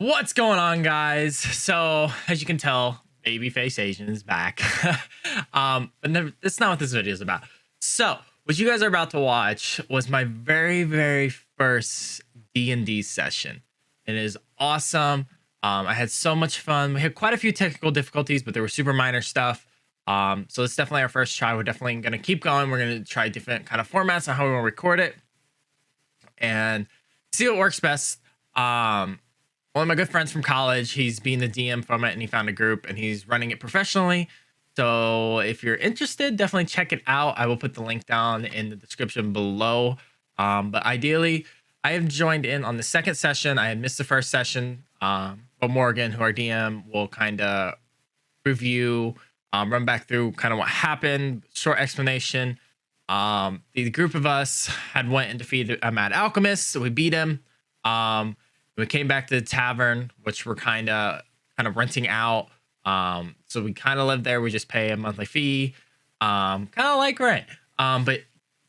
What's going on, guys? So, as you can tell, babyface Asian is back. But that's not what this video is about. So, what you guys are about to watch was my very first D&D session. It is awesome. I had so much fun. We had quite a few technical difficulties, but they were super minor stuff. So it's definitely our first try. We're definitely going to keep going. We're going to try different kind of formats on how we want to record it and see what works best. One of my good friends from college, he's being the DM from it, and he found a group and he's running it professionally. So if you're interested, definitely check it out. I will put the link down in the description below. But ideally, I have joined in on the second session. I had missed the first session, but Morgan, who our DM, will kind of review, run back through kind of what happened, short explanation. The group of us had went and defeated a mad alchemist, so we beat him. We came back to the tavern, which we're kind of renting out. So we kind of live there. We just pay a monthly fee, kind of like rent. But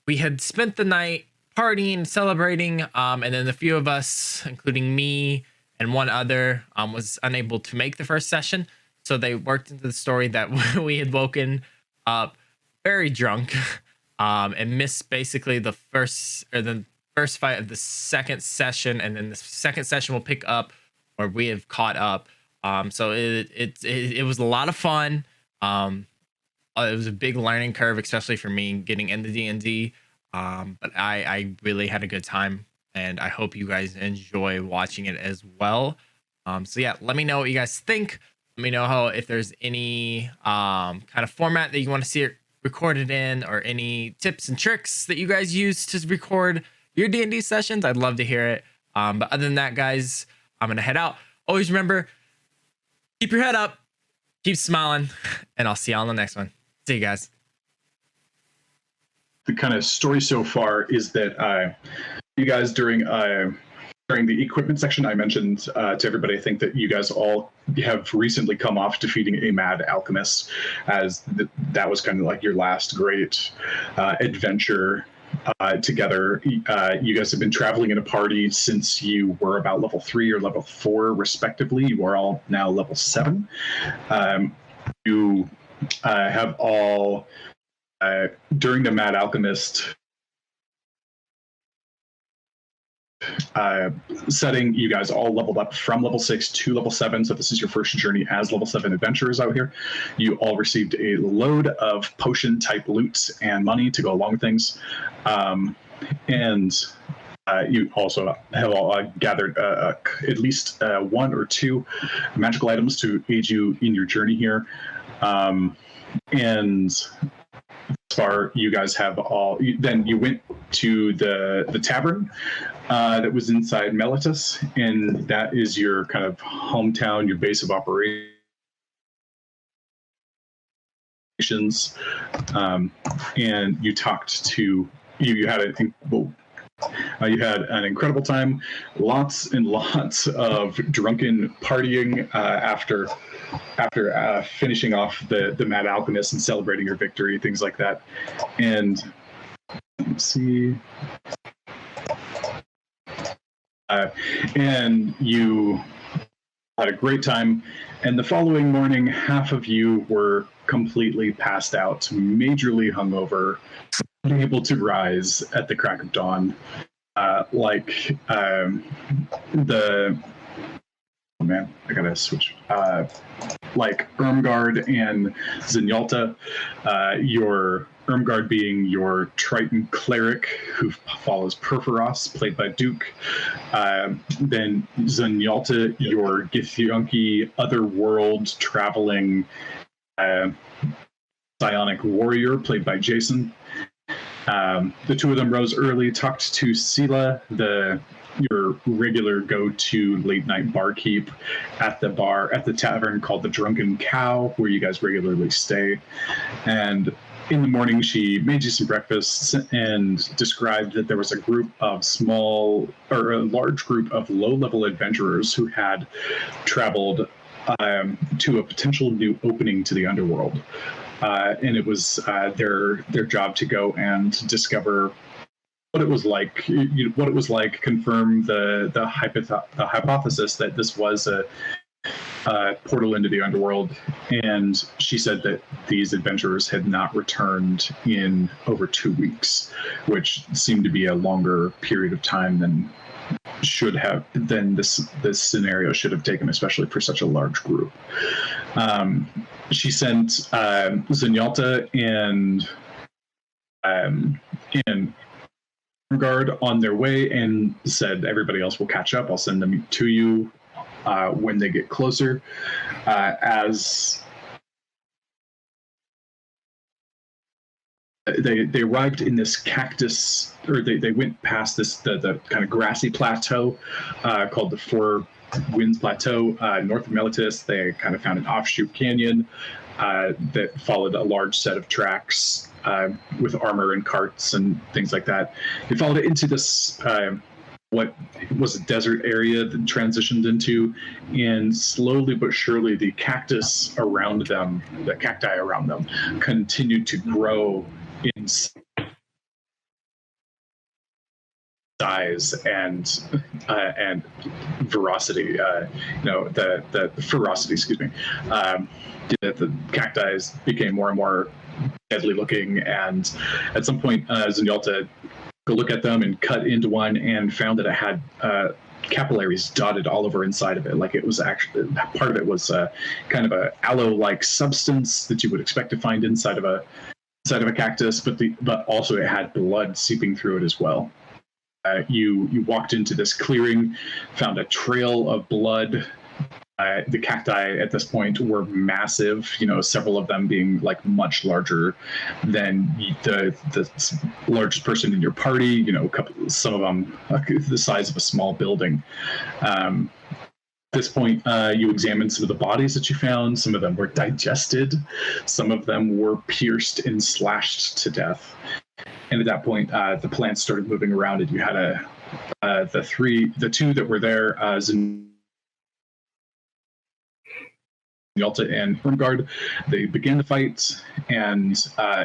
we had spent the night partying, celebrating, and then a few of us, including me and one other, was unable to make the first session. So they worked into the story that we had woken up very drunk, and missed basically the first fight of the second session, and then the second session will pick up where we have caught up. So it was a lot of fun. It was a big learning curve, especially for me getting into D&D. But I really had a good time, and I hope you guys enjoy watching it as well. So yeah, let me know what you guys think. Let me know if there's any kind of format that you want to see it recorded in, or any tips and tricks that you guys use to record your D&D sessions. I'd love to hear it. But other than that, guys, I'm gonna head out. Always remember, keep your head up, keep smiling, and I'll see you on the next one. See you guys. The kind of story so far is that you guys during the equipment section, I mentioned to everybody, I think, that you guys all have recently come off defeating a mad alchemist, as that was kind of like your last great adventure together. You guys have been traveling in a party since you were about level 3 or level 4 respectively. You are all now level 7. You have all during the mad alchemist setting, you guys all leveled up from level 6 to level 7, so this is your first journey as level 7 adventurers out here. You all received a load of potion type loot and money to go along with things, and you also have all gathered at least 1 or 2 magical items to aid you in your journey here, and far you guys have all. Then you went to the tavern that was inside Melitus, and that is your kind of hometown, your base of operations. And you talked to you had you had an incredible time, lots and lots of drunken partying after finishing off the Mad Alchemist and celebrating your victory, things like that. And let's see. And you had a great time. And the following morning, half of you were completely passed out, majorly hungover, unable to rise at the crack of dawn. Oh man, I gotta switch. Like Irmgard and Zenyatta, your Irmgard being your Triton cleric who follows Perforos, played by Duke. Then Zenyatta, your Githyanki otherworld traveling psionic warrior, played by Jason. The two of them rose early, talked to Sela, your regular go-to late-night barkeep at the tavern called the Drunken Cow, where you guys regularly stay. And in the morning, she made you some breakfast and described that there was a large group of low-level adventurers who had traveled to a potential new opening to the underworld. And it was their job to go and discover what it was like, what it was like, confirm the hypothesis that this was a portal into the underworld. And she said that these adventurers had not returned in over 2 weeks, which seemed to be a longer period of time than this scenario should have taken, especially for such a large group. She sent Zenyatta and Guard on their way and said, everybody else will catch up. I'll send them to you when they get closer. As they arrived in this cactus, or they went past the kind of grassy plateau called the Four Winds Plateau north of Melitus. They kind of found an offshoot canyon that followed a large set of tracks with armor and carts and things like that. They followed it into this what was a desert area that transitioned into, and slowly but surely the cactus around them, the cacti around them, continued to grow in size and veracity. The ferocity. Excuse me. The cacti became more and more deadly looking, and at some point, Zenyatta go look at them and cut into one and found that it had capillaries dotted all over inside of it. Like it was actually, part of it was kind of a aloe-like substance that you would expect to find inside of a cactus, but also it had blood seeping through it as well. You walked into this clearing, found a trail of blood. The cacti at this point were massive, several of them being like much larger than the largest person in your party, some of them the size of a small building. At this point, you examined some of the bodies that you found. Some of them were digested. Some of them were pierced and slashed to death. And at that point, the plants started moving around, and you had the two that were there, Zenyatta and Irmgard. They began the fight, and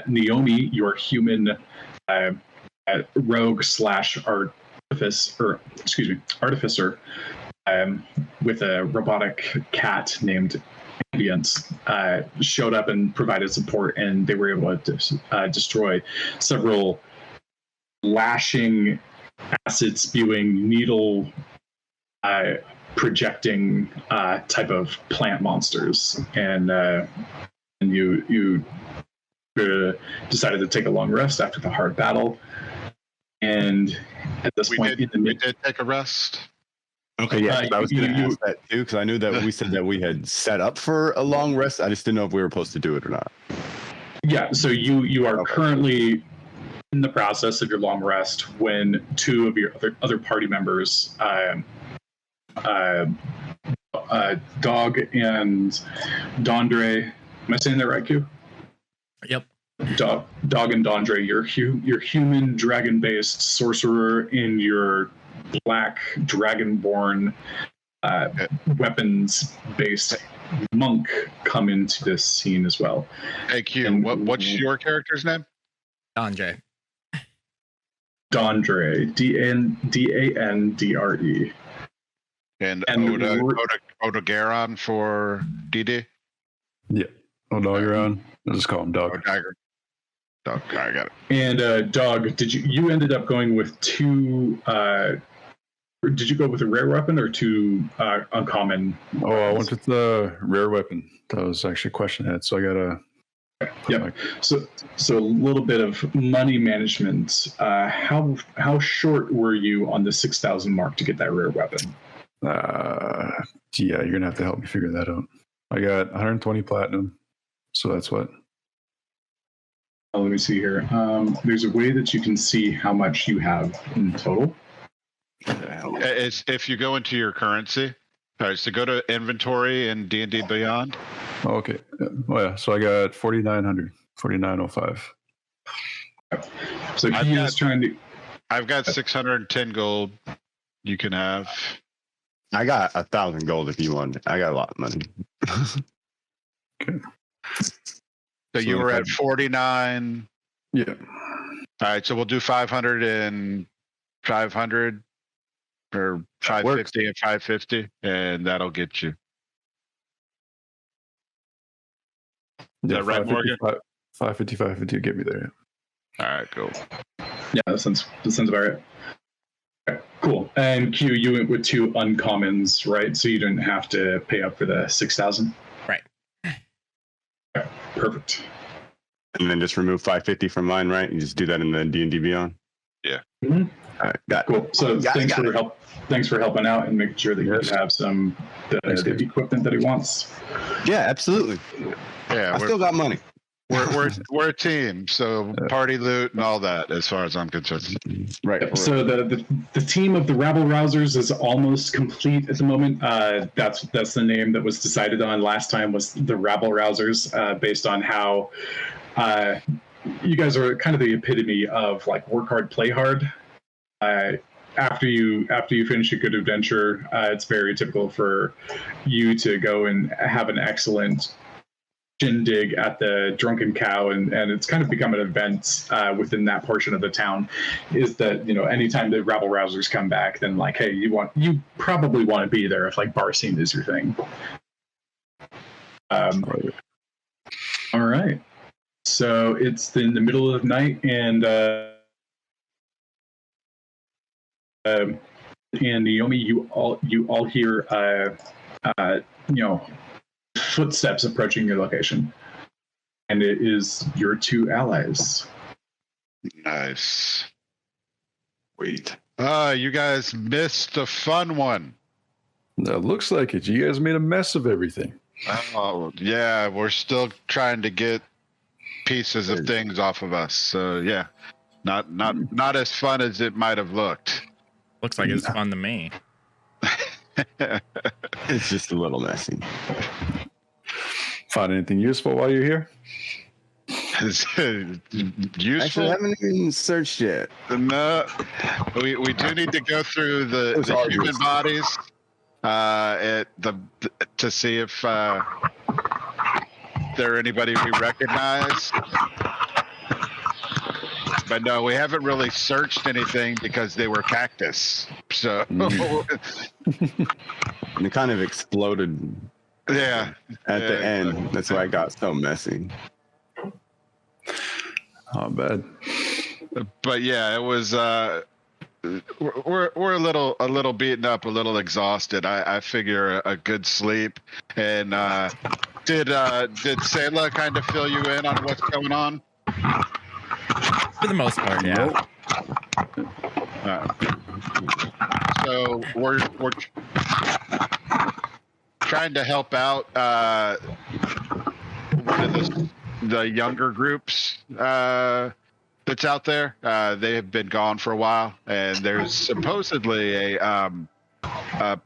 Naomi, your human rogue / artificer, with a robotic cat named Ambient, showed up and provided support, and they were able to destroy several lashing, acid spewing, needle projecting type of plant monsters, and you decided to take a long rest after the hard battle. And at this point, we did take a rest. Okay, yeah, I was going to ask that too, because I knew that we said that we had set up for a long rest. I just didn't know if we were supposed to do it or not. Yeah, so you are currently in the process of your long rest when two of your other party members, Dog and Dondre. Am I saying that right, Q? Yep. Dog and Dondre, your human dragon-based sorcerer and your black dragonborn weapons-based monk come into this scene as well. Hey Q, and what's your character's name? Dondre. Dondre, Dandre. And Odogaron for DD? Yeah. Odogaron. I'll just call him Dog. Dog, I got it. And Dog, you ended up going with two? Did you go with a rare weapon or two uncommon? Oh, I went with the rare weapon. That was actually a question I had. So I got a. Yeah. So a little bit of money management. How short were you on the 6,000 mark to get that rare weapon? Yeah, you're gonna have to help me figure that out. I got 120 platinum, so that's what. Let me see here. There's a way that you can see how much you have in total. It's if you go into your currency. All right, so go to inventory in D&D Beyond. Oh, okay. Oh yeah. So I got 4,900, 4,905. So he's trying to. I've got 610 gold. You can have. I got 1,000 gold if you want. I got a lot of money. Okay. So you were at 49. Yeah. All right, so we'll do 500 and 500, or 550 and 550, and that'll get you. Yeah, that right, Morgan? 550, 550 get me there. All right, cool. Yeah, that sounds about right. Okay, cool. And Q, you went with 2 uncommons, right? So you didn't have to pay up for the 6,000. Right. Okay, perfect. And then just remove 550 from mine, right? You just do that in the D&D Beyond. Yeah. Mm-hmm. All right, got Cool. So thanks for helping out and making sure that you have some the equipment that he wants. Yeah, absolutely. Yeah, I still got money. We're a team, so party loot and all that, as far as I'm concerned. Right. So the team of the Rabble Rousers is almost complete at the moment. That's the name that was decided on last time, was the Rabble Rousers, based on how you guys are kind of the epitome of like work hard, play hard. After you finish a good adventure, it's very typical for you to go and have an excellent shindig at the Drunken Cow, and it's kind of become an event within that portion of the town. Is that, you know, anytime the Rabble Rousers come back, then like, hey, you probably want to be there if like bar scene is your thing. All right. So it's in the middle of the night, and Naomi, you all hear footsteps approaching your location, and it is your 2 allies. Nice. Wait. You guys missed a fun one. That looks like it. You guys made a mess of everything. Oh, yeah, we're still trying to get pieces of things off of us. So yeah, not as fun as it might have looked. Looks like it's fun to me. It's just a little messy. Find anything useful while you're here? Useful? Actually, I haven't even searched yet. No, we do need to go through the human bodies to see if there anybody we recognize. But no, we haven't really searched anything because they were cactus. So And it kind of exploded. Yeah. At the end, that's why it got so messy. Not bad. But yeah, it was. We're a little beaten up, a little exhausted. I figure a good sleep. And did Sayla kind of fill you in on what's going on? For the most part, yeah. So we're trying to help out one of the younger groups that's out there. They have been gone for a while, and there's supposedly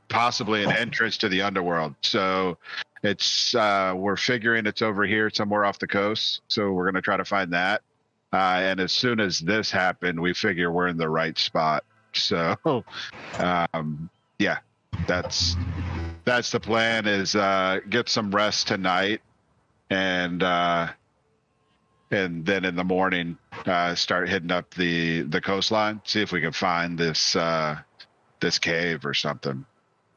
possibly an entrance to the underworld. So it's we're figuring it's over here somewhere off the coast. So we're gonna try to find that. And as soon as this happened, we figure we're in the right spot. So, yeah, that's the plan, is get some rest tonight, and then in the morning start hitting up the coastline, see if we can find this cave or something.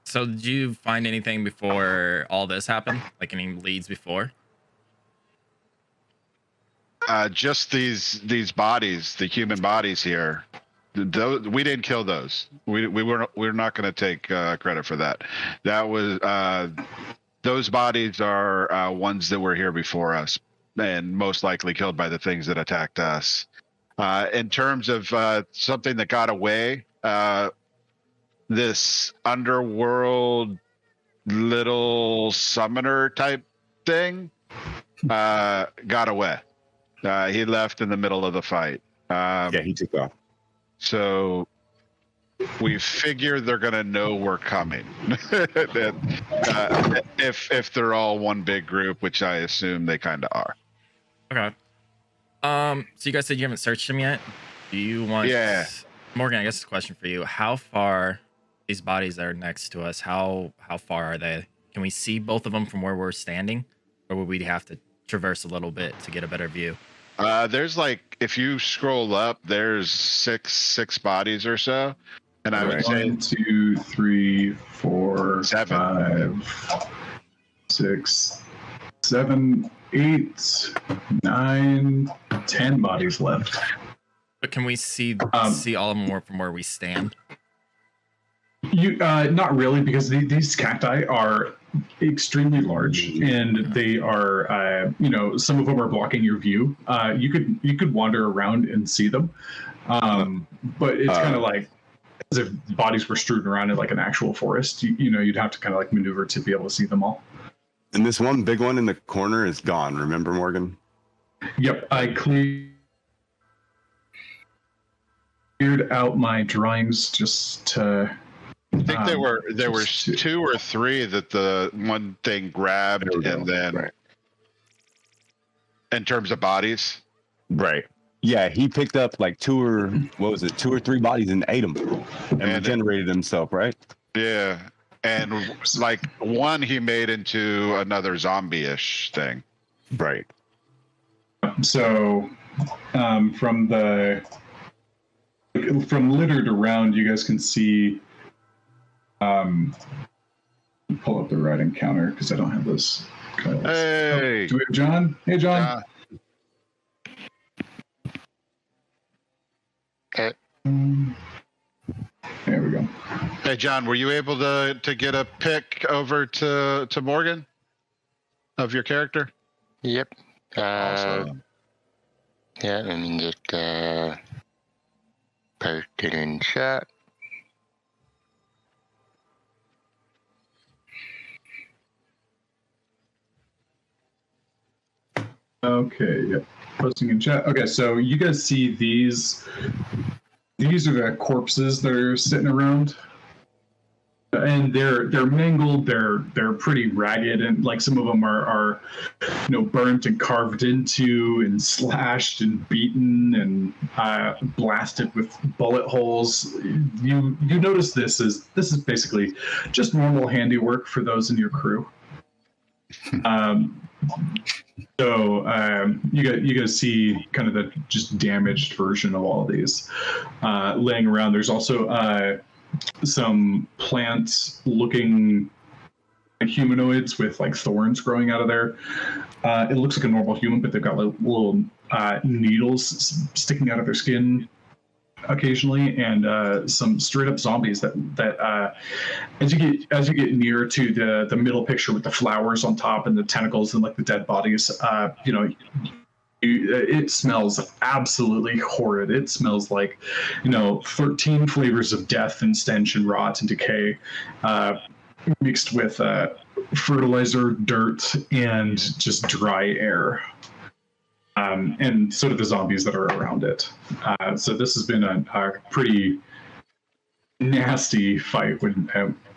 So did you find anything before all this happened? Like any leads before? Just these bodies, the human bodies here. Those, we didn't kill those. We're not going to take credit for that. That was those bodies are ones that were here before us, and most likely killed by the things that attacked us. In terms of something that got away, this underworld little summoner type thing got away. He left in the middle of the fight. Yeah, he took off. So we figure they're going to know we're coming. If they're all one big group, which I assume they kind of are. Okay. So you guys said you haven't searched them yet. Do you want? Yeah. Morgan, I guess it's a question for you. How far these bodies that are next to us? How far are they? Can we see both of them from where we're standing, or would we have to traverse a little bit to get a better view? There's like, if you scroll up, there's six bodies or so, and I would say 1, 2, 3, 4, 7. 5, 6, 7, 8, 9, 10 bodies left. But can we see all of them from where we stand? You not really, because these cacti are extremely large, and they are some of them are blocking your view. You could wander around and see them, but it's kind of like as if bodies were strewn around in like an actual forest. You'd have to kind of like maneuver to be able to see them all. And this one big one in the corner is gone. Remember, Morgan? Yep, I cleared out my drawings just to. I think there were 2 or 3 that the one thing grabbed, and then right. In terms of bodies, right? Yeah, he picked up like 2 or 3 bodies and ate them, and regenerated himself, right? Yeah, and like one he made into another zombie-ish thing, right? So, from littered around, you guys can see. Pull up the right encounter because I don't have this. Hey, do we have John? Hey, John. Okay. There we go. Hey, John, were you able to get a pic over to Morgan of your character? Yep. Awesome. Yeah, let me get posted in chat. Okay, yep. Posting in chat. Okay, so you guys see these are the corpses that are sitting around. And they're mangled, they're pretty ragged, and like some of them are burnt and carved into and slashed and beaten and blasted with bullet holes. You notice this is basically just normal handiwork for those in your crew. So you guys see kind of the just damaged version of all of these laying around. There's also some plants-looking humanoids with like thorns growing out of there. It looks like a normal human, but they've got little needles sticking out of their skin occasionally, and some straight-up zombies that as you get near to the middle picture with the flowers on top and the tentacles and like the dead bodies, it smells absolutely horrid. It smells like 13 flavors of death and stench and rot and decay, mixed with fertilizer, dirt, and just dry air. And sort of the zombies that are around it. So this has been a pretty nasty fight,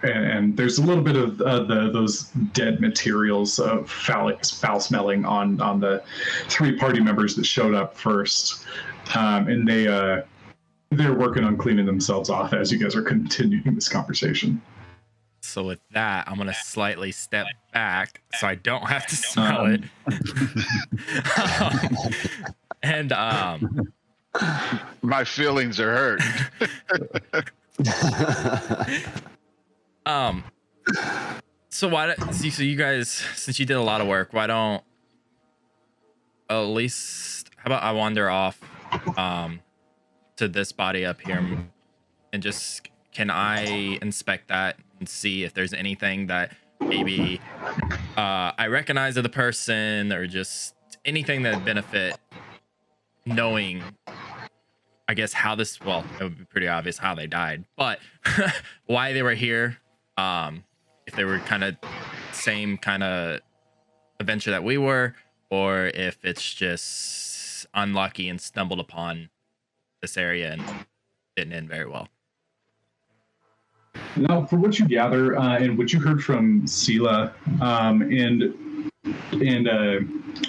and there's a little bit of those dead materials of foul smelling on the 3 party members that showed up first, and they're working on cleaning themselves off as you guys are continuing this conversation. So with that, I'm gonna slightly step back so I don't have to smell it. And my feelings are hurt. So you guys, since you did a lot of work, why don't at least, how about I wander off to this body up here and just, can I inspect that and see if there's anything that maybe I recognize of the person, or just anything that would benefit knowing, I guess, how this, well, it would be pretty obvious how they died, but why they were here, if they were kind of same kind of adventure that we were, or if it's just unlucky and stumbled upon this area and didn't end very well. Now, for what you gather and what you heard from Sela and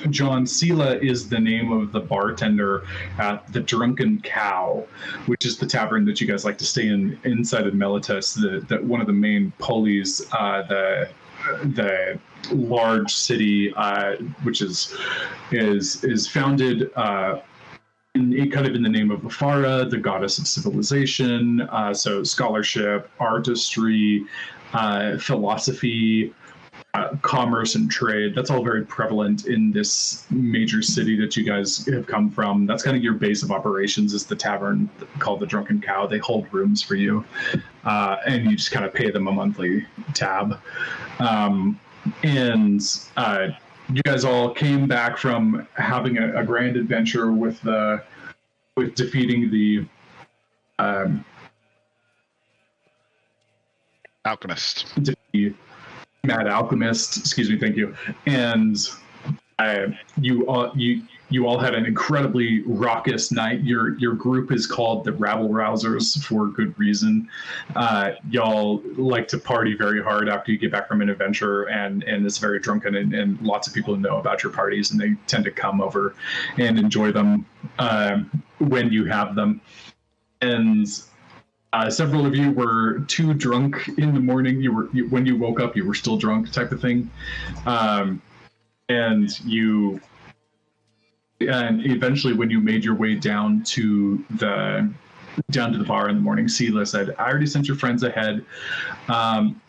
John, Sela is the name of the bartender at the Drunken Cow, which is the tavern that you guys like to stay in inside of Melitus. That one of the main pulleys, the the large city, which is founded kind of in the name of Afara, the goddess of civilization. So scholarship, artistry, philosophy, commerce and trade. That's all very prevalent in this major city that you guys have come from. That's kind of your base of operations, is the tavern called the Drunken Cow. They hold rooms for you, and you just kind of pay them a monthly tab. You guys all came back from having a grand adventure with defeating the Alchemist. Mad Alchemist. Excuse me, thank you. And you all had an incredibly raucous night. Your group is called the Rabble Rousers for good reason. Y'all like to party very hard after you get back from an adventure, and it's very drunken, and lots of people know about your parties, and they tend to come over and enjoy them when you have them. And several of you were too drunk in the morning. When you woke up, you were still drunk, type of thing. And eventually, when you made your way down to the bar in the morning, Sela said, "I already sent your friends ahead.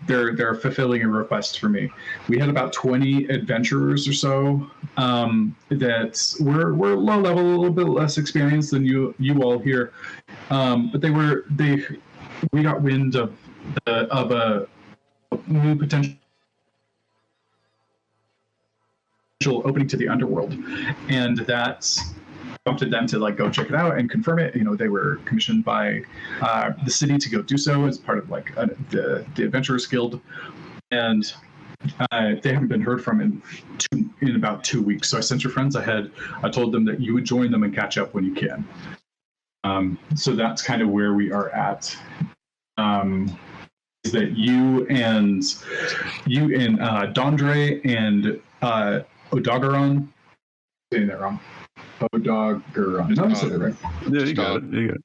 They're fulfilling a request for me." We had about 20 adventurers or so that were low level, a little bit less experienced than you all here, but we got wind of a new potential opening to the underworld, and that prompted them to go check it out and confirm it. They were commissioned by the city to go do so as part of the Adventurers Guild, and they haven't been heard from in about 2 weeks. So I sent your friends ahead. I told them that you would join them and catch up when you can. So that's kind of where we are at. Is that you and Dondre and Odogaron? Saying that wrong. Odogaron. Did I say that right? Yeah, you got it.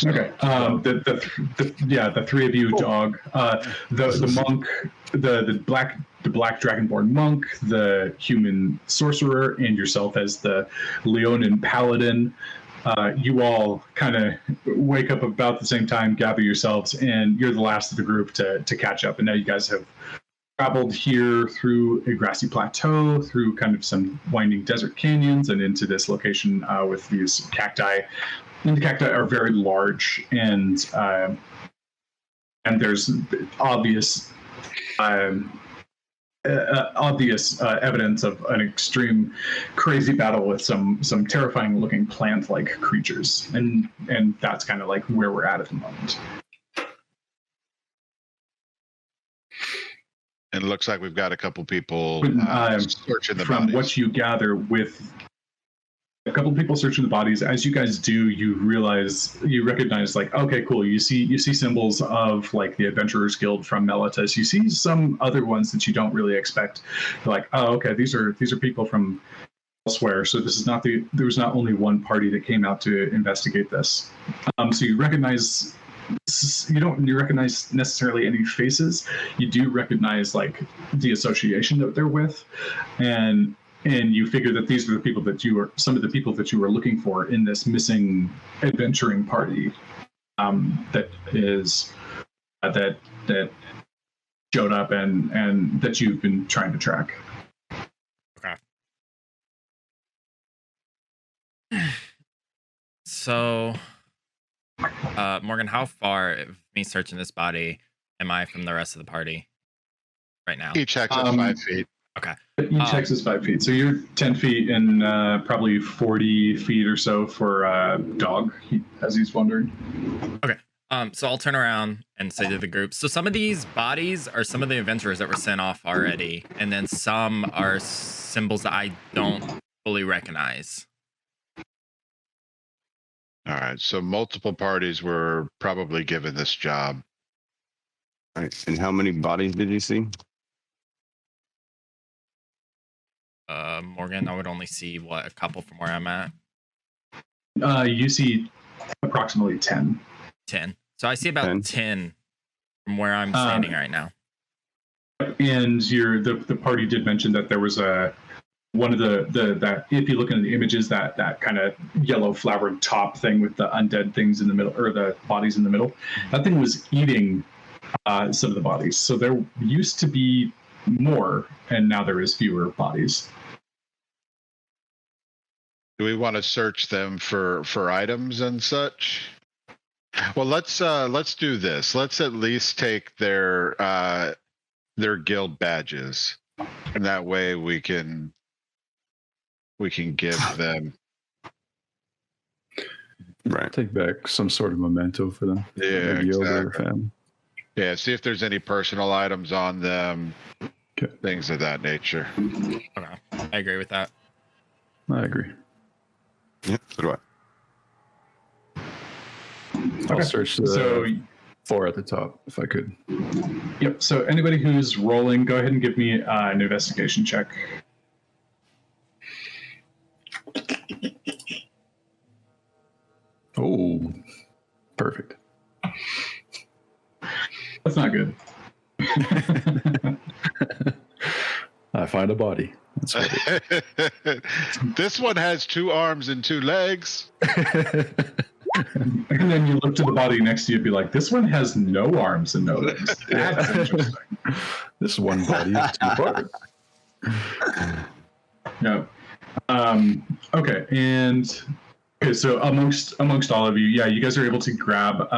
Okay. The three of you, dog. The monk, the black dragonborn monk, the human sorcerer, and yourself as the Leonin paladin. You all kind of wake up about the same time, gather yourselves, and you're the last of the group to catch up. And now you guys have traveled here through a grassy plateau, through kind of some winding desert canyons, and into this location with these cacti. And the cacti are very large, and there's obvious evidence of an extreme crazy battle with some terrifying looking plant like creatures, and that's kind of where we're at the moment. It looks like we've got a couple people searching the from bodies. What you gather, with a couple of people searching the bodies, as you guys do, you recognize okay, cool. You see symbols of the Adventurers Guild from Meletus. You see some other ones that you don't really expect. You're oh, okay, these are people from elsewhere. So this is there was not only one party that came out to investigate this. So you recognize. You don't recognize necessarily any faces. You do recognize the association that they're with, and you figure that these are the people that some of the people that you were looking for in this missing adventuring party that showed up and that you've been trying to track. Okay. So, Morgan, how far of me searching this body am I from the rest of the party right now? Each X is 5 feet. Okay. Each X is 5 feet. So you're 10 feet and probably 40 feet or so for Dog, as he's wondering. Okay. So I'll turn around and say to the group, so some of these bodies are some of the adventurers that were sent off already, and then some are symbols that I don't fully recognize. All right, so multiple parties were probably given this job. All right. And how many bodies did you see? Morgan, I would only see a couple from where I'm at. You see approximately 10. 10. So I see about 10 from where I'm standing right now. And the party did mention that there was one of that if you look into the images, that kind of yellow flowered top thing with the undead things in the middle, or the bodies in the middle, that thing was eating some of the bodies. So there used to be more, and now there is fewer bodies. Do we want to search them for items and such? Well, let's do this. Let's at least take their guild badges, and that way we can give them. Right. Take back some sort of memento for them. Yeah, exactly. Yeah, see if there's any personal items on them, things of that nature. Okay, I agree with that. I agree. Yeah, so do I. I'll search the 4 at the top if I could. Yep. So anybody who's rolling, go ahead and give me an investigation check. Oh, perfect. That's not good. I find a body. That's right. This one has 2 arms and 2 legs. And then you look to the body next to you and be like, this one has no arms and no legs. That's interesting. This one body is 2 parts. No. Okay, and so amongst all of you, yeah, you guys are able to grab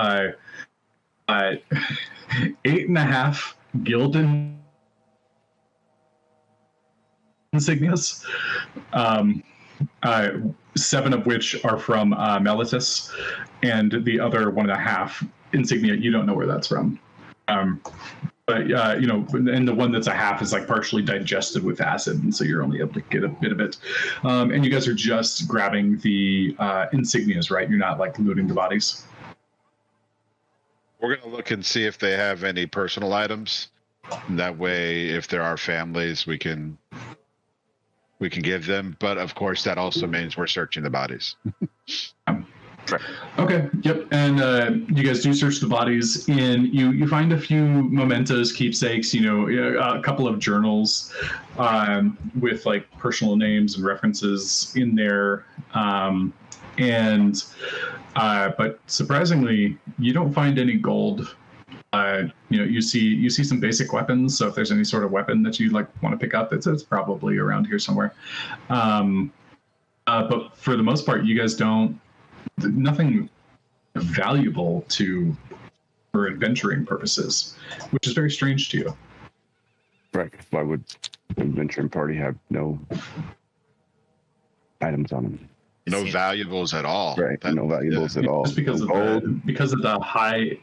8.5 gilded insignias, 7 of which are from Melitus, and the other 1.5 insignia, you don't know where that's from. But and the one that's a half is like partially digested with acid, and so you're only able to get a bit of it. And you guys are just grabbing the insignias, right? You're not like looting the bodies. We're gonna look and see if they have any personal items. That way, if there are families, we can give them. But of course, that also means we're searching the bodies. Okay. Yep. And you guys do search the bodies, and you find a few mementos, keepsakes. A couple of journals with like personal names and references in there. But surprisingly, you don't find any gold. You see some basic weapons. So if there's any sort of weapon that you like want to pick up, it's probably around here somewhere. But for the most part, you guys don't. Nothing valuable for adventuring purposes, which is very strange to you. Right. Why would the adventuring party have no items on them? No valuables at all. Right. No valuables at all. Just because of the high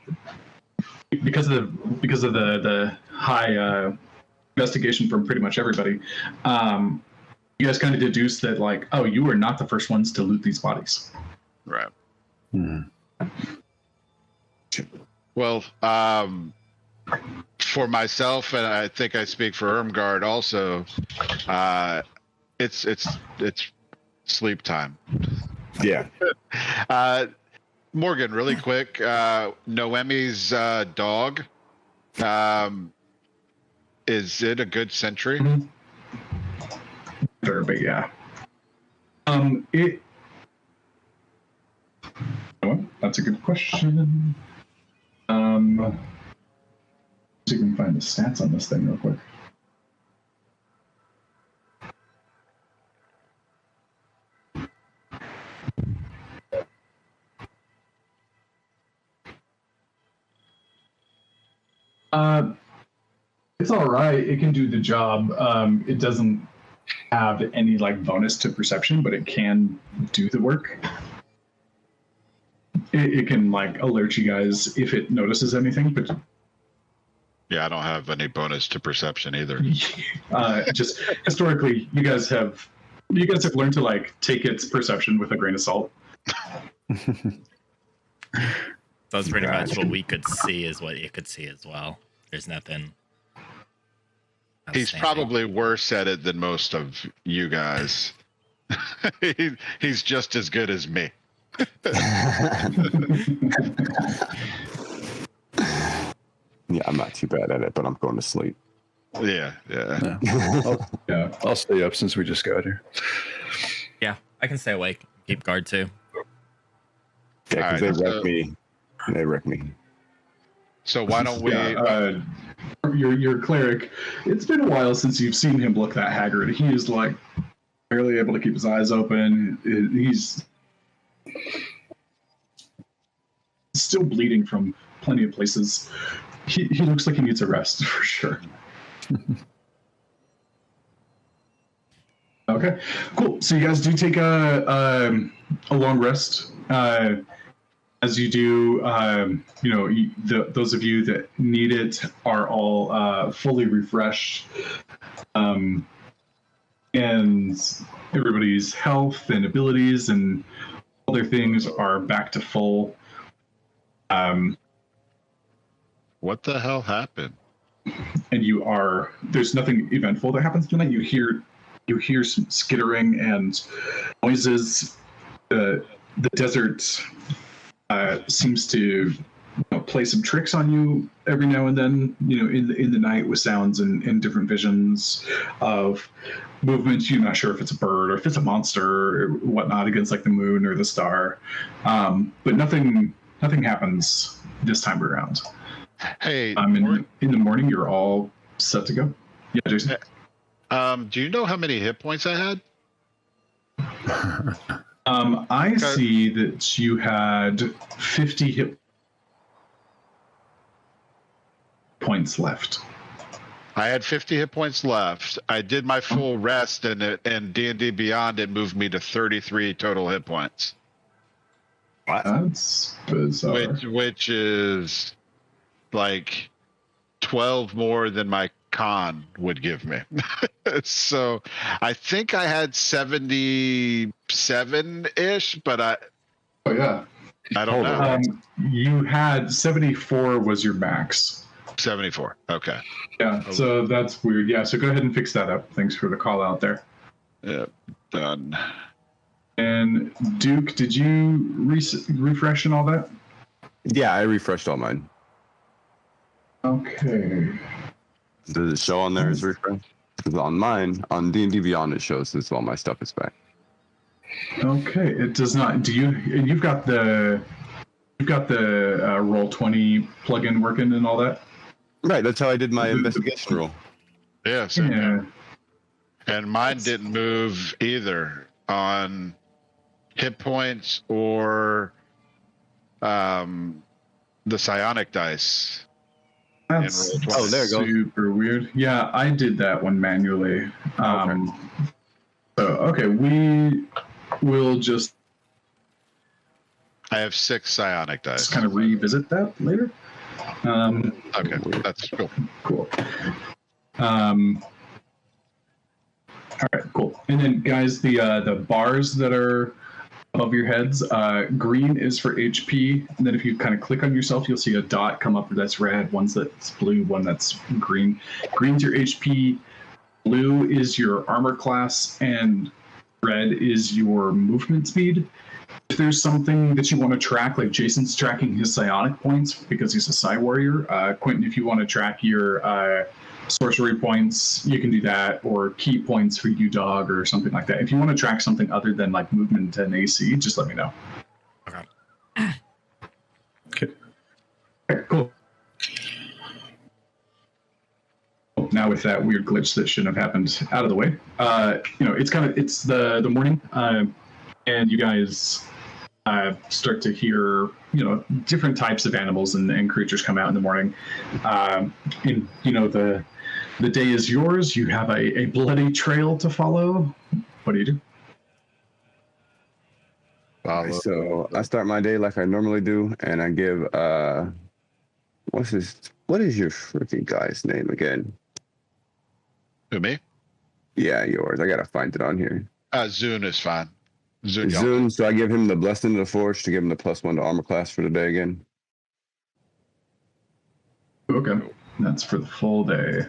investigation from pretty much everybody. You guys kind of deduce that, like, oh, you were not the first ones to loot these bodies. Right. Hmm. Well, for myself, and I think I speak for Irmgard also, it's sleep time. Yeah. Morgan, really quick, Noemi's dog, is it a good sentry? Mm-hmm. Sure, but yeah. That's a good question. See if we can find the stats on this thing real quick. It's all right. It can do the job. It doesn't have any like bonus to perception, but it can do the work. It can like alert you guys if it notices anything, but yeah, I don't have any bonus to perception either. Just historically, you guys have learned to like take its perception with a grain of salt. That's pretty much what we could see is what it could see as well. There's nothing. He's probably worse at it than most of you guys. He's just as good as me. Yeah, I'm not too bad at it, but I'm going to sleep. Yeah. Yeah. I'll stay up since we just got here. Yeah, I can stay awake. Keep guard too. Yeah, because Alright, they wrecked me. They wrecked me. So why don't we? Yeah, your cleric. It's been a while since you've seen him look that haggard. He is like barely able to keep his eyes open. He's still bleeding from plenty of places. He looks like he needs a rest for sure. Okay, cool. So you guys do take a long rest. As you do, those of you that need it are all fully refreshed, and everybody's health and abilities and all their things are back to full. What the hell happened? And there's nothing eventful that happens tonight. You hear some skittering and noises. The desert seems to play some tricks on you every now and then, in the night with sounds and different visions of movements. You're not sure if it's a bird or if it's a monster or whatnot against like the moon or the star. But nothing happens this time around. Hey, In the morning, you're all set to go. Yeah, Jason. do you know how many hit points I had? I see that you had 50 hit points left. I had 50 hit points left. I did my full rest, and D&D Beyond, it moved me to 33 total hit points. That's bizarre. Which is like 12 more than my con would give me. So I think I had 77-ish, but I yeah. don't know. You had 74 was your max. 74. Okay. Yeah, so that's weird. Yeah, so go ahead and fix that up. Thanks for the call out there. Yeah, done. And Duke, did you refresh and all that? Yeah, I refreshed all mine. Okay. Does it show on there as refreshed? Because on mine, on D&D Beyond, it shows that all my stuff is back. Okay, it does not. You've got the Roll20 plugin working and all that? Right, that's how I did my investigation roll. Yeah, same Yeah. here. And mine didn't move either on hit points or the psionic dice. That's Oh, there it goes. super weird. Yeah, I did that one manually. Okay, we will just I have 6 psionic dice. kind of revisit that later. Okay, that's cool. Cool. All right, cool. And then, guys, the bars that are above your heads, green is for HP. And then if you kind of click on yourself, you'll see a dot come up that's red, one's that's blue, one that's green. Green's your HP, blue is your armor class, and red is your movement speed. If there's something that you want to track, like Jason's tracking his psionic points because he's a psi warrior. Quentin, if you want to track your sorcery points, you can do that, or key points for you, dog, or something like that. If you want to track something other than like movement and AC, just let me know. Okay, cool. Now with that weird glitch that shouldn't have happened out of the way, it's the morning, and you guys start to hear different types of animals and creatures come out in the morning. The day is yours. You have a bloody trail to follow. What do you do? So I start my day like I normally do, and I give what is your freaking guy's name again? Who, me? Yeah, yours. I gotta find it on here. Zune is fine. Zune. Zune, so I give him the blessing of the forge to give him the +1 to armor class for the day again. Okay, that's for the full day.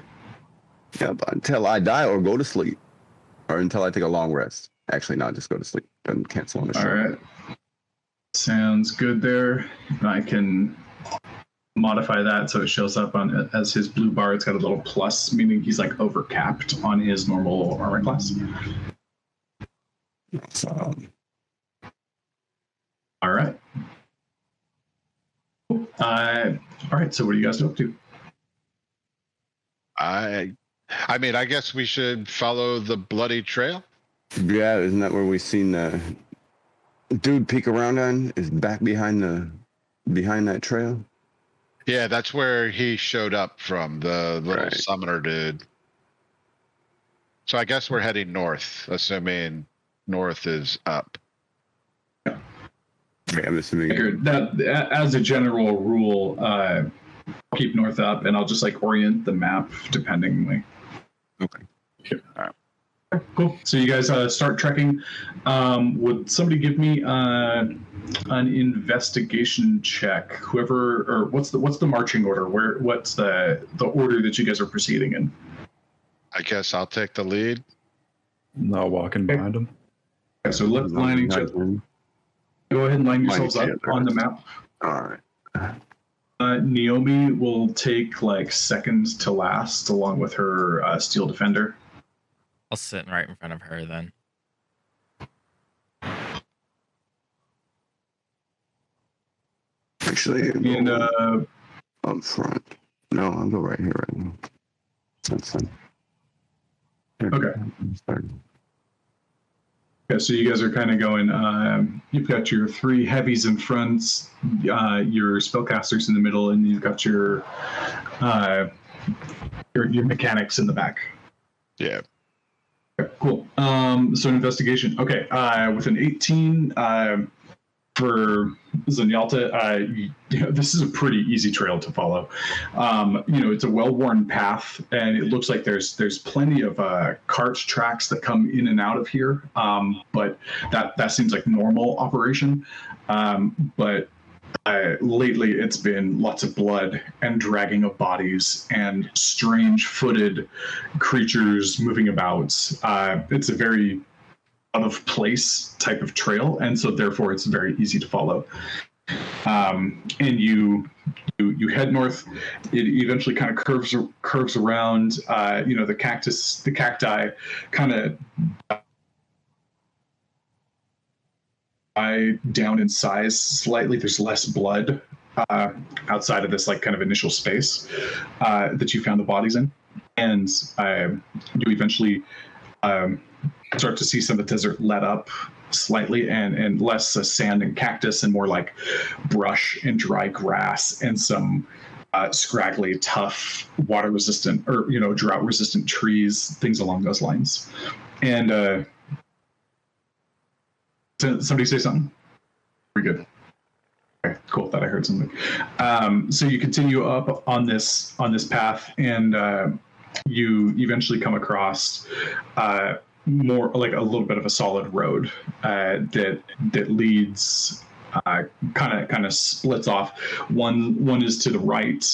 Yep, until I die or go to sleep, or until I take a long rest. Actually, not just go to sleep. Doesn't cancel on the show. All right, sounds good there. I can modify that so it shows up on as his blue bar. It's got a little plus, meaning he's like overcapped on his normal armor class. All right. All right. So what are you guys up to? I mean, I guess we should follow the bloody trail. Yeah, isn't that where we seen the dude peek around on? Is back behind that trail? Yeah, that's where he showed up from, the little summoner dude. So I guess we're heading north, assuming north is up. Yeah, I'm assuming. That, as a general rule, keep north up, and I'll just like orient the map dependingly. Okay. Sure. All right. Cool. So you guys start trekking. Would somebody give me an investigation check? Whoever, or what's the marching order? What's the order that you guys are proceeding in? I guess I'll take the lead. Not walking behind him. Okay, so let's lining check. Go ahead and line yourselves up on the map. All right. Naomi will take like seconds to last, along with her steel defender. I'll sit right in front of her then. Actually, And up front. No, I'll go right here right now. That's fine. Okay. Okay, so you guys are kind of going. You've got your three heavies in front, your spellcasters in the middle, and you've got your mechanics in the back. Yeah. Okay, cool. So investigation. Okay, with an 18 for Zanyalta, this is a pretty easy trail to follow. It's a well-worn path, and it looks like there's plenty of cart tracks that come in and out of here. But that seems like normal operation. But lately, it's been lots of blood and dragging of bodies and strange-footed creatures moving about. It's a very out of place type of trail, and so therefore it's very easy to follow. And you head north. It eventually kind of curves around. The cacti kind of down in size slightly. There's less blood outside of this like kind of initial space that you found the bodies in, and you eventually start to see some of the desert let up slightly, and less sand and cactus and more like brush and dry grass and some scraggly, tough, water resistant or drought resistant trees, things along those lines. And somebody say something? Pretty good. Okay, cool. Thought I heard something. So you continue up on this path, and you eventually come across more like a little bit of a solid road that leads kind of splits off. One is to the right,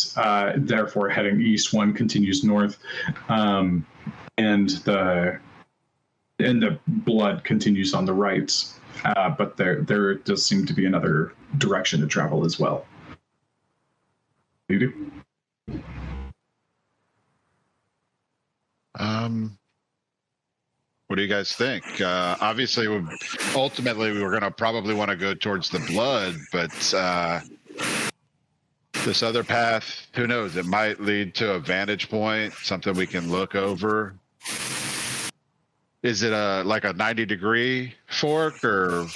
therefore heading east. One continues north, and the blood continues on the right. But there does seem to be another direction to travel as well. You do? What do you guys think? Obviously, ultimately, we were going to probably want to go towards the blood, but this other path, who knows? It might lead to a vantage point, something we can look over. Is it like a 90-degree fork, or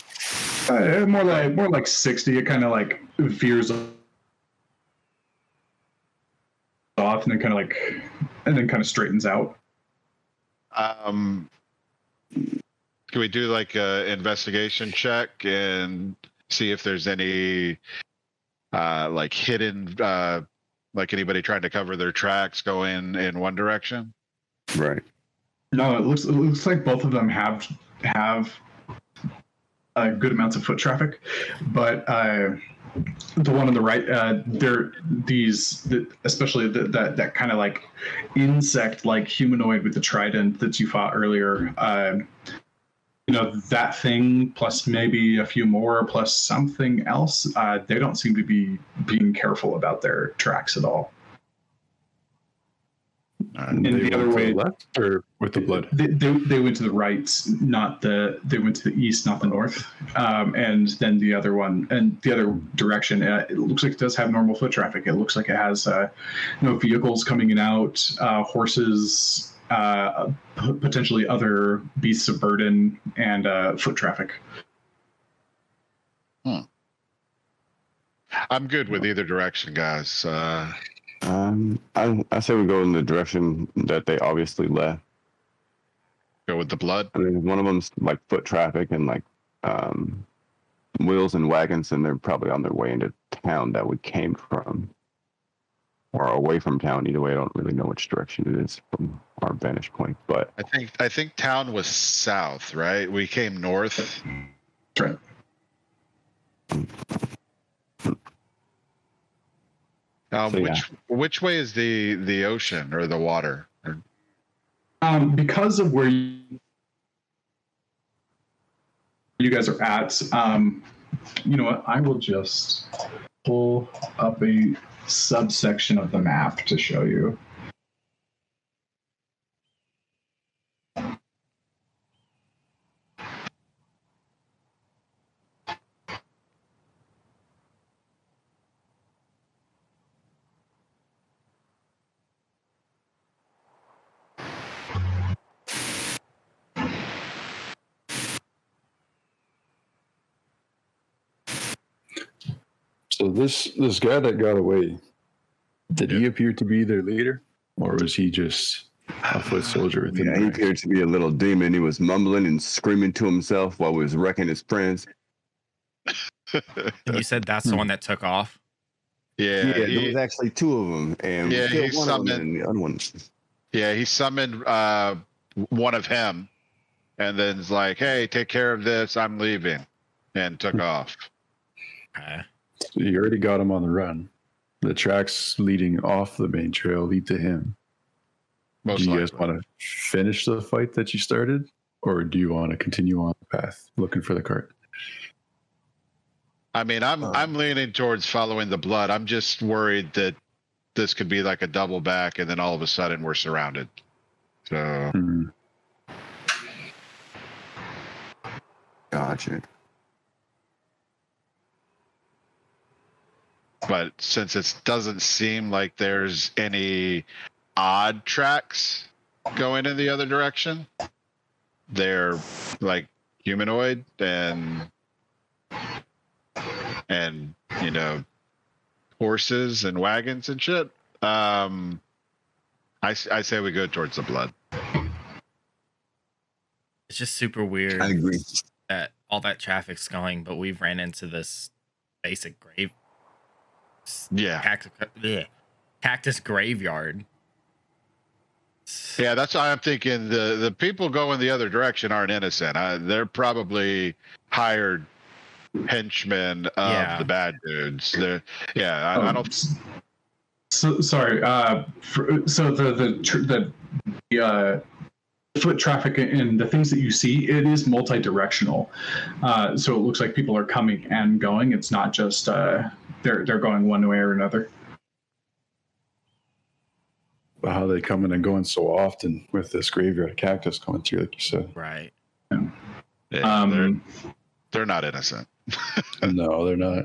more like 60? It kind of like veers off, and then kind of straightens out. Can we do like a investigation check and see if there's any like hidden, like anybody trying to cover their tracks going in one direction? Right. No, it looks like both of them have good amounts of foot traffic, but the one on the right, especially that kind of like insect like humanoid with the trident that you fought earlier. that thing plus maybe a few more plus something else. They don't seem to be being careful about their tracks at all. And And they the other went to way, the left or with the blood? they went to the right, they went to the east, not the north. And then the other one, and the other direction, it looks like it does have normal foot traffic. It looks like it has vehicles coming in out, horses, potentially other beasts of burden, and foot traffic. I'm good with either direction, guys. I say we go in the direction that they obviously left. Go with the blood. I mean, one of them's like foot traffic and like wheels and wagons, and they're probably on their way into town that we came from, or away from town. Either way, I don't really know which direction it is from our vantage point. But I think town was south, right? We came north. That's right. So, Which way is the ocean or the water? Because of where you guys are at, you know what? I will just pull up a subsection of the map to show you. So this guy that got away, did he appear to be their leader, or was he just a foot soldier within yeah, the he ranks? appeared to be a little demon. He was mumbling and screaming to himself while he was wrecking his friends. And you said that's the one that took off. Yeah, there was actually two of them, and we Yeah, killed he one of them, summoned- and the other one. yeah, he summoned one of him, and then it's like, "Hey, take care of this. I'm leaving," and took off. Okay. So you already got him on the run. The tracks leading off the main trail lead to him. Most Do you guys likely. want to finish the fight that you started, or do you want to continue on the path looking for the cart? I mean, I'm leaning towards following the blood. I'm just worried that this could be like a double back, and then all of a sudden we're surrounded. So Hmm. Gotcha. but since it doesn't seem like there's any odd tracks going in the other direction, they're like humanoid and you know, horses and wagons and shit. I say we go towards the blood. It's just super weird I agree. that all that traffic's going, but we've ran into this basic grave. Yeah. Cactus graveyard. Yeah, that's why I'm thinking the people going the other direction aren't innocent. They're probably hired henchmen of the bad dudes. I don't. So sorry. So the foot traffic and the things that you see, it is multi-directional. So it looks like people are coming and going. It's not just they're going one way or another. But how they coming and going so often with this graveyard of cactus coming through, like you said? Right. Yeah, they're not innocent. No, they're not.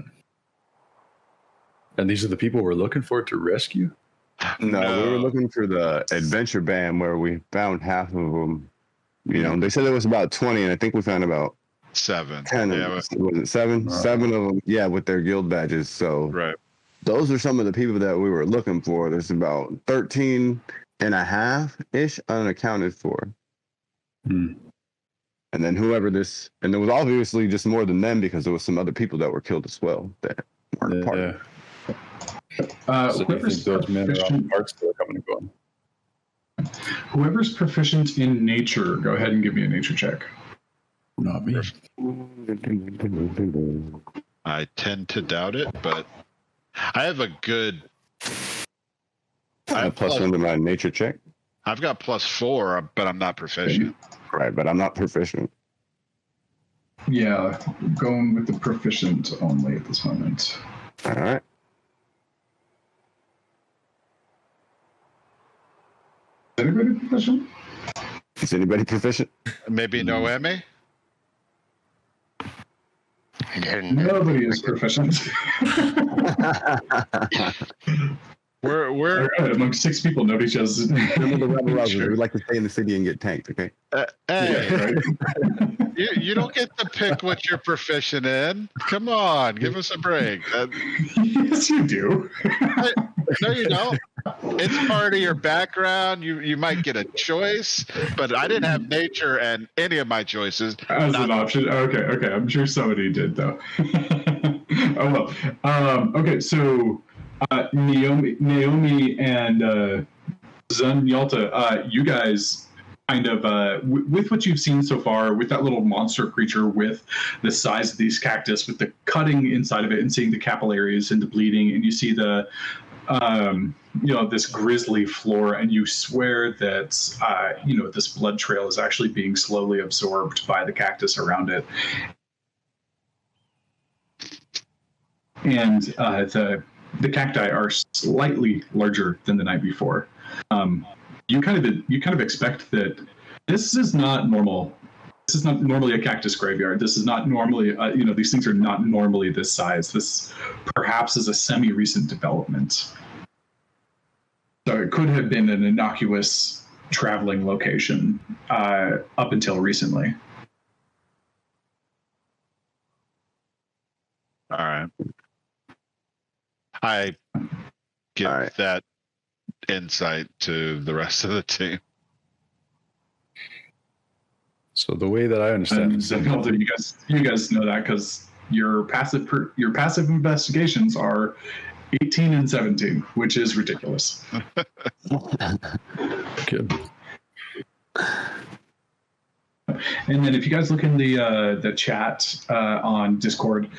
And these are the people we're looking for to rescue? No, we were looking for the adventure band where we found half of them. You know, they said there was about 20, and I think we found about 7. 10. Yeah, Was it 7? 7 of them, yeah, with their guild badges. So right. those are some of the people that we were looking for. There's about 13 and a half-ish unaccounted for. Hmm. And then whoever this, and there was obviously just more than them because there was some other people that were killed as well that weren't part of it. So do you think those men are on parts that are coming and going? Whoever's proficient in nature, go ahead and give me a nature check. Not me. I tend to doubt it, but I have a good. I have plus 1 to my nature check. I've got +4, but I'm not proficient. Right, but I'm not proficient. Yeah, going with the proficient only at this moment. All right. Is anybody proficient? Is anybody proficient? Maybe Noemi? Nobody is proficient. We're Alright, among 6 people, nobody chose. Remember the rebel rousers. Sure. We like to stay in the city and get tanked, okay? hey, Yeah, right. you don't get to pick what you're proficient in. Come on, give us a break. Yes, you do. No, you don't. It's part of your background. You might get a choice, but I didn't have nature and any of my choices. As an option. Okay. I'm sure somebody did though. Oh well. Okay, so Naomi and Zanyalta, you guys kind of with what you've seen so far, with that little monster creature, with the size of these cactus, with the cutting inside of it, and seeing the capillaries and the bleeding, and you see the this grisly floor, and you swear that this blood trail is actually being slowly absorbed by the cactus around it, and the cacti are slightly larger than the night before. You kind of expect that this is not normal. This is not normally a cactus graveyard. This is not normally, these things are not normally this size. This perhaps is a semi-recent development. So it could have been an innocuous traveling location up until recently. All right. I give that insight to the rest of the team. So the way that I understand it, you guys know that because your passive investigations are 18 and 17, which is ridiculous. good. And then if you guys look in the chat on Discord,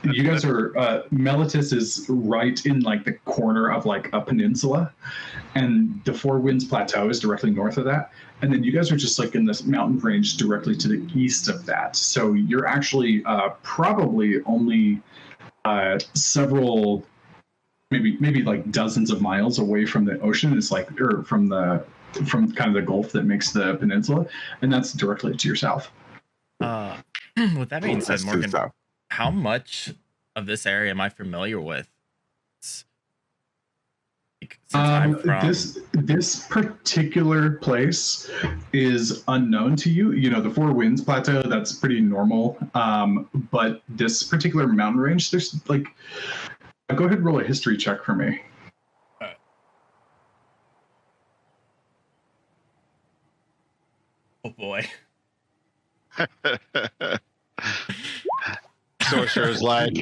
you guys are Melitus is right in like the corner of like a peninsula, and the Four Winds Plateau is directly north of that. And then you guys are just like in this mountain range directly to the east of that. So you're actually probably only several, maybe like dozens of miles away from the ocean. It's like, or from kind of the gulf that makes the peninsula, and that's directly to your south. With that being said, Morgan, south. how much of this area am I familiar with? Since I'm from... This particular place is unknown to you. You know, the Four Winds Plateau, that's pretty normal. But this particular mountain range, there's like, go ahead and roll a history check for me. Oh boy. Sorcerer's like,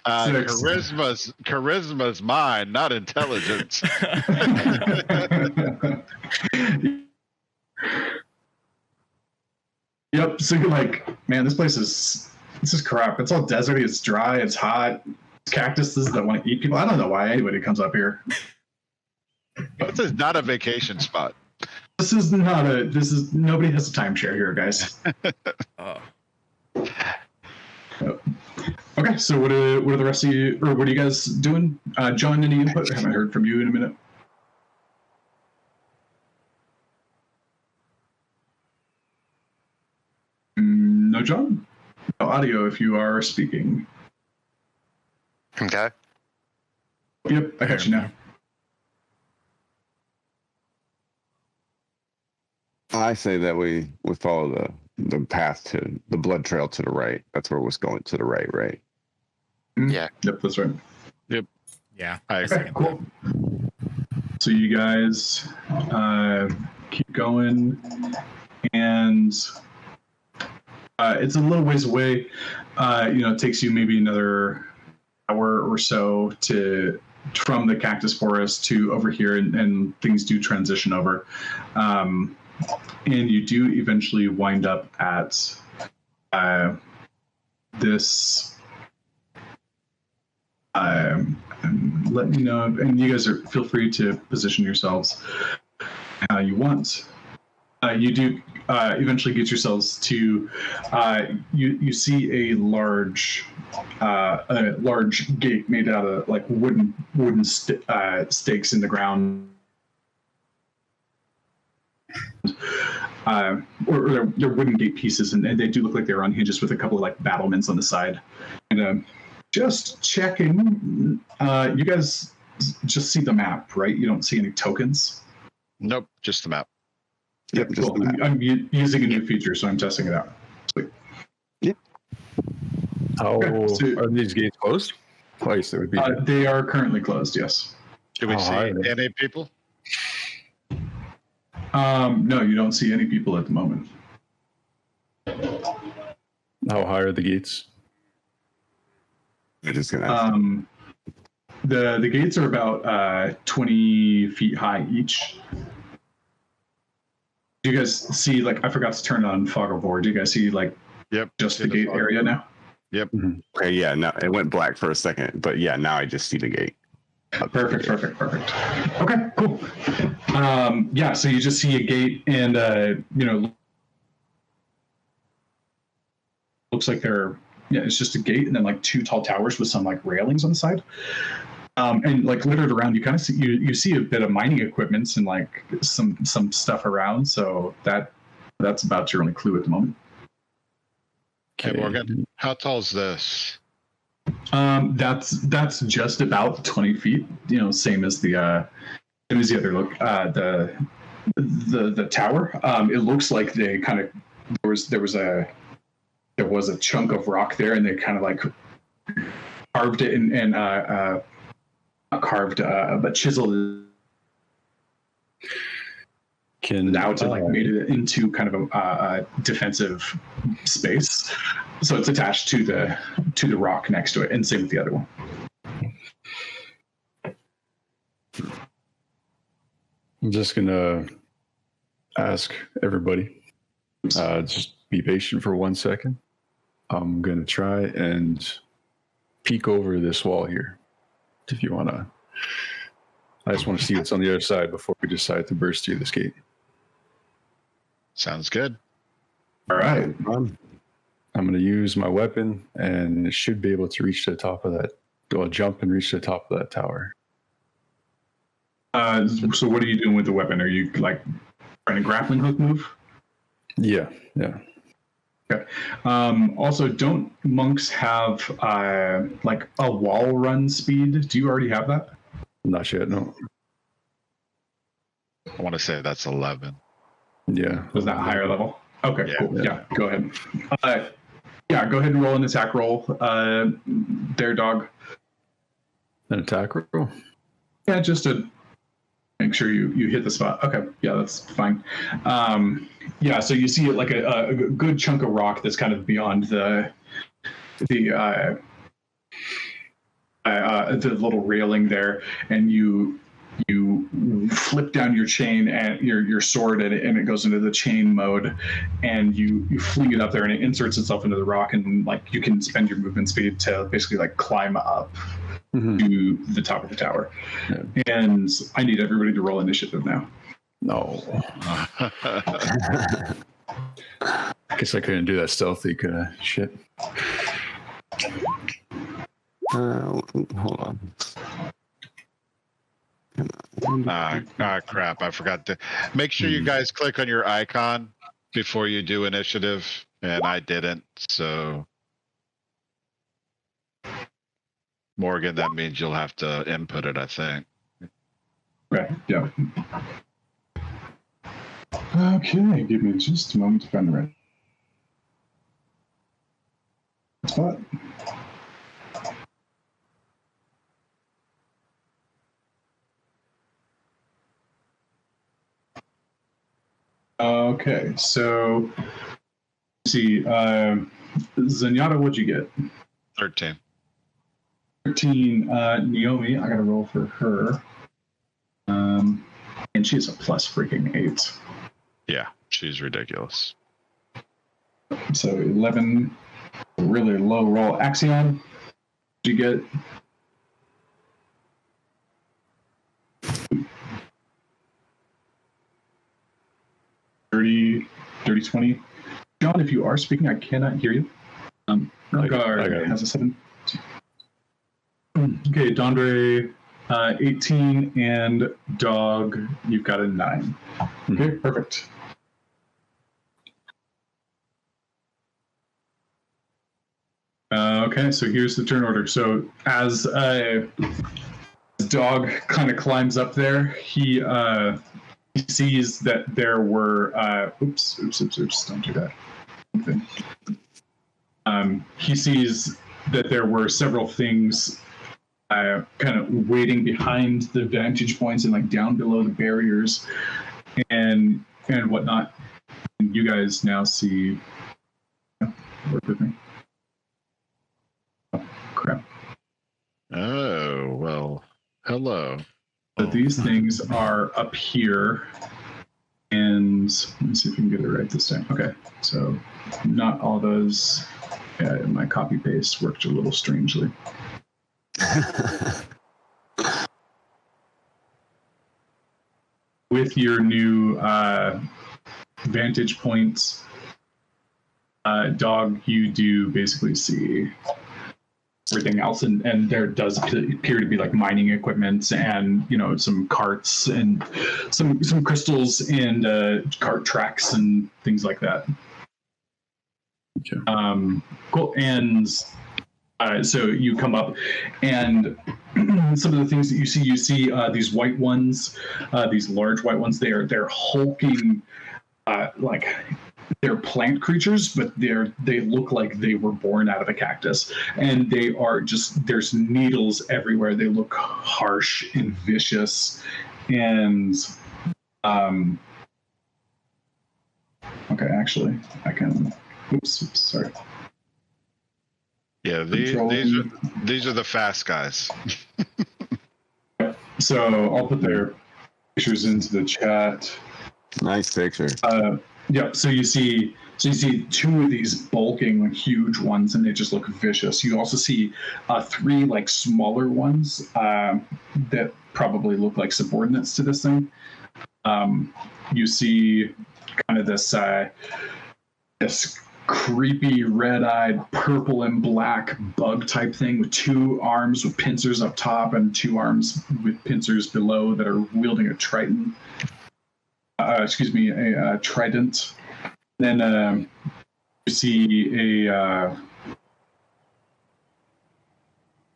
charisma's mine, not intelligence. Yep. So you're like, man, this is crap. It's all deserty. It's dry. It's hot. It's cactuses that want to eat people. I don't know why anybody comes up here. This is not a vacation spot. Nobody has a timeshare here, guys. Oh. Okay, so what are the rest of you, or what are you guys doing? John, any input? I haven't heard from you in a minute. No, John? No audio if you are speaking. Okay. Yep, I got you now. I say that we follow the path to the blood trail to the right. That's where it was going, to the right, right? Yeah. Yep, that's right. Yeah. Okay, cool. So you guys keep going, and it's a little ways away. It takes you maybe another hour or so from the cactus forest to over here, and things do transition over. And you do eventually wind up at this. Let me know, and you guys feel free to position yourselves how you want. You do eventually get yourselves to you see a large gate made out of like wooden stakes in the ground. Or they're wooden gate pieces, and they do look like they're on hinges with a couple of like battlements on the side. And just checking, you guys just see the map, right? You don't see any tokens. Nope, just the map. Yep, just Cool. I'm using a new feature, so I'm testing it out. Sweet. How Okay, so- are these gates closed? Twice there would be. They are currently closed. Yes. Do we Oh, see hi. any people? No, you don't see any people at the moment. How high are the gates? I'm just gonna ask. The gates are about 20 feet high each. Do you guys see, like, I forgot to turn on fog of war. Do you guys see, like, Yep. just see the gate fog. area now? Yep. Okay, yeah, no, it went black for a second, but yeah, now I just see the gate. Perfect. Okay, cool. Yeah, so you just see a gate, and looks like it's just a gate, and then like two tall towers with some like railings on the side. And like littered around, you kind of see you see a bit of mining equipments and like some stuff around. So that's about your only clue at the moment. Hey, Morgan, how tall is this? That's just about 20 feet. Same as the other look. The tower. It looks like they kind of there was a chunk of rock there, and they kind of like carved it and not carved, but chiseled it out and like made it into kind of a defensive space. So it's attached to the rock next to it, and same with the other one. I'm just gonna ask everybody, just be patient for 1 second. I'm gonna try and peek over this wall here. If you wanna, I just want to see what's on the other side before we decide to burst through this gate. Sounds good. All right. I'm gonna use my weapon, and it should be able to reach the top of that. I'll jump and reach the top of that tower. So what are you doing with the weapon? Are you like trying a grappling hook move? Yeah. Okay. Also, don't monks have like a wall run speed? Do you already have that? Not yet. No. I want to say that's 11. Yeah. Was that higher level? Okay, Yeah. cool. Yeah, go ahead. Yeah, go ahead and roll an attack roll. There, dog. An attack roll. Yeah, just to make sure you hit the spot. Okay, yeah, that's fine. Yeah, so you see like a good chunk of rock that's kind of beyond the little railing there, and you flip down your chain and your sword, and it goes into the chain mode, and you fling it up there, and it inserts itself into the rock, and like you can spend your movement speed to basically like climb up to the top of the tower. Yeah. And I need everybody to roll initiative now. No. Guess I couldn't do that stealthy kind of shit. Hold on. Crap. I forgot to make sure you guys click on your icon before you do initiative, and I didn't. So, Morgan, that means you'll have to input it, I think. Okay, yeah. Okay, give me just a moment to find the right spot. Okay, so let's see, Zenyatta, what'd you get? 13. 13. Naomi, I gotta roll for her. And she has a plus freaking 8. Yeah, she's ridiculous. So 11, really low roll. Axion, did you get? 30, 20. John, if you are speaking, I cannot hear you. Guard I got it. has a 7. Okay, Dondre, 18, and Dog, you've got a 9. Okay, perfect. Okay, so here's the turn order. So as Dog kind of climbs up there, he sees that there were oops, don't do that. Okay. He sees that there were several things kind of waiting behind the vantage points and like down below the barriers and whatnot. And you guys now see. Work with me. Oh, crap. Oh, well, hello. So these things are up here. And let me see if we can get it right this time. Okay, so not all those. Yeah, my copy paste worked a little strangely. With your new vantage points, Dog, you do basically see everything else, and there does appear to be like mining equipment and some carts and some crystals and cart tracks and things like that. Okay. Cool. And so you come up, and some of the things that you see these white ones, these large white ones. They're hulking, like they're plant creatures, but they look like they were born out of a cactus, and they are just there's needles everywhere. They look harsh and vicious, and okay, actually, I can. Oops, sorry. Yeah, these are the fast guys. So I'll put their pictures into the chat. Nice picture. Yeah, so you see 2 of these bulking, like, huge ones, and they just look vicious. You also see 3 like smaller ones that probably look like subordinates to this thing. You see kind of this creepy red-eyed purple and black bug type thing with 2 arms with pincers up top and 2 arms with pincers below that are wielding a trident. A trident. Then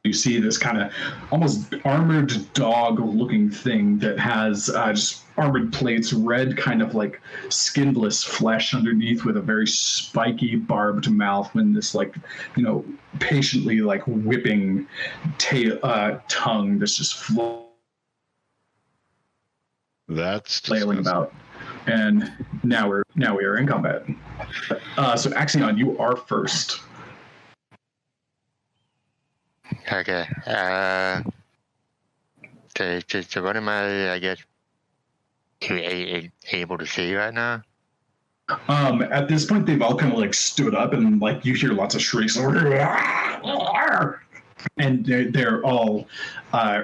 you see this kind of almost armored dog-looking thing that has just armored plates, red kind of like skinless flesh underneath with a very spiky, barbed mouth, and this patiently like whipping tongue that's just That's flailing disgusting. about. And now we are in combat. So Axion, you are first. Okay. So what am I guess, able to see right now? At this point, they've all kind of like stood up, and like you hear lots of shrieks, and they're all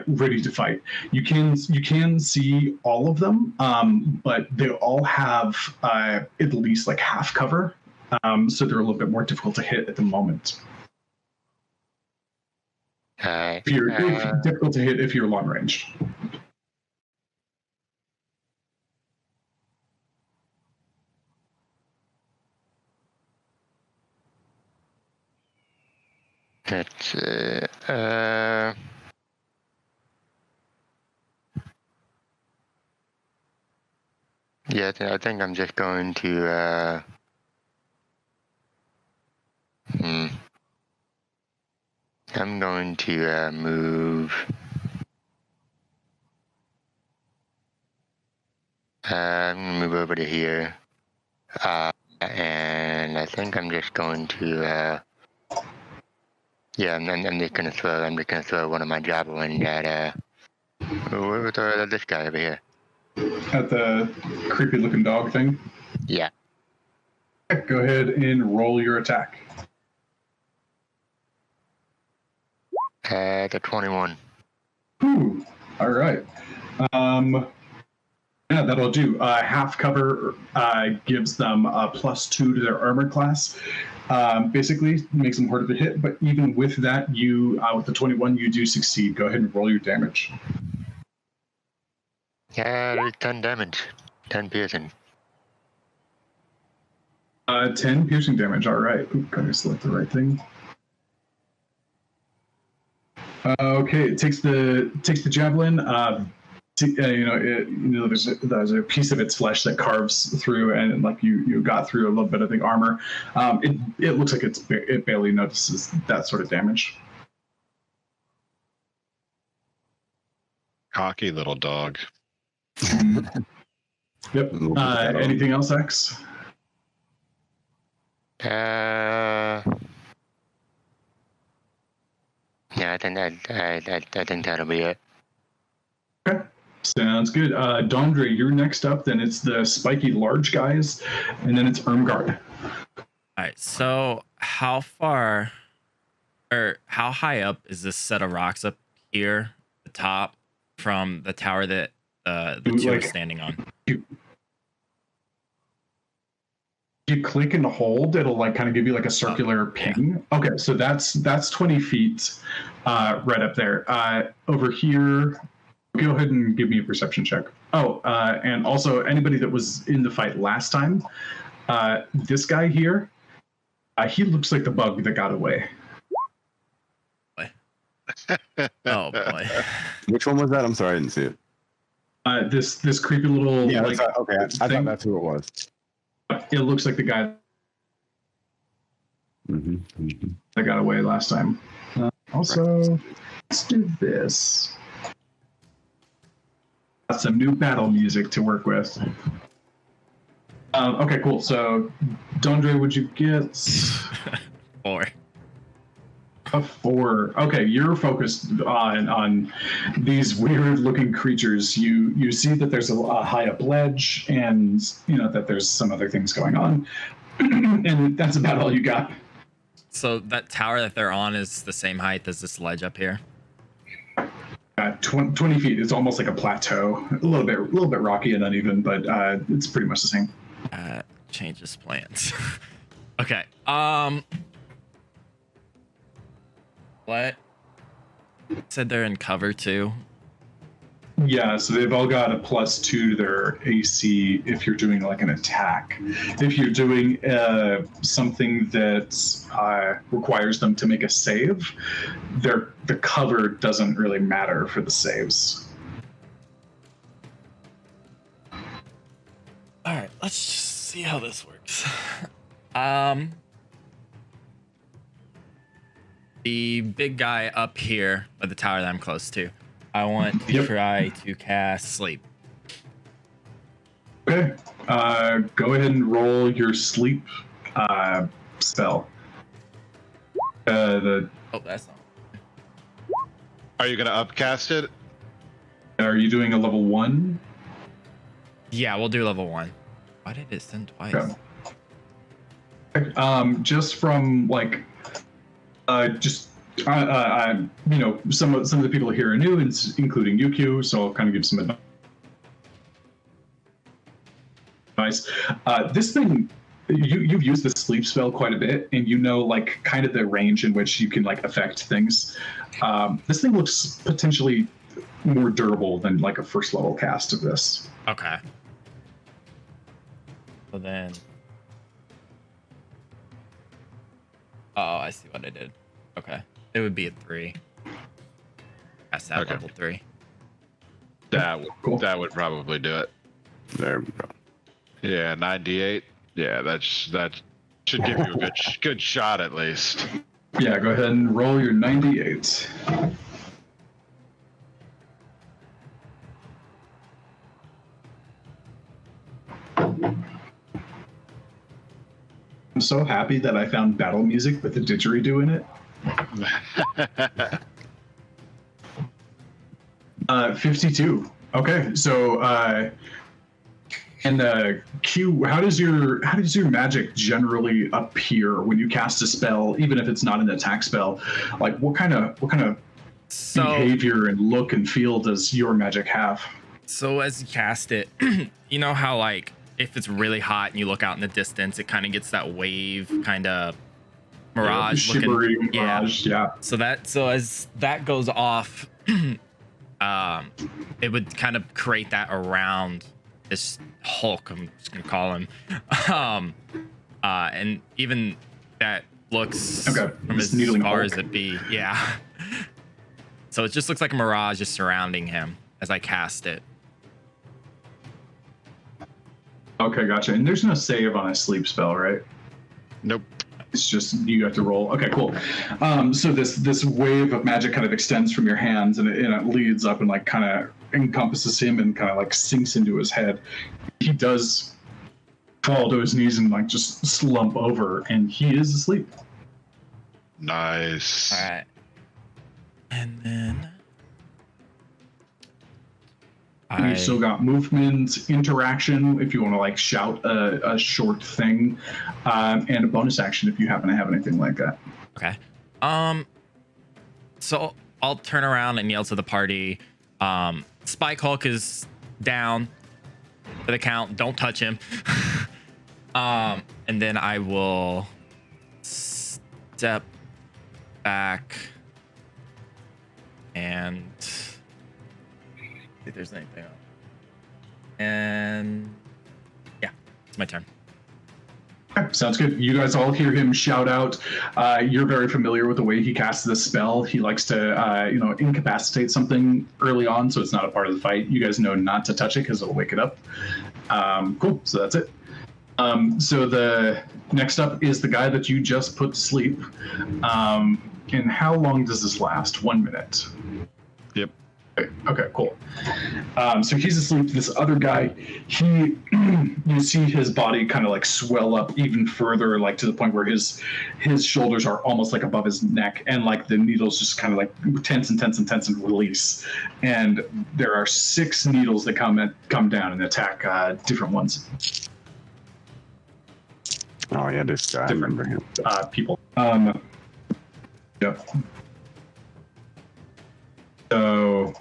ready to fight. You can see all of them, but they all have at least like half cover, so they're a little bit more difficult to hit at the moment. If Difficult to hit if you're long range. That's yeah, I think I'm just going to I'm going to move. I'm gonna move over to here, and I think I'm just going to yeah, and then I'm just gonna throw one of my javelins at we'll throw this guy over here. At the creepy looking dog thing? Yeah. Go ahead and roll your attack. The 21. Ooh, all right. Yeah, that'll do. Half cover gives them a +2 to their armor class. Basically, makes them harder to hit. But even with that, you with the 21, you do succeed. Go ahead and roll your damage. Yeah, 10 damage. 10 piercing. 10 piercing damage. All right. Oop, gotta select the right thing. Okay, it takes the javelin. There's a piece of its flesh that carves through, and like you got through a little bit of the armor. It looks like it barely notices that sort of damage. Cocky little dog. Yep. Anything else, X? Yeah, I think that'll be it. Okay. Sounds good. Dondre, you're next up. Then it's the spiky large guys, and then it's Ermgard. All right. So how far or how high up is this set of rocks up here, the top, from the tower that the two are standing on? You click and hold, it'll like kind of give you like a circular ping. Yeah. Okay, so that's 20 feet right up there. Over here, go ahead and give me a perception check. Oh, and also anybody that was in the fight last time, this guy here, he looks like the bug that got away. Oh boy. Which one was that? I'm sorry, I didn't see it. This creepy little okay. I thing. thought that's who it was. It looks like the guy that got away last time. Also, let's do this. Got some new battle music to work with. Okay, cool. So, Dondre, would you get 4? A 4. Okay, you're focused on these weird-looking creatures. You see that there's a high-up ledge, and that there's some other things going on, and that's about all you got. So that tower that they're on is the same height as this ledge up here. 20 feet. It's almost like a plateau. A little bit rocky and uneven, but it's pretty much the same. Changes plans. Okay. What? It said they're in cover too. Yeah, so they've all got a +2 to their AC if you're doing like an attack. If you're doing something that requires them to make a save, the cover doesn't really matter for the saves. All right, let's just see how this works. The big guy up here by the tower that I'm close to, I want to try to cast sleep. Okay. Go ahead and roll your sleep spell. Oh, that's not. Are you gonna upcast it? Are you doing a level 1? Yeah, we'll do level 1. Why did it send twice? Okay. Just from like some of the people here are new, including UQ, so I'll kind of give some advice. This thing, you've used the sleep spell quite a bit, and like kind of the range in which you can like affect things. This thing looks potentially more durable than like a first level cast of this. Okay. So then, oh, I see what I did. Okay. It would be a 3. That's that level 3. That would probably do it. There we go. Yeah, 98. Yeah, that should give you a good shot at least. Yeah, go ahead and roll your 98. I'm so happy that I found battle music with the didgeridoo in it. 52. Okay, so and Q, how does your magic generally appear when you cast a spell, even if it's not an attack spell? Like what kind of behavior and look and feel does your magic have? So as you cast it, you know how like if it's really hot and you look out in the distance, it kind of gets that wave kind of mirage looking. Shimmery mirage, yeah. So as that goes off, it would kind of create that around this Hulk. I'm just gonna call him, and even that looks Okay, from this as needling far Hulk. as it be, yeah. So it just looks like a mirage just surrounding him as I cast it. Okay, gotcha. And there's no save on a sleep spell, right? Nope. It's just you have to roll. Okay, cool. So this wave of magic kind of extends from your hands, and it leads up and like kind of encompasses him and kind of like sinks into his head. He does fall to his knees and like just slump over, and he is asleep. Nice. All right. And then And you still got movement, interaction, if you want to like shout a short thing, and a bonus action if you happen to have anything like that. Okay. So I'll turn around and yell to the party. Spike Hulk is down for the count. Don't touch him. And then I will step back and see if there's anything else. And yeah, it's my turn. Okay, sounds good. You guys all hear him shout out. You're very familiar with the way he casts this spell. He likes to, incapacitate something early on, so it's not a part of the fight. You guys know not to touch it because it'll wake it up. Cool. So that's it. So the next up is the guy that you just put to sleep. And how long does this last? 1 minute. Yep. Okay, cool. So he's asleep. This other guy, you see his body kind of like swell up even further, like to the point where his shoulders are almost like above his neck, and like the needles just kind of like tense and release. And there are 6 needles that come down and attack different ones. Oh yeah, this guy. I remember him. People. Yep. So.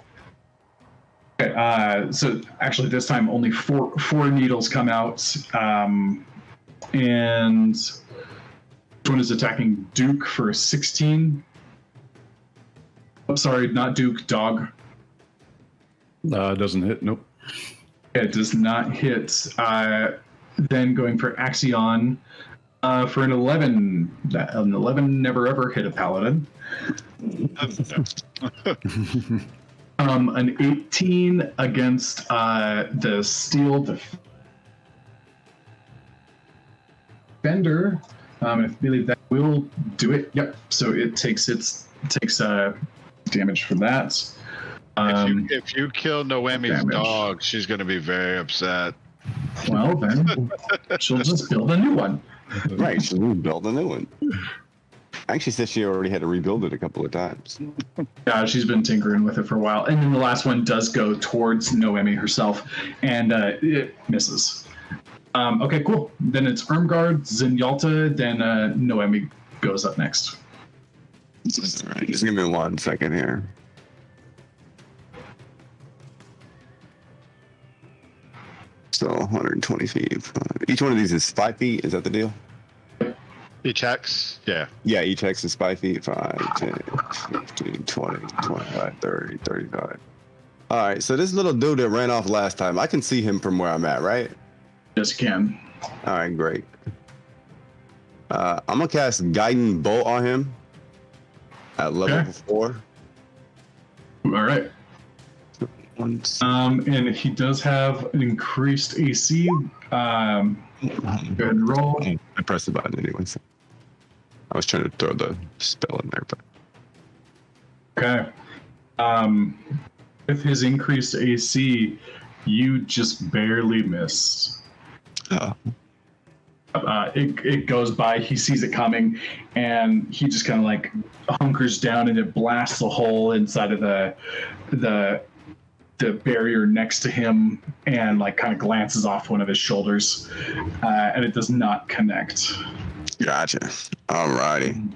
Okay, so actually this time only four needles come out, and this one is attacking Duke for 16. Oh, sorry, not Duke, Dog. Doesn't hit. Nope. It does not hit. Then going for Axion for an 11. An 11 never ever hit a paladin. An 18 against the steel defender. I believe that will do it. Yep. So it takes damage from that. If you kill Noemi's damage. dog, she's going to be very upset. Well, then she'll just build a new one. Right, she'll rebuild a new one. Actually said she already had to rebuild it a couple of times. Yeah, she's been tinkering with it for a while. And then the last one does go towards Noemi herself, and it misses. Okay, cool. Then it's Irmgard, Zenyatta, then Noemi goes up next. All right, just give me 1 second here. So 120 feet. Each one of these is 5 feet. Is that the deal? Each hex? Yeah. Yeah, each hex is 5 feet. 5, 10, 15, 20, 25, 30, 35. All right, so this little dude that ran off last time, I can see him from where I'm at, right? Yes, you can. All right, great. I'm going to cast Guiding Bolt on him at level 4. All right. One, And he does have an increased AC. Go ahead and roll. I pressed the button anyway. So I was trying to throw the spell in there, but Okay. With his increased AC, you just barely missed. It goes by. He sees it coming, and he just kind of like hunkers down, and it blasts a hole inside of the barrier next to him, and like kind of glances off one of his shoulders, and it does not connect. Gotcha. Alrighty.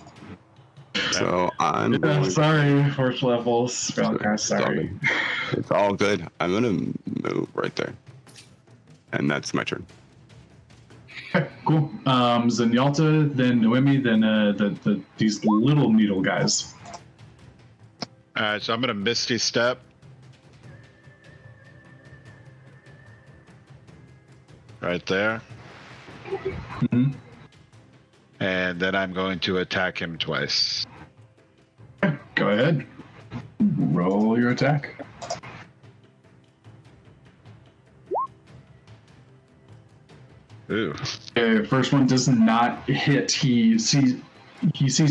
So I'm Yeah, going sorry, fourth level spellcast. It's all Sorry. good. It's all good. I'm gonna move right there, and that's my turn. Okay, cool. Zenyatta, then Noemi, then these little needle guys. All right, so I'm gonna Misty Step. Right there. Mhm. And then I'm going to attack him twice. Okay, go ahead. Roll your attack. Ooh. Okay, first one does not hit. He sees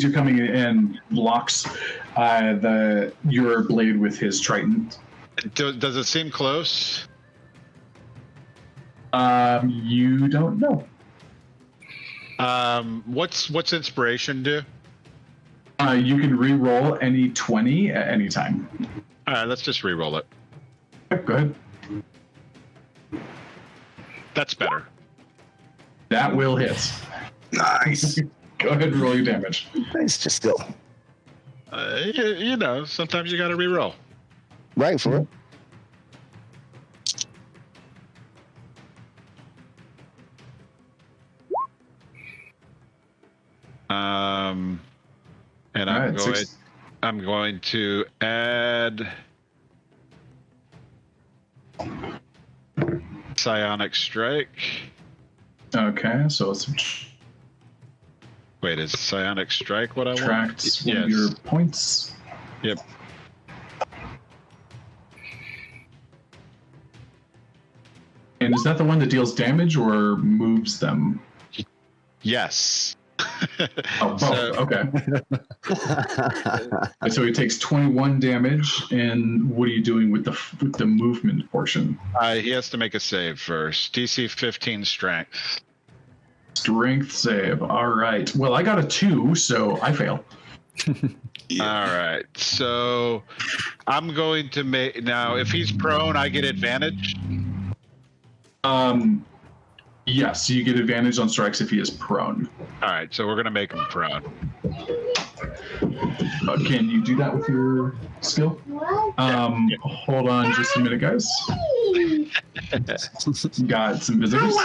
you coming in and blocks your blade with his trident. Does it seem close? You don't know. What's inspiration do? You can re-roll any 20 at any time. All right, let's just re-roll it. Okay, go ahead. That's better. That will hit. Nice. Go ahead and roll your damage. Nice, just still. You know, sometimes you got to re-roll. Right for it. And All I'm right, going. I'm going to add Psionic Strike. Okay, so it's Wait, is Psionic Strike what I want? subtracts one of your points. Yep. And is that the one that deals damage or moves them? Yes. Oh, both. So- Okay. So he takes 21 damage, and what are you doing with the movement portion? He has to make a save first. DC 15 Strength. Strength save. All right. Well, I got a 2, so I fail. All right. So I'm going to make now. If he's prone, I get advantage. Yes, you get advantage on strikes if he is prone. All right. So we're gonna make him prone. Can you do that with your skill? Hold on just a minute, guys. Got some visitors.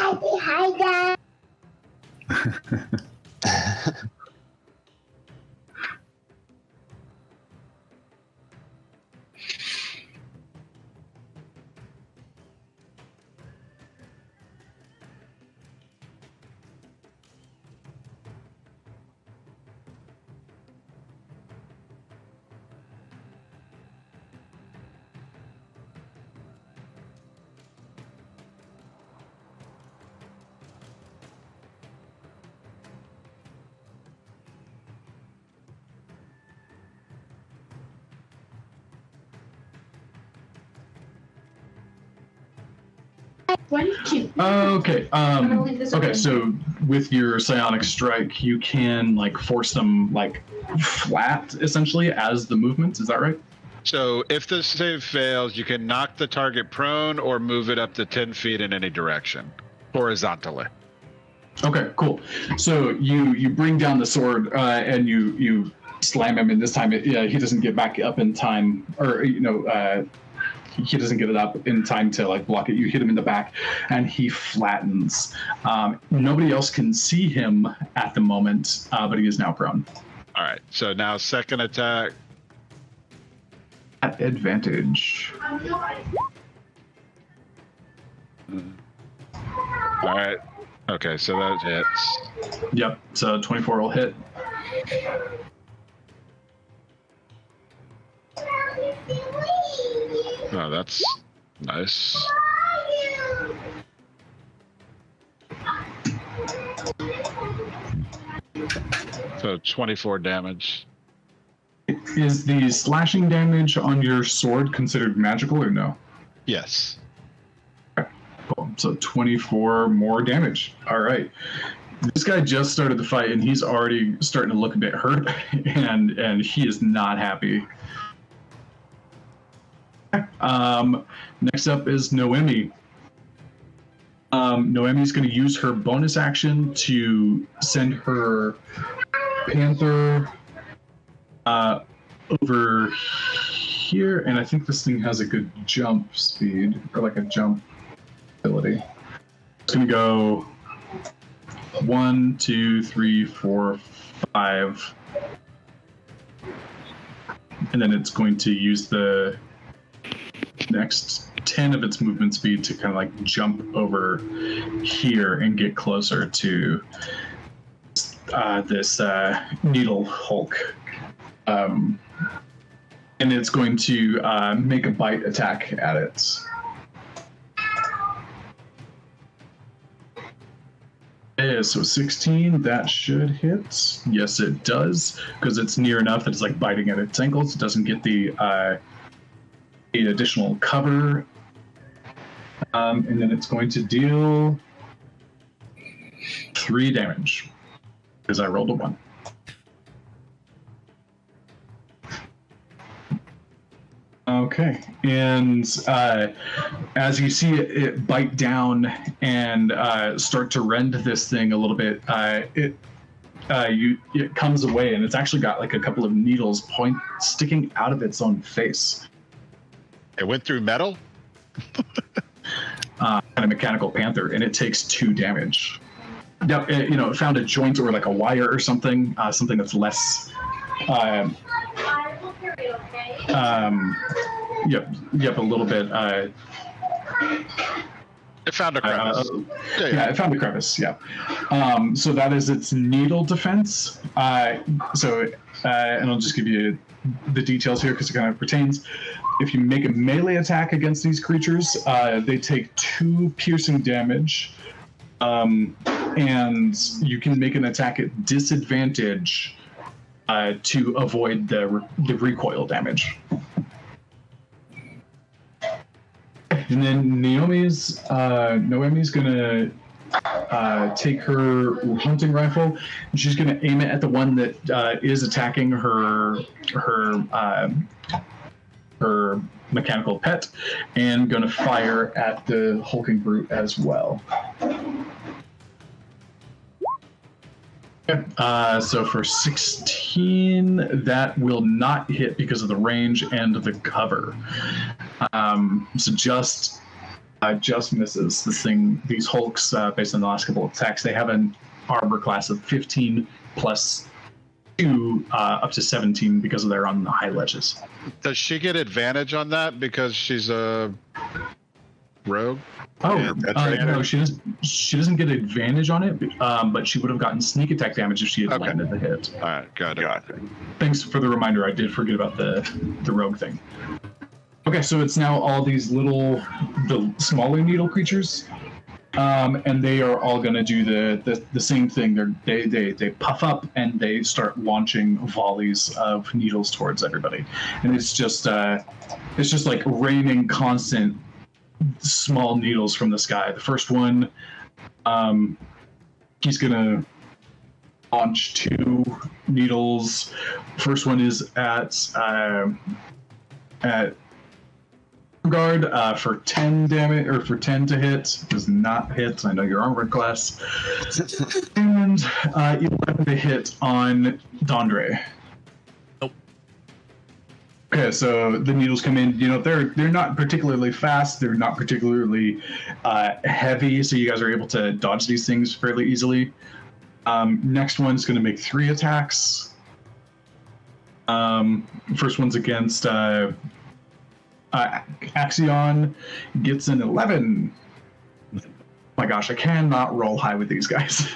Okay. Okay. So with your psionic strike, you can like force them like flat essentially as the movement. Is that right? So if the save fails, you can knock the target prone or move it up to 10 feet in any direction, horizontally. Okay. Cool. So you bring down the sword and you slam him, and this time he doesn't get back up in time, or he doesn't get it up in time to like block it. You hit him in the back, and he flattens. Nobody else can see him at the moment, but he is now prone. All right. So now second attack. At advantage. All right. Okay. So that hits. Yep. So 24 will hit. Oh, that's nice. So 24 damage. Is the slashing damage on your sword considered magical or no? Yes. Cool. So 24 more damage. All right. This guy just started the fight, and he's already starting to look a bit hurt, and he is not happy. Next up is Noemi. Noemi's going to use her bonus action to send her panther over here, and I think this thing has a good jump speed, or like a jump ability. It's gonna go 1, 2, 3, 4, 5, and then it's going to use the next 10 of its movement speed to kind of like jump over here and get closer to this needle Hulk. And it's going to make a bite attack at it. Yeah, so 16, that should hit. Yes, it does, because it's near enough that it's like biting at its ankles. It doesn't get the additional cover. And then it's going to deal 3 damage, because I rolled a 1. Okay, and as you see it bite down and start to rend this thing a little bit, it comes away, and it's actually got like a couple of needles sticking out of its own face. It went through metal? Kind of mechanical panther, and it takes 2 damage. Yep, it found a joint or like a wire or something, something that's less. Yep, a little bit. It found a crevice. Yeah, it found a crevice. Yeah. So that is its needle defense. And I'll just give you the details here because it kind of pertains. If you make a melee attack against these creatures, they take 2 piercing damage, and you can make an attack at disadvantage to avoid the recoil damage. And then Noemi's gonna take her hunting rifle, and she's gonna aim it at the one that is attacking her mechanical pet, and gonna fire at the hulking brute as well. So for 16, that will not hit because of the range and the cover. So just misses. These Hulks, based on the last couple of attacks, they have an armor class of 15 plus 2 up to 17 because they're on the high ledges. Does she get advantage on that because she's a rogue? Oh, no, she doesn't get advantage on it, but she would have gotten sneak attack damage if she had landed the hit. All right, got it. Thanks for the reminder. I did forget about the rogue thing. Okay, so it's now all these the smaller needle creatures, and they are all going to do the same thing. They puff up and they start launching volleys of needles towards everybody, and it's just like raining constant small needles from the sky. The first one, he's gonna launch 2 needles. First one is at guard for 10 damage, or for 10 to hit. Does not hit. I know your armor class. And 11 to hit on Dondre. Okay, so the needles come in. They're not particularly fast. They're not particularly heavy, so you guys are able to dodge these things fairly easily. Next one's going to make 3 attacks. First one's against Axion. Gets an 11. Oh my gosh, I cannot roll high with these guys.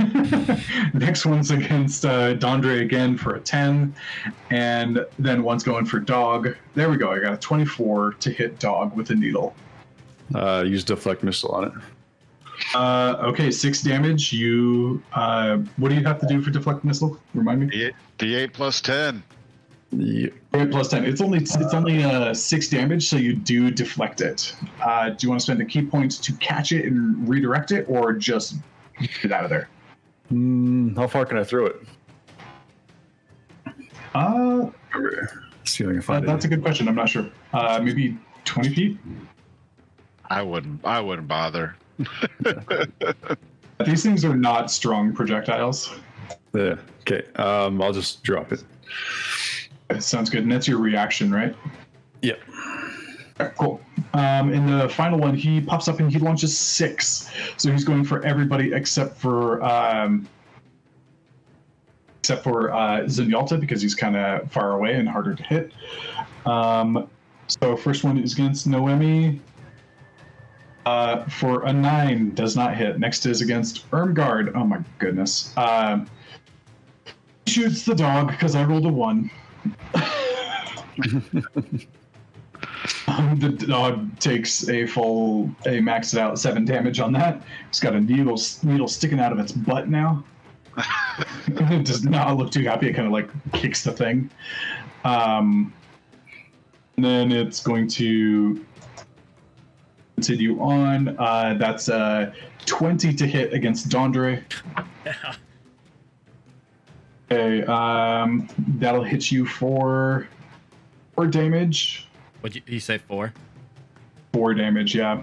Next one's against Dondre again for a 10. And then one's going for Dog. There we go. I got a 24 to hit Dog with a needle. Use deflect missile on it. Okay, 6 damage. What do you have to do for deflect missile? Remind me. The 8 plus 10. Yeah. 8 plus 10. It's only 6 damage, so you do deflect it. Do you want to spend a key point to catch it and redirect it, or just get it out of there? How far can I throw it? See if I can find it. That's a good question. I'm not sure. Maybe 20 feet. I wouldn't bother. These things are not strong projectiles. Yeah. Okay. I'll just drop it. Sounds good. And that's your reaction, right? Yep. Okay, cool. In the final one, he pops up and he launches 6. So he's going for everybody except for Zenyatta, because he's kind of far away and harder to hit. So first one is against Noemi. For a 9, does not hit. Next is against Ermgard. Oh my goodness. Shoots the dog because I rolled a 1. The dog takes a maxed out 7 damage on that. It's got a needle sticking out of its butt now. It does not look too happy. It kind of like kicks the thing. And then it's going to continue on. That's 20 to hit against Dondre. Yeah. Okay, that'll hit you for 4 damage. What'd you say, 4? 4 damage, yeah.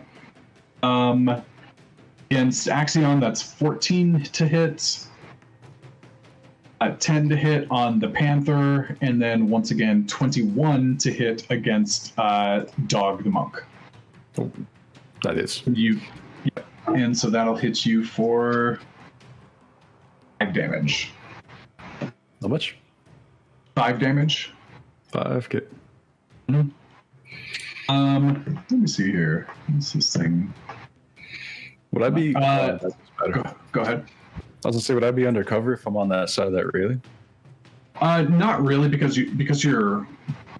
Against Axion, that's 14 to hit. 10 to hit on the Panther, and then once again 21 to hit against Dog the Monk. Oh, that is. Yeah. And so that'll hit you for 5 damage. How much? 5 damage. 5. Okay. Mm-hmm. Let me see here. What's this thing? Would I be? That's better. Go ahead. I was gonna say, would I be undercover if I'm on that side of that railing? Not really, because you're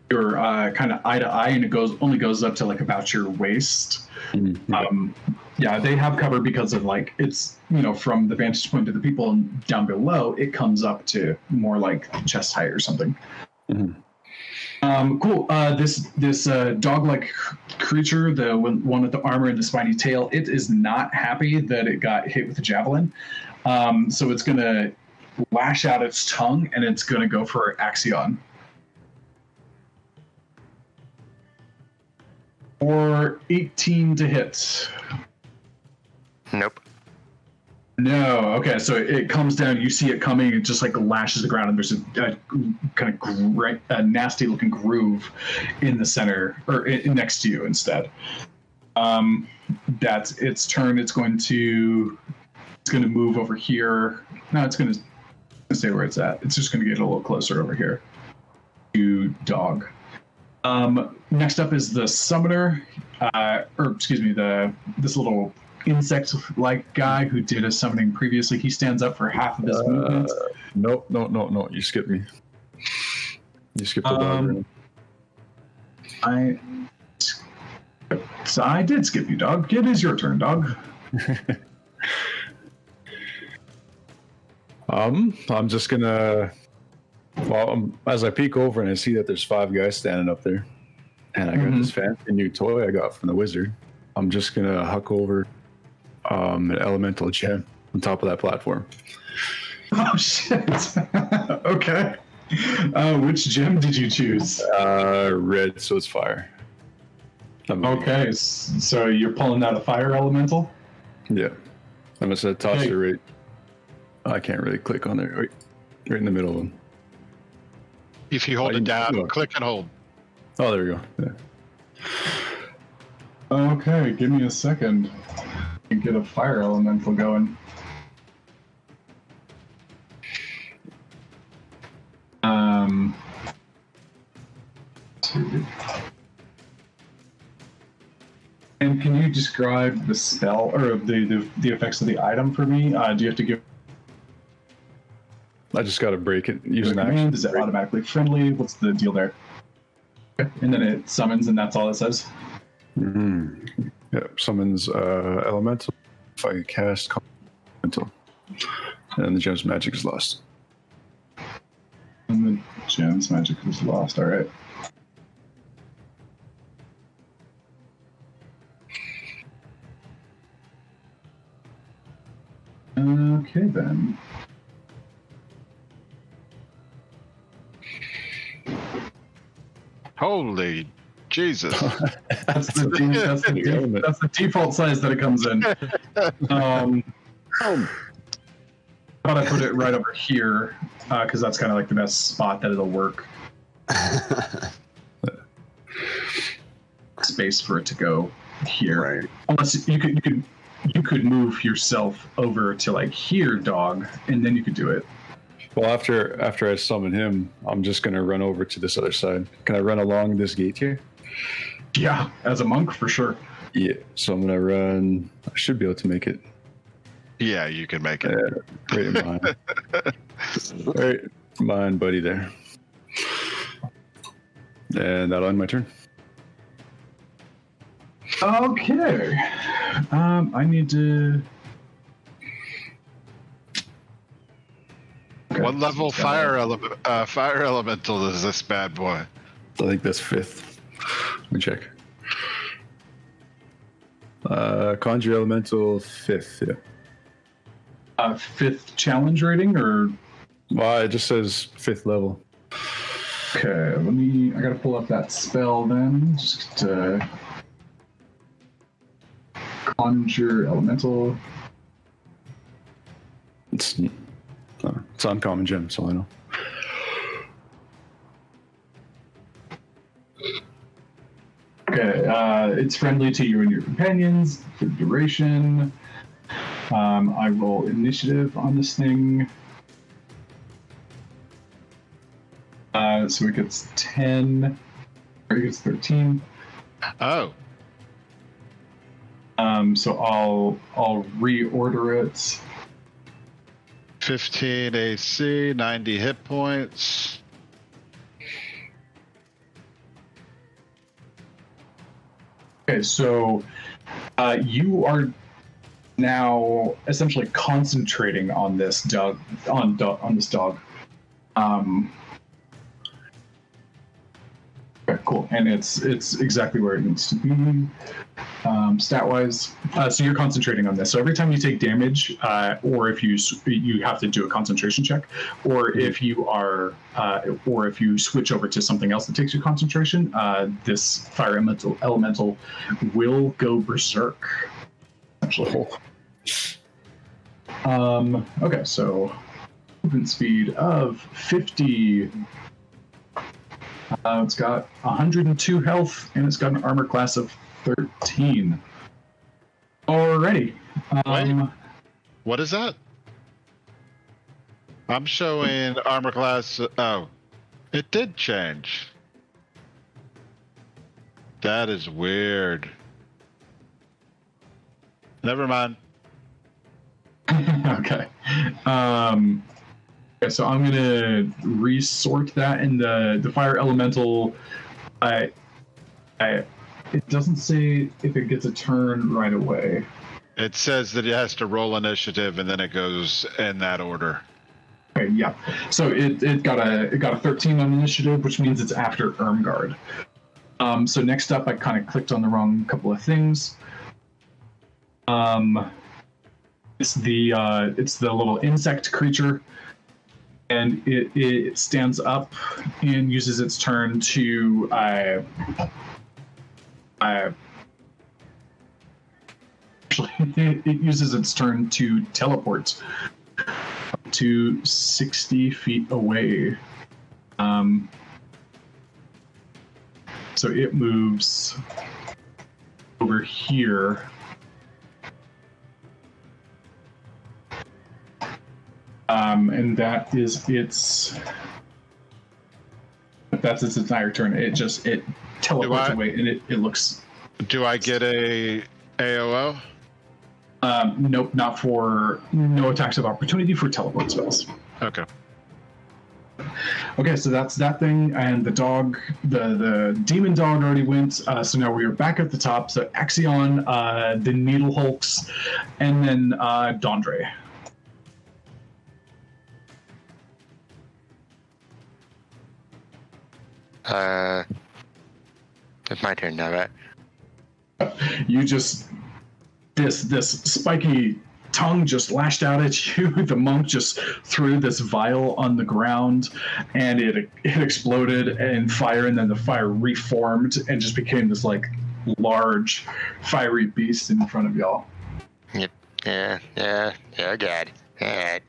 kind of eye to eye, and it only goes up to like about your waist. Mm-hmm. Yeah, they have cover because of like it's from the vantage point of the people down below, it comes up to more like chest height or something. Mm-hmm. Cool. This dog-like creature, the one with the armor and the spiny tail, it is not happy that it got hit with a javelin. So it's gonna lash out its tongue and it's gonna go for Axion. For 18 to hit. Nope. No. Okay, so it comes down. You see it coming. It just like lashes the ground, and there's a kind of nasty-looking groove in the center, or next to you instead. That's its turn. It's going to move over here. No, it's going to stay where it's at. It's just going to get a little closer over here to Dog. Next up is the summoner, this little insect-like guy who did a summoning previously. He stands up for half of his movement. No. You skipped me. You skipped the dog. I did skip you, Dog. It is your turn, Dog. I'm just gonna. Well, as I peek over and I see that there's 5 guys standing up there, and I got this fancy new toy I got from the wizard. I'm just gonna huck over an elemental gem on top of that platform. Oh shit! Okay. Which gem did you choose? Red, so it's fire. Okay, so you're pulling out a fire elemental? Yeah. I'm gonna toss it right. I can't really click on there. Right in the middle of them. If you hold it down, click and hold. Oh, there we go. Yeah. Okay, give me a second. And get a fire elemental going. And can you describe the spell or the effects of the item for me? Do you have to give? I just got to break it using action. Is it automatically friendly? What's the deal there? Okay. And then it summons, and that's all it says. Mm-hmm. Yeah, summons elemental. If I cast elemental, and the gem's magic is lost. And the gem's magic is lost. All right. Okay then. Holy Jesus! That's the default size that it comes in. How about I put it right over here, because that's kind of like the best spot that it'll work. space for it to go here. Right. Unless you could move yourself over to like here, dog, and then you could do it. Well, after I summon him, I'm just gonna run over to this other side. Can I run along this gate here? Yeah, as a monk for sure. Yeah. So I'm gonna run. I should be able to make it. Yeah, you can make it. Right in behind. Right behind, buddy. There. And that'll end my turn. Okay. I need to. Okay. What level fire elemental is this bad boy? I think that's 5th. Let me check. Conjure Elemental 5th, yeah. 5th challenge rating, or Well, it just says 5th level. okay. I gotta pull up that spell then. Just conjure elemental. It's uncommon gem, so I know. Okay, it's friendly to you and your companions for duration. I roll initiative on this thing. So it gets 10, or it gets 13. Oh, So I'll reorder it. 15 AC, 90 hit points. Okay, so you are now essentially concentrating on this dog. On this dog. Okay, cool, and it's exactly where it needs to be, stat wise. So you're concentrating on this. So every time you take damage, or if you have to do a concentration check, or if you are, or if you switch over to something else that takes your concentration, this fire elemental will go berserk. Actually. Okay, so movement speed of 50. It's got 102 health, and it's got an armor class of 13. Alrighty. Wait. What is that? I'm showing armor class. Oh, it did change. That is weird. Never mind. Okay. Okay, so I'm gonna resort that in the fire elemental. It doesn't say if it gets a turn right away. It says that it has to roll initiative, and then it goes in that order. Okay, yeah. So it got a 13 on initiative, which means it's after Ermgard. So next up, I kind of clicked on the wrong couple of things. It's the little insect creature, and it stands up and uses its turn to actually it uses its turn to teleport to 60 feet away. So it moves over here. And that's its entire turn. It teleports away, and it looks. Do I get a AOO? Nope, not for no attacks of opportunity for teleport spells. Okay. Okay, so that's that thing, and the dog, the demon dog already went. So now we are back at the top. So Axion, the Needle Hulks, and then Dondre. It's my turn now, right? You just this spiky tongue just lashed out at you. The monk just threw this vial on the ground, and it exploded in fire, and then the fire reformed and just became this like large fiery beast in front of y'all. Yep. Yeah, God. Alright.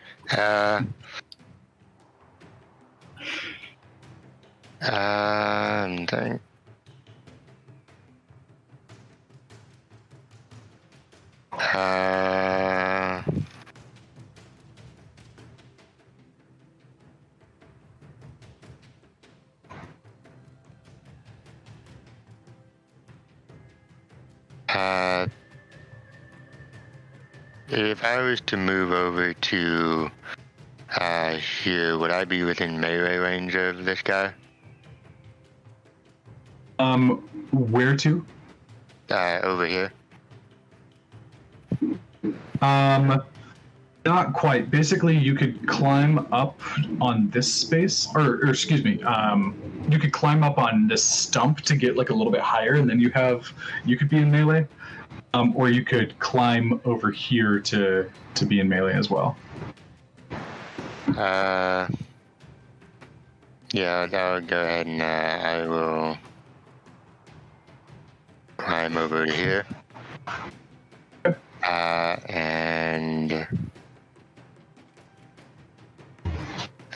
If I was to move over to here, would I be within melee range of this guy? Where to? Over here. Not quite. Basically, you could climb up on this space, or excuse me, you could climb up on this stump to get like a little bit higher, and then you could be in melee, or you could climb over here to be in melee as well. Yeah, I'll go ahead and I will climb over to here. And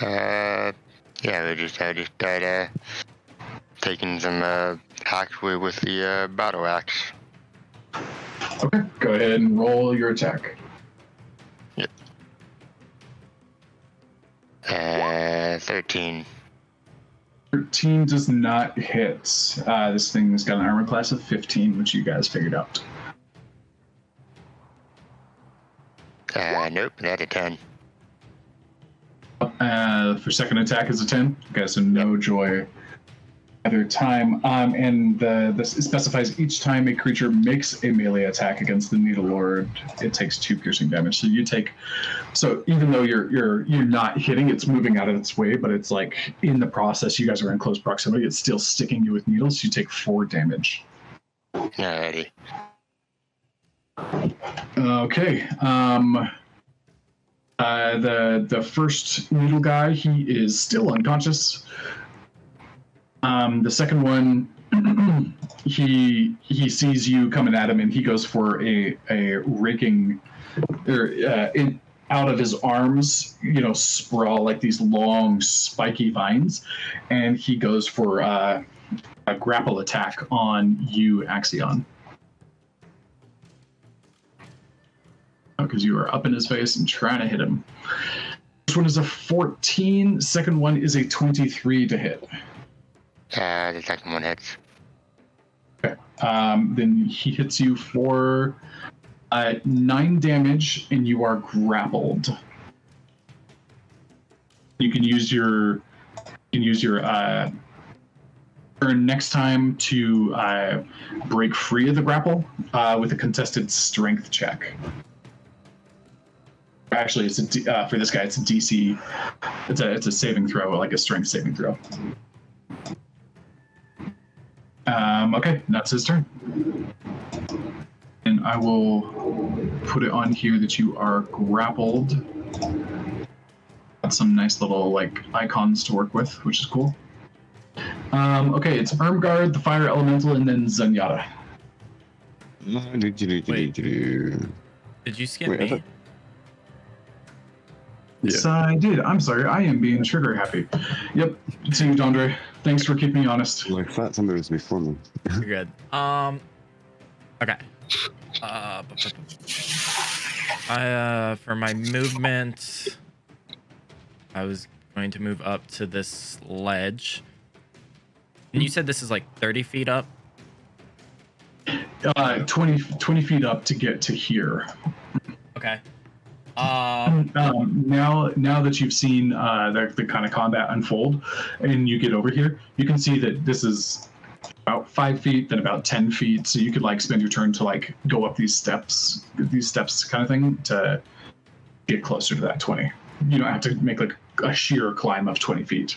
yeah, I just started taking some hacks with the battle axe. Okay, go ahead and roll your attack. Yep. 13. 13 does not hit. This thing's got an armor class of 15, which you guys figured out. Nope, that's a 10. For second attack is a 10. Okay, so no joy either time. And this specifies each time a creature makes a melee attack against the Needle Lord, it takes 2 piercing damage. So even though you're not hitting, it's moving out of its way, but it's like in the process, you guys are in close proximity. It's still sticking you with needles. You take 4 damage. Alrighty. Okay. The first needle guy, he is still unconscious. The second one, he sees you coming at him, and he goes for a raking, out of his arms, sprawl like these long spiky vines, and he goes for a grapple attack on you, Axion. Because you are up in his face and trying to hit him. This one is a 14. Second one is a 23 to hit. The second one hits. Okay. Then he hits you for 9 damage, and you are grappled. You can use your turn next time to break free of the grapple with a contested strength check. Actually, it's for this guy. It's a DC. It's a saving throw, like a strength saving throw. Okay, that's his turn. And I will put it on here that you are grappled. Got some nice little icons to work with, which is cool. Okay, it's Ermgard, the Fire Elemental, and then Zenyatta. Did you skip me? Yes, I did. I'm sorry. I am being trigger happy. Yep. See you, Dondre. Thanks for keeping me honest. I thought somebody was before me. You're good. Okay. For my movement, I was going to move up to this ledge. And you said this is like 30 feet up? 20 feet up to get to here. Okay. Now that you've seen the kind of combat unfold, and you get over here, you can see that this is about 5 feet, then about 10 feet. So you could spend your turn to go up these steps kind of thing to get closer to that 20. You don't have to make a sheer climb of 20 feet.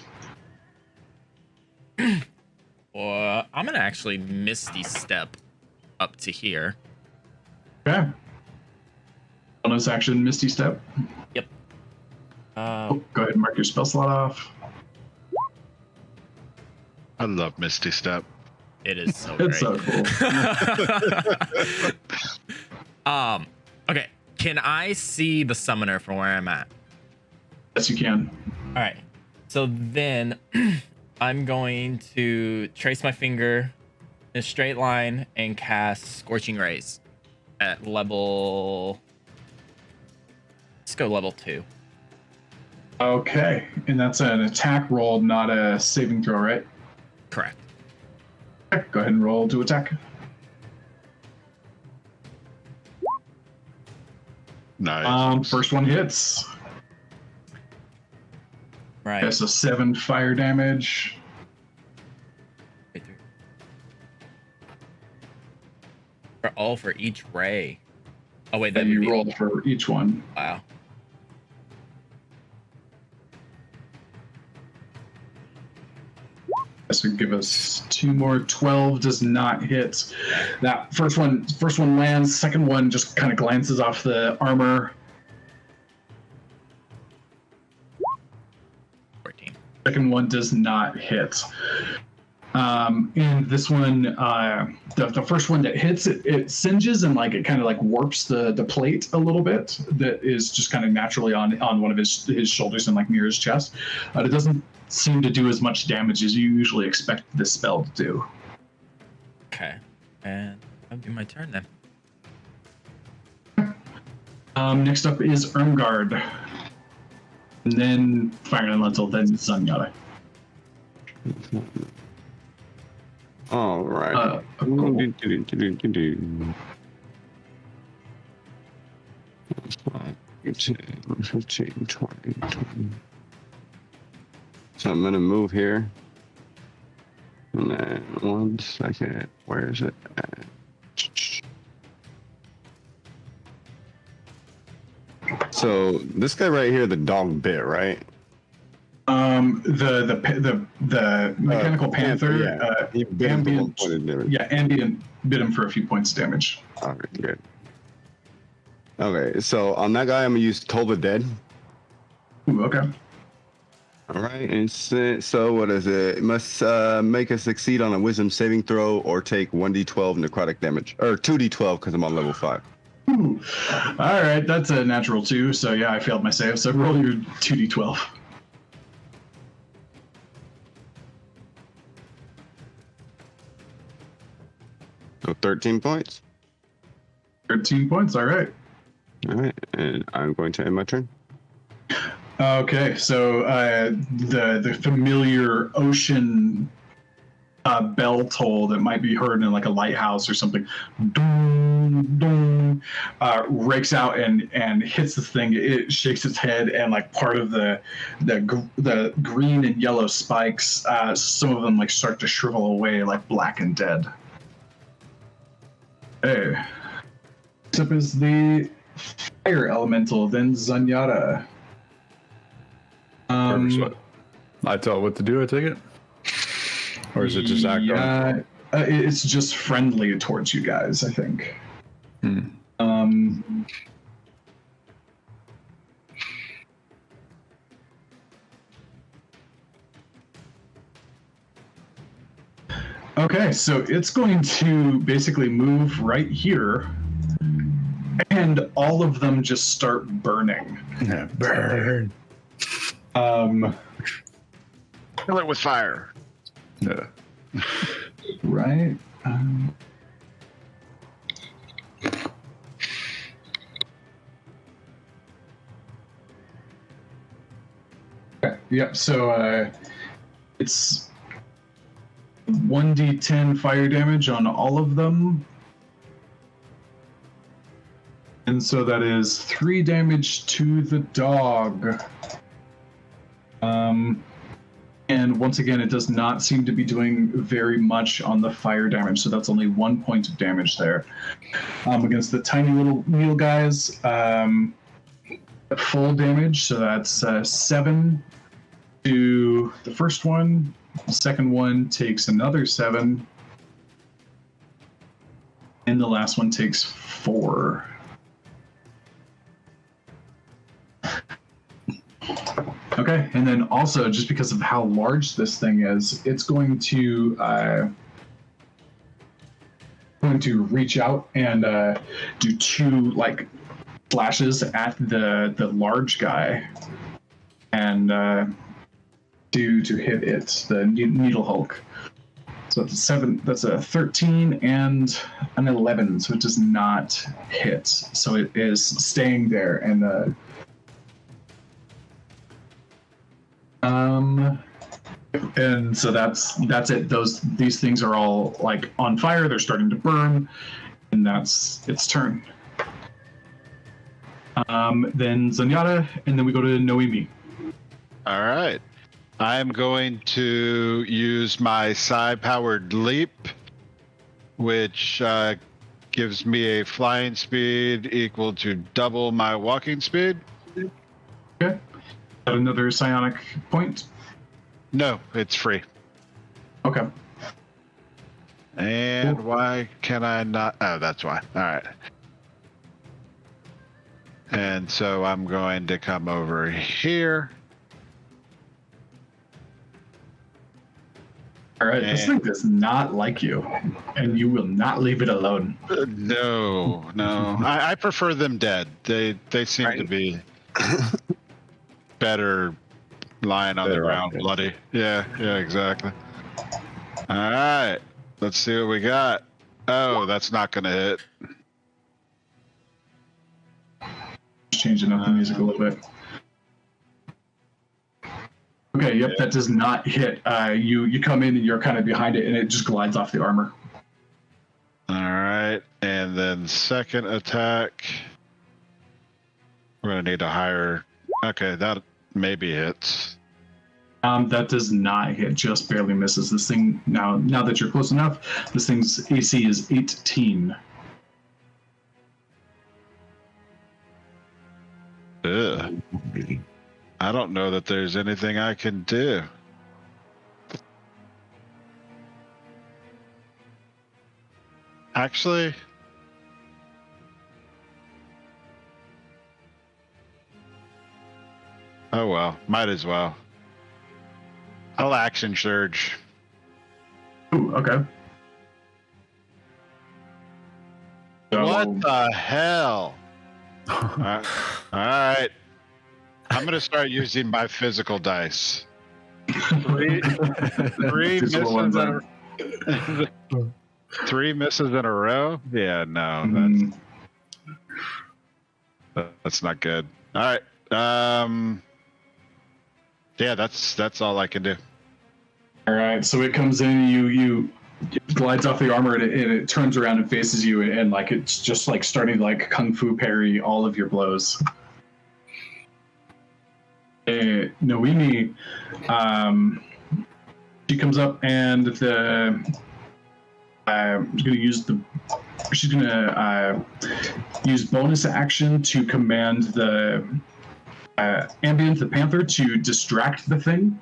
Well, I'm gonna actually Misty Step up to here. Okay. Bonus action, Misty Step. Yep. Go ahead and mark your spell slot off. I love Misty Step. It is so It's great. so cool. Okay. Can I see the summoner from where I'm at? Yes, you can. All right. So then I'm going to trace my finger in a straight line and cast Scorching Rays at level... Let's go level 2. Okay, and that's an attack roll, not a saving throw, right? Correct. Okay, go ahead and roll to attack. Nice. First one hits. Right. Okay, so 7 fire damage. For each ray. Oh wait, that And would you be roll for each one. wow. This would give us 2 more. 12 does not hit. That first one lands. Second one just kind of glances off the armor. 14. Second one does not hit. And this one, the first one that hits, it singes and like it kind of like warps the plate a little bit. That is just kind of naturally on one of his shoulders and like near his chest. It doesn't seem to do as much damage as you usually expect this spell to do. Okay. And that'll be my turn then. Next up is Ermgard. And then Fire Elemental, then Sunyata. All right. Cool. 15, 20. So I'm gonna move here. And then 1 second. Where is it? So this guy right here, the dog bit, right? The mechanical panther. Yeah. He bit him for 1 point of damage. Yeah, Ambient bit him for a few points of damage. All right, good. Okay, so on that guy, I'm gonna use Toll the Dead. Ooh, okay. All right, and so what is it? It must make a succeed on a Wisdom saving throw or take 1d12 necrotic damage, or 2d12 because I'm on level 5. Ooh. All right, that's a natural 2. So yeah, I failed my save. So roll your 2d12. So 13 points. 13 points. All right. All right, and I'm going to end my turn. Okay, so the familiar ocean bell toll that might be heard in like a lighthouse or something, dong, dong, rakes out and hits the thing. It shakes its head, and like part of the green and yellow spikes, some of them like start to shrivel away, like black and dead. Hey, next up is the fire elemental, then Zanyata. I tell it what to do, I take it? Or is it just act on? Yeah, it's just friendly towards you guys, I think. Okay, so it's going to basically move right here, and all of them just start burning. Yeah, burn. Kill it with fire. Yeah. Right. Okay, yep. So it's 1d10 fire damage on all of them. And so that is 3 damage to the dog. And once again, it does not seem to be doing very much on the fire damage, so that's only 1 point of damage there. Against the tiny little meal guys, full damage, so that's 7 to the first one. The second one takes another 7. And the last one takes 4. Okay, and then also, just because of how large this thing is, it's going to reach out and do 2 like flashes at the large guy, and to hit it, the Needle Hulk. So that's a 7. That's a 13 and an 11. So it does not hit. So it is staying there, and and so that's it. These things are all like on fire. They're starting to burn, and that's its turn. Then Zenyatta, and then we go to Noemi. All right. I'm going to use my psi-powered leap, which gives me a flying speed equal to double my walking speed. Okay. Got another psionic point? No, it's free. Okay. And Cool. why can I not? Oh, that's why. All right. And so I'm going to come over here. All right. This thing does not like you, and you will not leave it alone. No. I prefer them dead. They seem to be better lying on the ground, bloody. Yeah, exactly. All right. Let's see what we got. Oh, that's not going to hit. Changing up the music a little bit. Okay, yep, that does not hit. You come in and you're kind of behind it, and it just glides off the armor. All right, and then second attack. We're gonna need a higher. Okay, that maybe hits. That does not hit. Just barely misses. This thing now that you're close enough, this thing's AC is 18. Ugh. I don't know that there's anything I can do. Actually, oh well, might as well. I'll action surge. Ooh, okay. So, What the hell? All right. I'm going to start using my physical dice. Three Just misses one in a, 3 misses in a row? Yeah, no. That's not good. All right. Yeah, that's all I can do. All right, so it comes in, you it glides off the armor, and it turns around and faces you, and like it's just like starting to like kung fu parry all of your blows. Noemi, she comes up and she's gonna use bonus action to command the Ambient the Panther to distract the thing.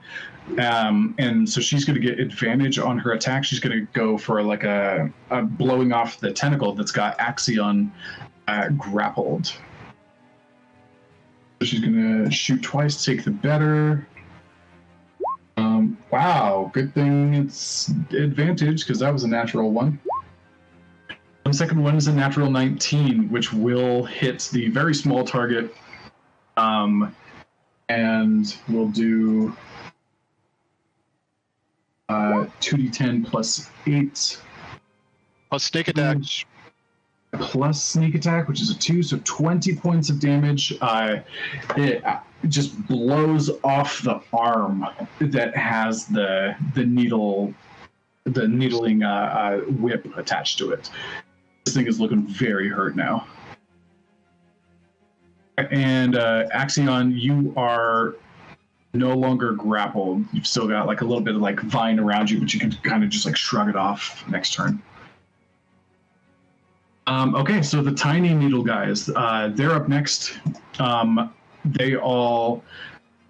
And so she's going to get advantage on her attack. She's going to go for like a blowing off the tentacle that's got Axion grappled. So she's going to shoot twice, take the better. Wow, good thing it's advantage because that was a natural one. The second one is a natural 19, which will hit the very small target. And we'll do 2d10 plus 8. Plus sneak attack. Plus sneak attack, which is a 2, so 20 points of damage. It just blows off the arm that has the needling whip attached to it. This thing is looking very hurt now. And Axion, you are no longer grappled. You've still got like a little bit of like vine around you, but you can kind of just like shrug it off next turn. Okay, so the tiny needle guys, they're up next. They all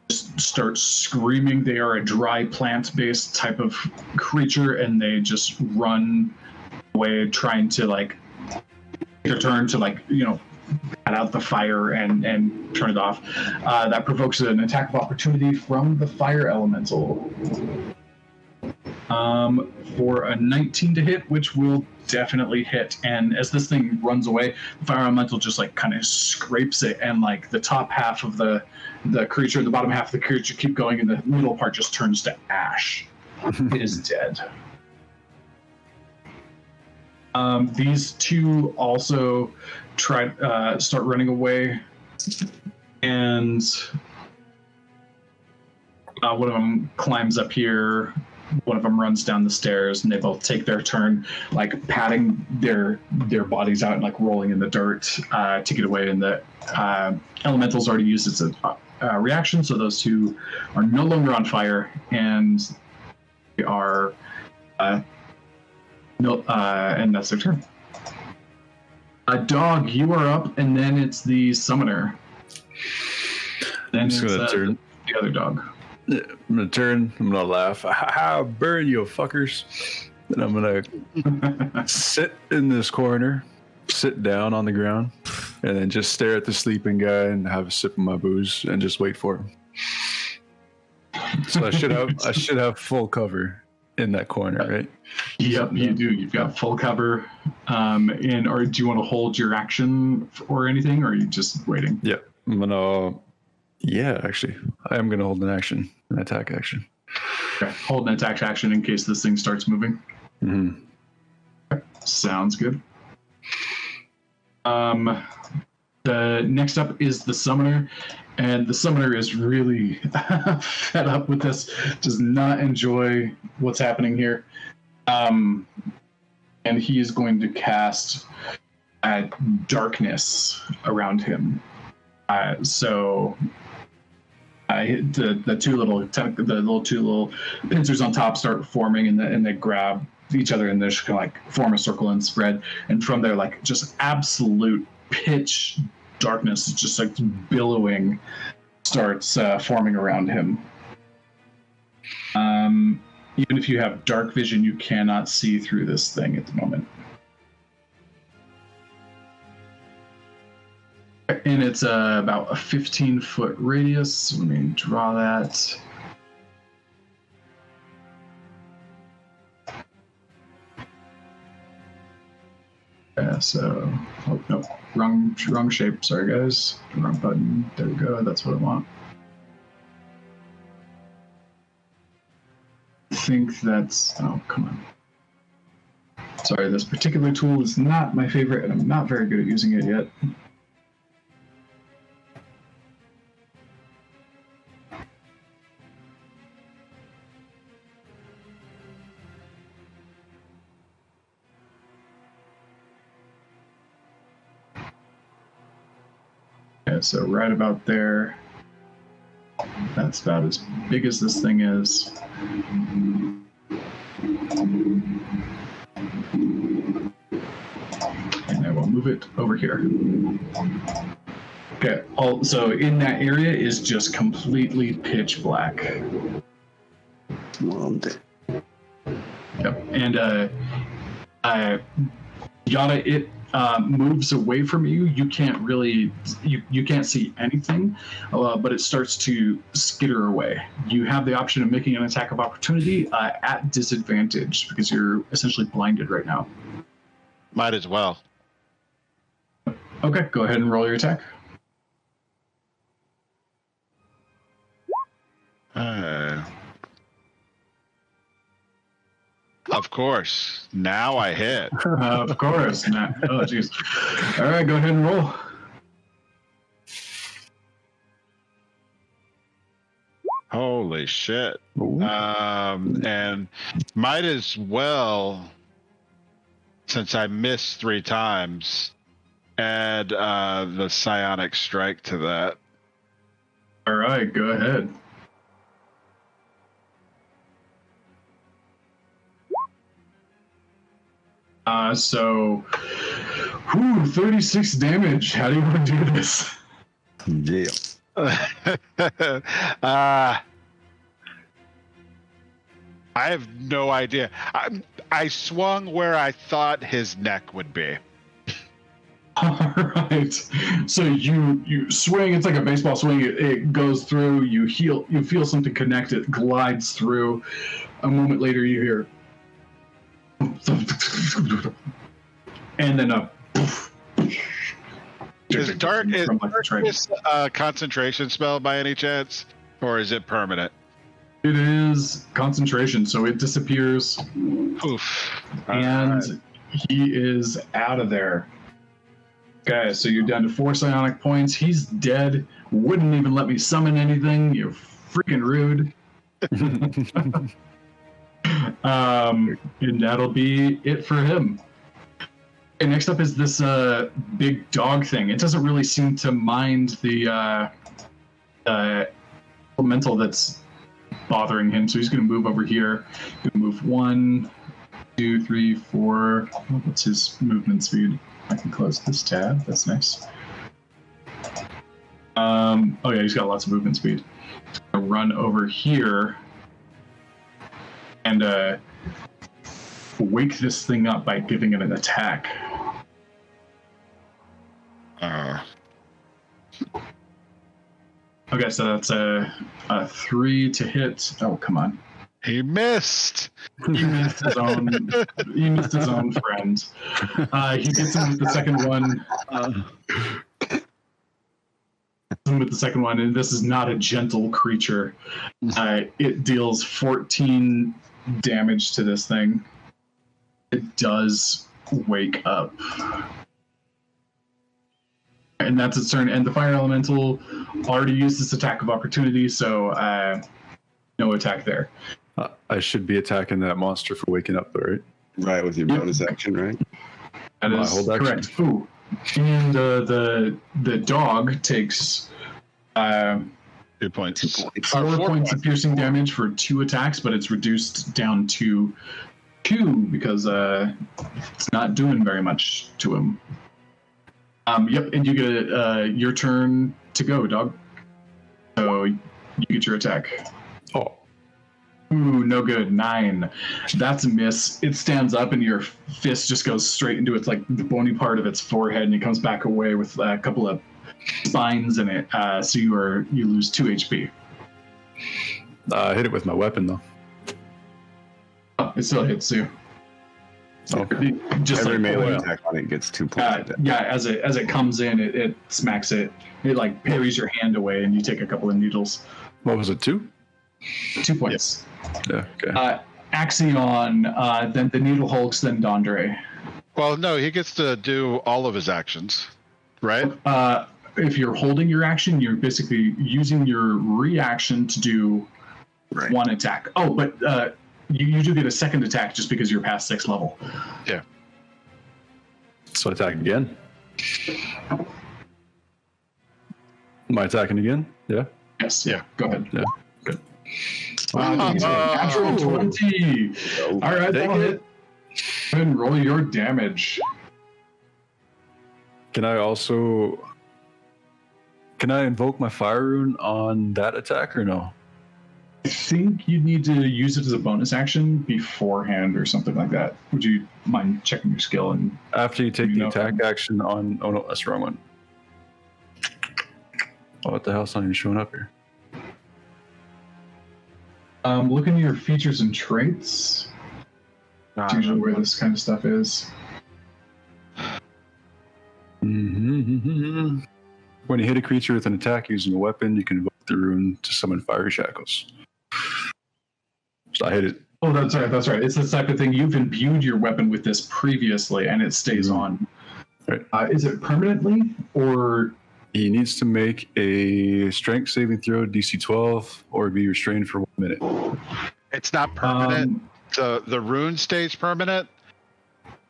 just start screaming. They are a dry plant-based type of creature, and they just run away, trying to like their turn to like pat out the fire and turn it off. That provokes an attack of opportunity from the fire elemental. For a 19 to hit, which will definitely hit. And as this thing runs away, the fire elemental just like kind of scrapes it, and like the top half of the creature, the bottom half of the creature keep going, and the middle part just turns to ash. It is dead. These two also start running away, and one of them climbs up here one of them runs down the stairs, and they both take their turn, like patting their bodies out and like rolling in the dirt to get away. And the elemental's already used its reaction, so those two are no longer on fire, and they are and that's their turn. Dog, you are up, and then it's the summoner. Then I'm just gonna turn. The other dog. I'm gonna turn. I'm gonna laugh. Ha! Burn you fuckers! And I'm gonna sit in this corner, sit down on the ground, and then just stare at the sleeping guy and have a sip of my booze and just wait for him. So I should have full cover in that corner, right? Yep, you do. You've got full cover. Or do you want to hold your action or anything, or are you just waiting? Yeah, I'm gonna. Yeah, actually, I am gonna hold an attack action. Okay, hold an attack action in case this thing starts moving. Mm-hmm. Okay, sounds good. The next up is the summoner, and the summoner is really fed up with this. Does not enjoy what's happening here, and he is going to cast darkness around him. The two little pincers on top start forming, and they grab each other, and they just kind of like form a circle and spread. And from there, like just absolute pitch darkness, just like billowing, starts forming around him. Even if you have dark vision, you cannot see through this thing at the moment. And it's about a 15-foot radius. Let me draw that. Oh no, wrong shape. Sorry guys, wrong button. There we go. That's what I want. I think that's. Oh come on. Sorry, this particular tool is not my favorite, and I'm not very good at using it yet. So right about there. That's about as big as this thing is. And I will move it over here. Okay, so in that area is just completely pitch black. Yep, and Yada, it moves away from you. You can't really, you can't see anything, but it starts to skitter away. You have the option of making an attack of opportunity at disadvantage because you're essentially blinded right now. Might as well. Okay, go ahead and roll your attack. Of course. Now I hit. Of course. Oh, jeez. All right, go ahead and roll. Holy shit. And might as well, since I missed 3 times, add the psionic strike to that. All right, go ahead. So 36 damage. How do you want to do this? Yeah. I have no idea. I swung where I thought his neck would be. All right. So you swing. It's like a baseball swing. It goes through. You feel something connect. It glides through. A moment later, you hear. And then Is darkness a concentration spell by any chance, or is it permanent? It is concentration, so it disappears. Oof. And he is out of there. Okay, so you're down to 4 psionic points. He's dead. Wouldn't even let me summon anything. You're freaking rude. And that'll be it for him. Okay, next up is this big dog thing. It doesn't really seem to mind the elemental that's bothering him, so he's going to move over here. Going to move 1, 2, 3, 4. What's his movement speed? I can close this tab. That's nice. Oh yeah, he's got lots of movement speed. Gonna run over here and wake this thing up by giving it an attack. Okay, so that's a 3 to hit. Oh, come on. He missed. He missed his own. He missed his own friend. He gets him with the second one. With the second one, and this is not a gentle creature. It deals 14 damage to this thing. It does wake up. And that's its turn. And the fire elemental already used its attack of opportunity, so no attack there. I should be attacking that monster for waking up, though, right? Right, with your bonus action, right? That My is hold action. correct. Ooh. And the dog takes 2 points. 4 points of piercing damage for 2 attacks, but it's reduced down to 2 because it's not doing very much to him. Yep, and you get your turn to go, dog. So you get your attack. Oh, Ooh, no good. 9. That's a miss. It stands up, and your fist just goes straight into its like the bony part of its forehead, and it comes back away with a couple of spines in it. So you lose 2 HP. I hit it with my weapon, though. Oh, it still hits you. Okay. Just Every like, melee attack on it gets 2 points. yeah, as it comes in, it smacks it. It like parries your hand away, and you take a couple of needles. What was it, 2? 2 points. Yeah, okay. Axion, then the Needle Hulks, then Dondre. Well, no, he gets to do all of his actions, right? If you're holding your action, you're basically using your reaction to do one attack. Oh, but you do get a second attack just because you're past 6th level. Yeah. So attack again. Am I attacking again? Yeah. Yes. Yeah. Go ahead. Yeah. Good. Natural 20. All right, that'll hit. Go ahead and roll your damage. Can I invoke my fire rune on that attack or no? I think you need to use it as a bonus action beforehand or something like that. Would you mind checking your skill? And After you take the attack action on... Oh, no, that's the wrong one. Oh, what the hell? It's not even showing up here. looking at your features and traits. That's usually where this kind of stuff is. Mm-hmm. When you hit a creature with an attack using a weapon, you can invoke the rune to summon fire shackles. So I hit it. Oh, that's right. That's right. It's the type of thing you've imbued your weapon with this previously, and it stays on. Right. Is it permanently, or He needs to make a strength saving throw, DC 12, or be restrained for 1 minute. It's not permanent. The rune stays permanent,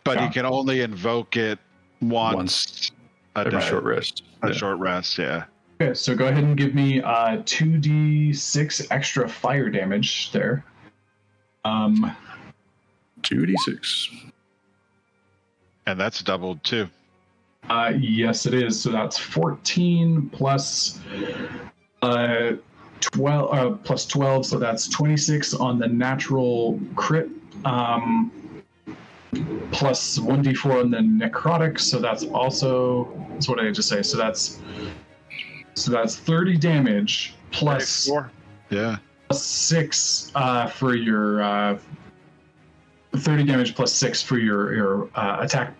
but he can only invoke it once a every day. short rest. A short rest, yeah. okay? So go ahead and give me 2d6 extra fire damage there. 2d6. And that's doubled too. Yes, it is. So that's 14 plus 12, plus 12. So that's 26 on the natural crit. Plus 1d4 on the necrotic. So that's what did I just say? So that's 30 damage plus 34. Yeah. plus 6 for your 30 damage plus 6 for your attack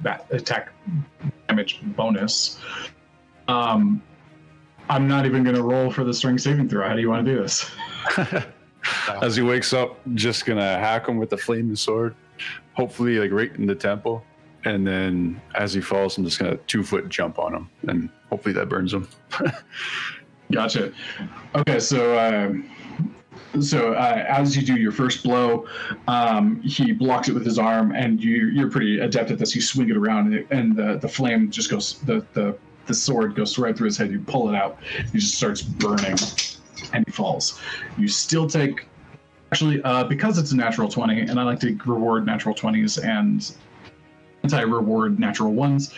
damage bonus. I'm not even going to roll for the strength saving throw. How do you want to do this? As he wakes up, just gonna hack him with the flaming sword, hopefully like right in the temple. And then as he falls, I'm just gonna 2-foot jump on him, and hopefully that burns him. Gotcha. Okay, so So as you do your first blow, he blocks it with his arm, and you're pretty adept at this. You swing it around, and the flame just goes. The sword goes right through his head. You pull it out. He just starts burning, and he falls. You still take. Actually, because it's a natural 20, and I like to reward natural 20s and anti-reward natural 1s,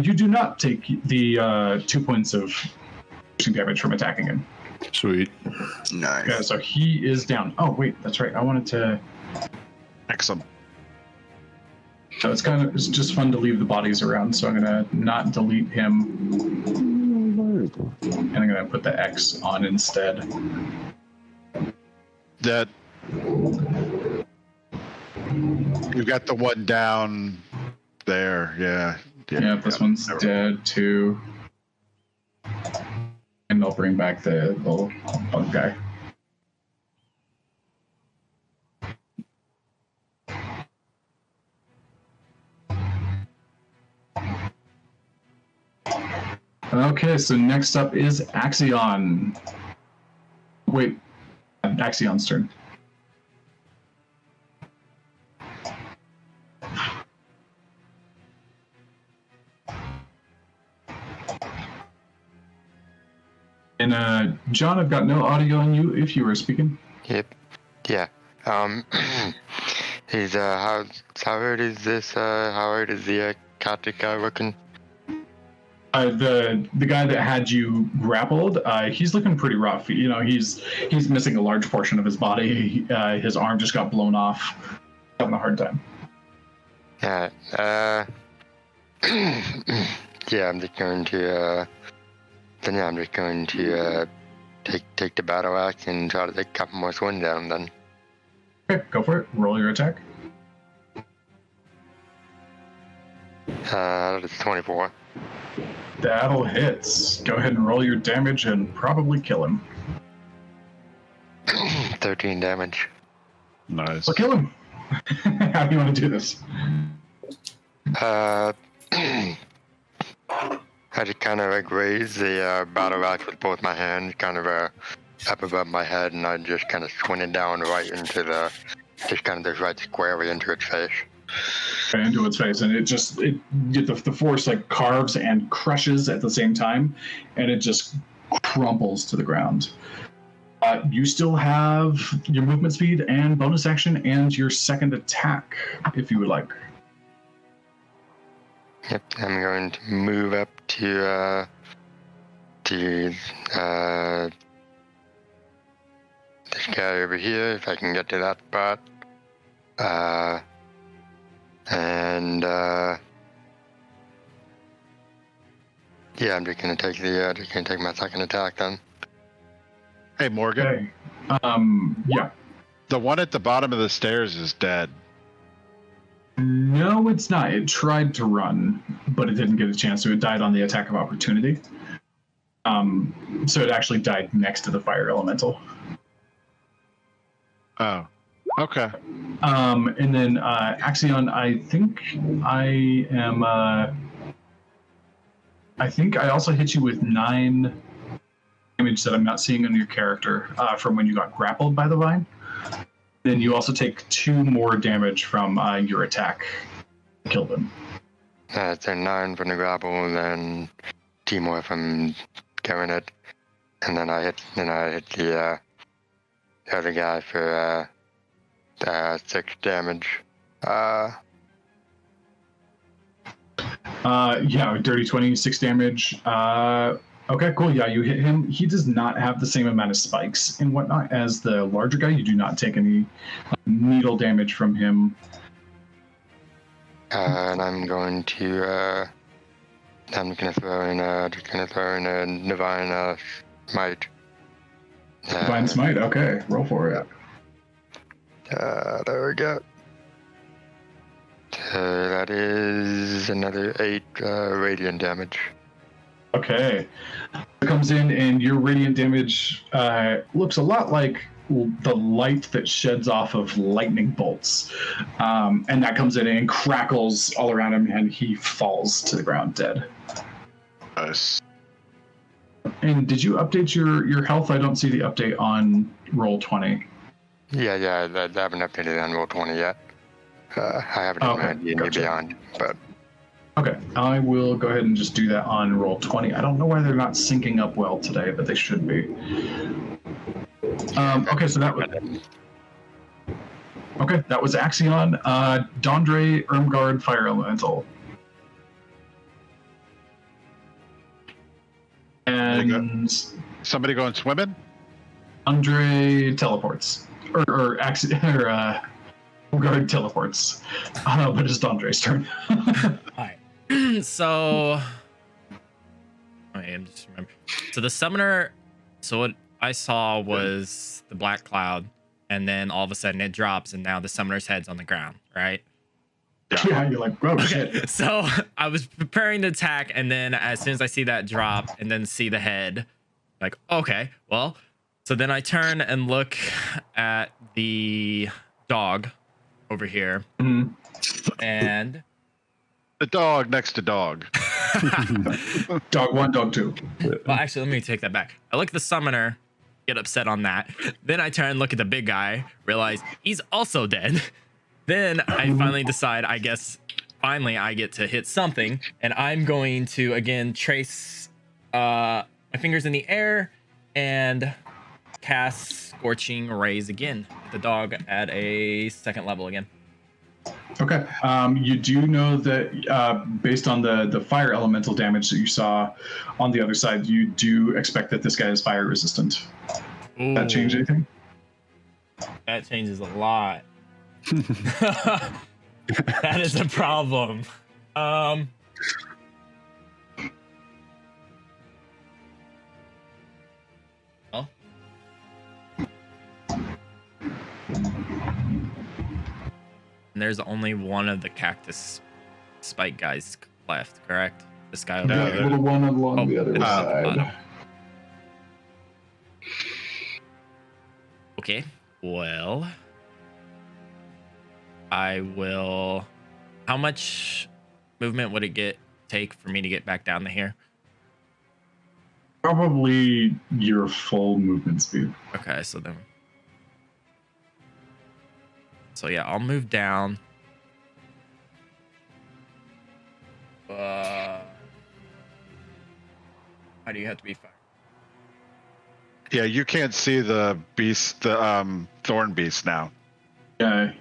you do not take the 2 points of damage from attacking him. Sweet. Nice. Okay, so he is down. Oh, wait, that's right. I wanted to... Excellent. So it's just fun to leave the bodies around, so I'm going to not delete him. And I'm going to put the X on instead. That you've got the one down there, yeah. Yeah, this one's dead too. And I'll bring back the little bug guy. Okay, so next up is Axion. Wait, Axion's turn. And John, I've got no audio on you if you were speaking. Yep. Yeah. He's how hard is this? How hard is the Celtic guy looking? The guy that had you grappled, he's looking pretty rough. You know, he's missing a large portion of his body. His arm just got blown off. Having a hard time. Yeah. Yeah, I'm just going to. Then yeah, I'm just going to take the battle axe and try to take a couple more swings down. Then. Okay, go for it. Roll your attack. That is 24. That'll hit. Go ahead and roll your damage and probably kill him. 13 damage. Nice. Or kill him. How do you want to do this? I just kind of like raise the battle axe with both my hands, kind of up above my head, and I just kind of swing it down right into just right squarely into its face. Into its face, and the force like carves and crushes at the same time, and it just crumples to the ground. You still have your movement speed and bonus action and your second attack, if you would like. Yep, I'm going to move up to this guy over here, if I can get to that spot. Yeah, I'm just gonna take my second attack then. Hey, Morgan. Okay. Yeah. The one at the bottom of the stairs is dead. No, it's not. It tried to run, but it didn't get a chance to. It died on the attack of opportunity. So it actually died next to the fire elemental. Oh, okay. And then Axion, I think I also hit you with 9 damage that I'm not seeing on your character from when you got grappled by the vine. Then you also take 2 more damage from your attack. Killed him. So 9 from the grapple, and then 2 more from carrying it, and then I hit the other guy for 6 damage. Yeah, dirty 20, 6 damage. Okay, cool. Yeah, you hit him. He does not have the same amount of spikes and whatnot as the larger guy. You do not take any needle damage from him. And I'm going to throw in a divine smite. Divine smite. Okay, roll for it. There we go. So that is another 8 radiant damage. Okay. It comes in, and your radiant damage looks a lot like the light that sheds off of lightning bolts. And that comes in and crackles all around him, and he falls to the ground dead. Nice. And did you update your health? I don't see the update on roll 20. Yeah, I haven't updated on roll 20 yet. I haven't in my D&D gotcha. Beyond, but Okay, I will go ahead and just do that on roll 20. I don't know why they're not syncing up well today, but they should be. Okay, so that was Axion. Dondre, Ermgard, Fire Elemental. And Somebody going swimming? Andre teleports. Or Ermgard teleports. But it's Dondre's turn. Alright. So I'm just remember. So the summoner, so what I saw was the black cloud, and then all of a sudden it drops, and now the summoner's head's on the ground, right? Yeah, you're like, oh shit. So I was preparing to attack, and then as soon as I see that drop and then see the head, like, okay, well, so then I turn and look at the dog over here, and The dog next to dog. Dog 1, dog 2. well, actually, let me take that back. I look at the summoner, get upset on that. Then I turn and look at the big guy, realize he's also dead. Then I finally decide, I guess, finally I get to hit something, and I'm going to, again, trace my fingers in the air and cast Scorching Rays again. The dog at a 2nd level again. Okay. You do know that based on the fire elemental damage that you saw on the other side, you do expect that this guy is fire resistant. Ooh, That change anything? that changes a lot. That is a problem. Well. And there's only one of the cactus spike guys left, correct? This guy over No, there. The one along the other it's side. Okay. Well, I will. How much movement would it take for me to get back down to here? Probably your full movement speed. Okay, so then. So yeah, I'll move down. Why do you have to be fire? Yeah, you can't see the beast, the thorn beast now. Yeah.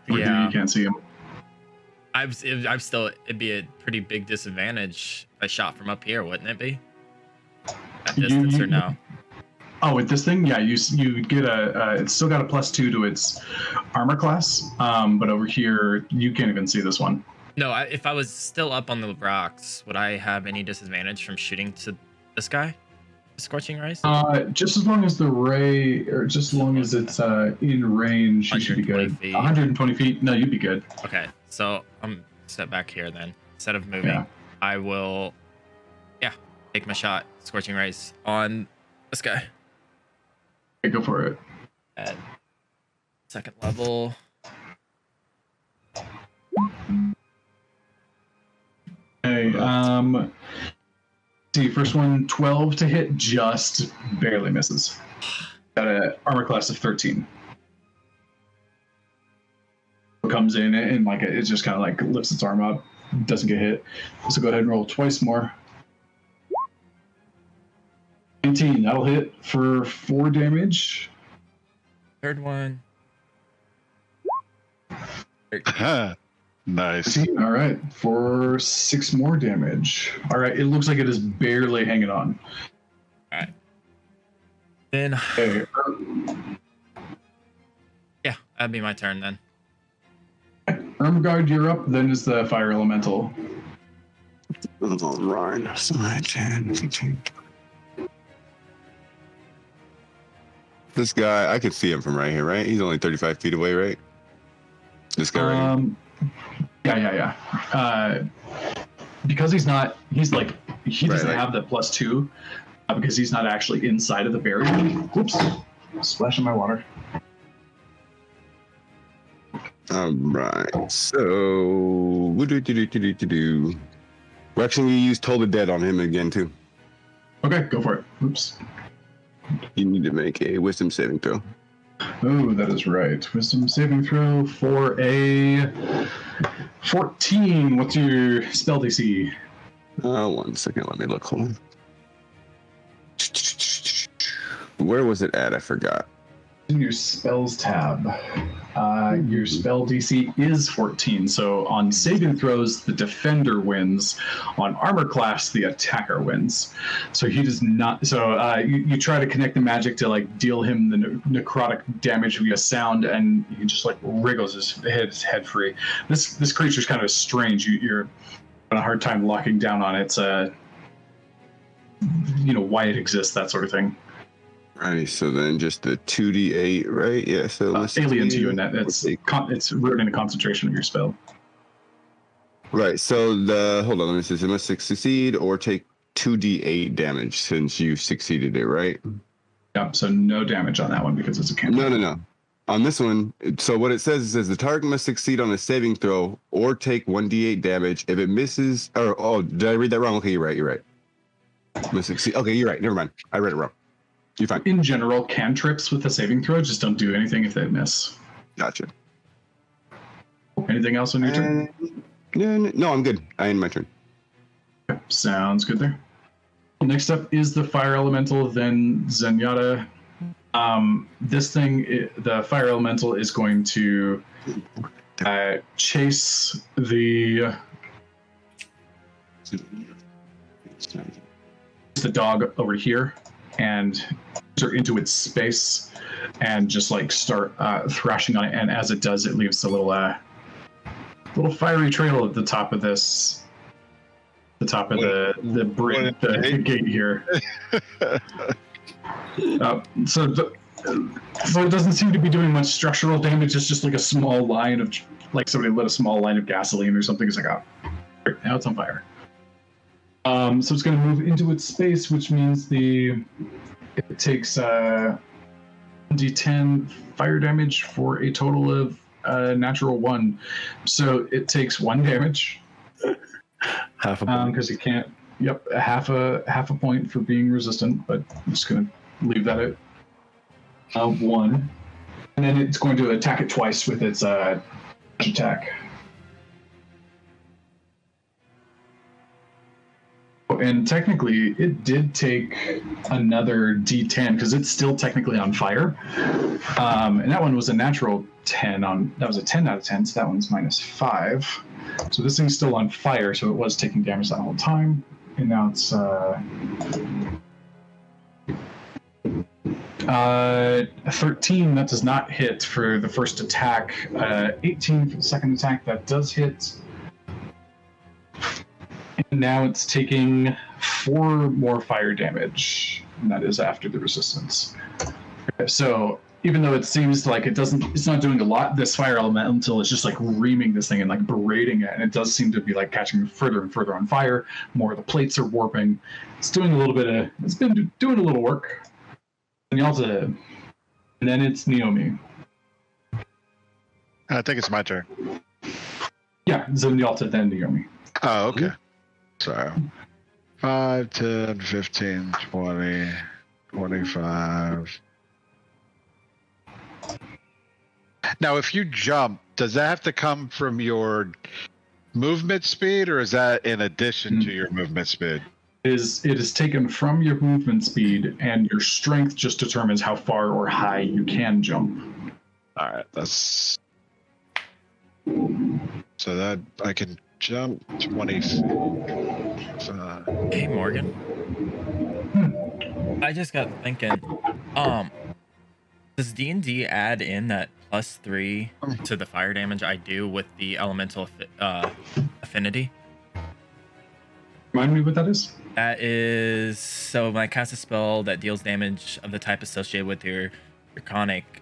Yeah. You can't see him. I'm still. It'd be a pretty big disadvantage if I shot from up here, wouldn't it be? At distance or no? Oh, with this thing, yeah, you get it's still got a +2 to its armor class, but over here you can't even see this one. No, if I was still up on the rocks, would I have any disadvantage from shooting to this guy? Scorching Rays? Just as long as the ray, or just as long as it's in range, you should be good. 120 feet. 120 feet, no, you'd be good. Okay, so I'm step back here then. Instead of moving, Yeah. I will, take my shot. Scorching Rays on this guy Okay, go for it. at 2nd level. Okay, see, first one, 12 to hit, just barely misses. Got an armor class of 13. Comes in and like it just kind of like lifts its arm up, doesn't get hit. So go ahead and roll twice more. 19, that'll hit for 4 damage. Third one. Nice. All right, for 6 more damage. All right, it looks like it is barely hanging on. All right. Then, Okay, yeah, that'd be my turn then. Ermgard, you're up. Then is the fire elemental. All right. So 10, 15. This guy, I could see him from right here, right? He's only 35 feet away, right? This guy right here. Yeah. Because he doesn't have the +2 because he's not actually inside of the barrier. Whoops, splashing my water. All right. So, we're actually going to use Toll the Dead on him again, too. Okay, go for it. Oops. You need to make a wisdom saving throw. Oh, that is right. Wisdom saving throw for a 14. What's your spell DC? 1 second, let me look. Hold on. Where was it at? I forgot. In your spells tab, your spell DC is 14. So on saving throws, the defender wins. On armor class, the attacker wins. So he does not. So you try to connect the magic to like deal him the necrotic damage via sound, and he just like wriggles his head free. This creature's kind of strange. You're having a hard time locking down on its why it exists, that sort of thing. Right, so then just the 2d8, right? Yeah, so let's alien to see. you, and it's rooted in the concentration of your spell. Right, so hold on, let me see. It must succeed or take 2d8 damage since you succeeded it, right? Yeah, so no damage on that one because it's a cantrip. No. On this one, so what it says is the target must succeed on a saving throw or take 1d8 damage. If it misses, did I read that wrong? Okay, you're right. Must succeed. Okay, you're right. Never mind. I read it wrong. You're fine. In general, cantrips with a saving throw just don't do anything if they miss. Gotcha. Anything else on your turn? No, I'm good. I end my turn. Okay, sounds good there. Next up is the fire elemental, then Zenyatta. This thing, the fire elemental is going to chase the dog over here and enter into its space and just like start thrashing on it. And as it does, it leaves a little fiery trail at the top of this, the bridge, the gate here. So it doesn't seem to be doing much structural damage. It's just like a small line of, like somebody lit a small line of gasoline or something. It's like, oh, now it's on fire. So it's going to move into its space, which means it takes d10 fire damage for a total of natural 1. So it takes 1 damage. Half a point. Because it can't. Yep, half a point for being resistant, but I'm just going to leave that at 1. And then it's going to attack it twice with its attack. And technically, it did take another D10 because it's still technically on fire. And that one was a natural 10 that was a 10 out of 10, so that one's -5. So this thing's still on fire, so it was taking damage that whole time. And now it's 13, that does not hit for the first attack. 18 for the second attack, that does hit. And now it's taking 4 more fire damage, and that is after the resistance. Okay, so even though it seems like it's not doing a lot, this fire elemental is just like reaming this thing and like berating it, and it does seem to be like catching further and further on fire. More of the plates are warping. It's been doing a little work. And then it's Naomi. I think it's my turn. Yeah, Zenyatta, then Naomi. Oh, okay. So 5, 10, 15, 20, 25. Now, if you jump, does that have to come from your movement speed, or is that in addition to your movement speed? It is taken from your movement speed, and your strength just determines how far or high you can jump. All right, that's so that I can jump 20 feet. Hey, Morgan. I just got thinking. Does D&D add in that +3 to the fire damage I do with the elemental affinity? Remind me what that is? That is, so when I cast a spell that deals damage of the type associated with your draconic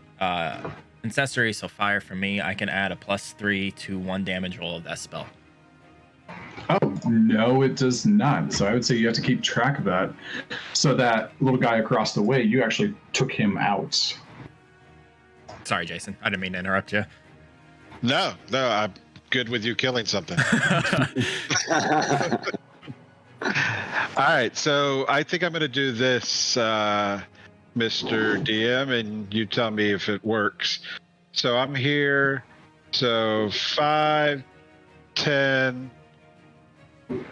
ancestry, so fire for me, I can add a +3 to 1 damage roll of that spell. Oh, no, it does not. So I would say you have to keep track of that. So that little guy across the way, you actually took him out. Sorry, Jason. I didn't mean to interrupt you. No, I'm good with you killing something. All right, so I think I'm going to do this, Mr. DM, and you tell me if it works. So I'm here. So 5, 10. And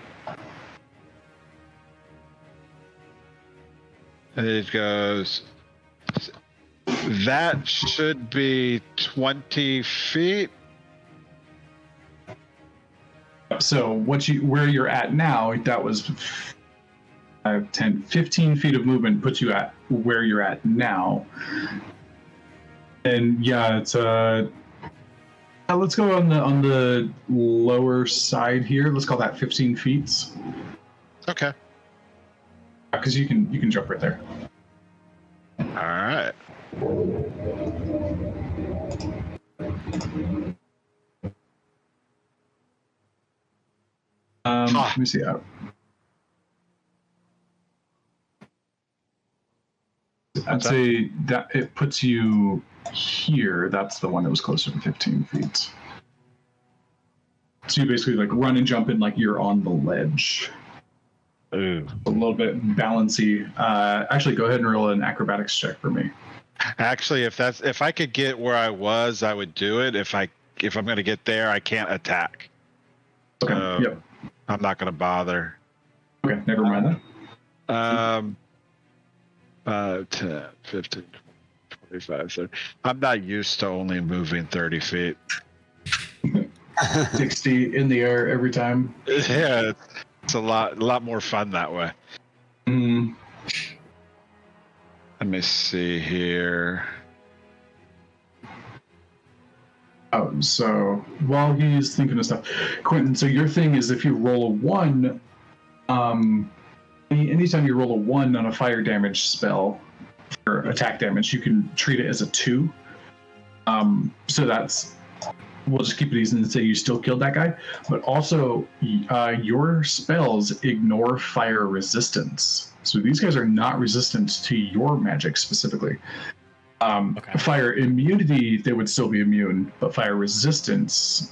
it goes. That should be 20 feet. So where you're at now, that was 5, 10, 15 feet of movement puts you at where you're at now. And yeah, it's let's go on the lower side here. Let's call that 15 feet. Okay. Because you can jump right there. All right. Let me see. I'd say that it puts you here. That's the one that was closer to 15 feet. So you basically like run and jump in like you're on the ledge. Ooh. A little bit bouncy. Actually, go ahead and roll an acrobatics check for me. Actually, if I could get where I was, I would do it. If I'm going to get there, I can't attack. Okay. So Yep. I'm not going to bother. Okay. Never mind that. 5, 10, 15, 25, 30. I'm not used to only moving 30 feet. 60 in the air every time. Yeah, it's a lot more fun that way. Mm. Let me see here. So while he's thinking of stuff, Quentin, so your thing is if you roll a 1, anytime you roll a 1 on a fire damage spell for attack damage, you can treat it as a 2. So that's, we'll just keep it easy and say you still killed that guy. But also, your spells ignore fire resistance. So these guys are not resistant to your magic specifically. Okay. Fire immunity, they would still be immune, but fire resistance,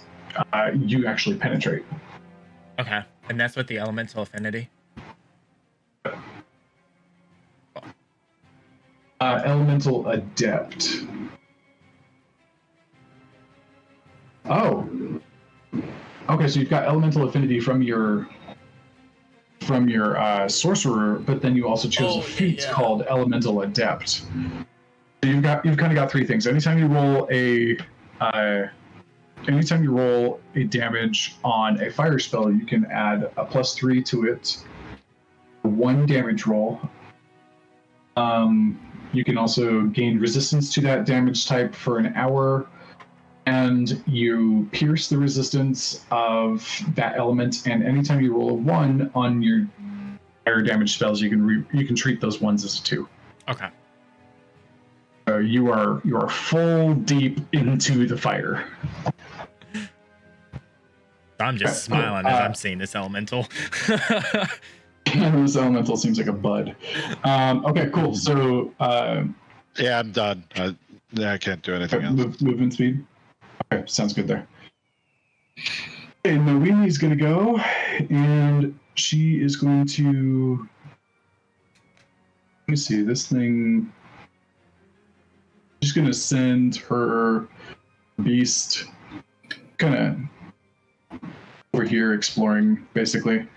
you actually penetrate. Okay. And that's with the elemental affinity? Elemental adept. Oh. Okay, so you've got elemental affinity from your sorcerer, but then you also chose a feat called elemental adept. So you've kind of got 3 things. Anytime you roll a damage on a fire spell, you can add a +3 to it. 1 damage roll. You can also gain resistance to that damage type for an hour, and you pierce the resistance of that element. And anytime you roll a 1 on your fire damage spells, you can treat those ones as a 2. Okay. So you are full deep into the fire. I'm just smiling as I'm seeing this elemental. This elemental seems like a bud. Okay, cool. So Yeah, I'm done. I can't do anything else. movement speed. Okay, sounds good there. And Noemi's gonna go, and she is going to. Let me see this thing. She's gonna send her beast kind of over here exploring, basically,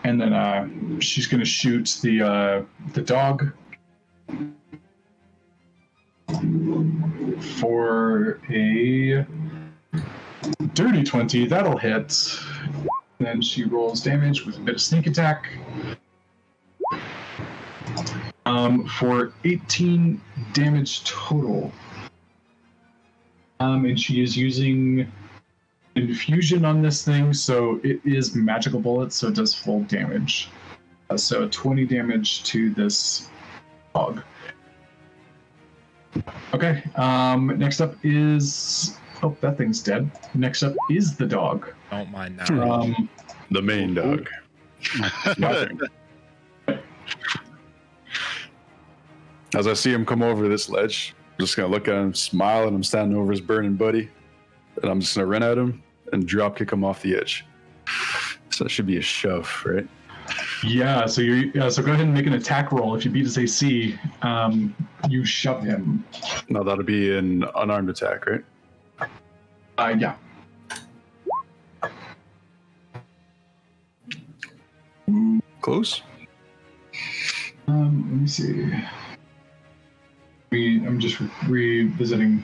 and then she's gonna shoot the dog for a dirty 20. That'll hit. Then she rolls damage with a bit of sneak attack. For 18 damage total. And she is using infusion on this thing, so it is magical bullets, so it does full damage. So 20 damage to this dog. Okay, next up is... Oh, that thing's dead. Next up is the dog. Don't mind that. The main dog. Nothing. As I see him come over this ledge, I'm just going to look at him, smile, and I'm standing over his burning buddy. And I'm just going to run at him and drop kick him off the edge. So that should be a shove, right? Yeah, so so go ahead and make an attack roll. If you beat his AC, you shove him. No, that'll be an unarmed attack, right? Yeah. Close. Let me see. I'm just revisiting.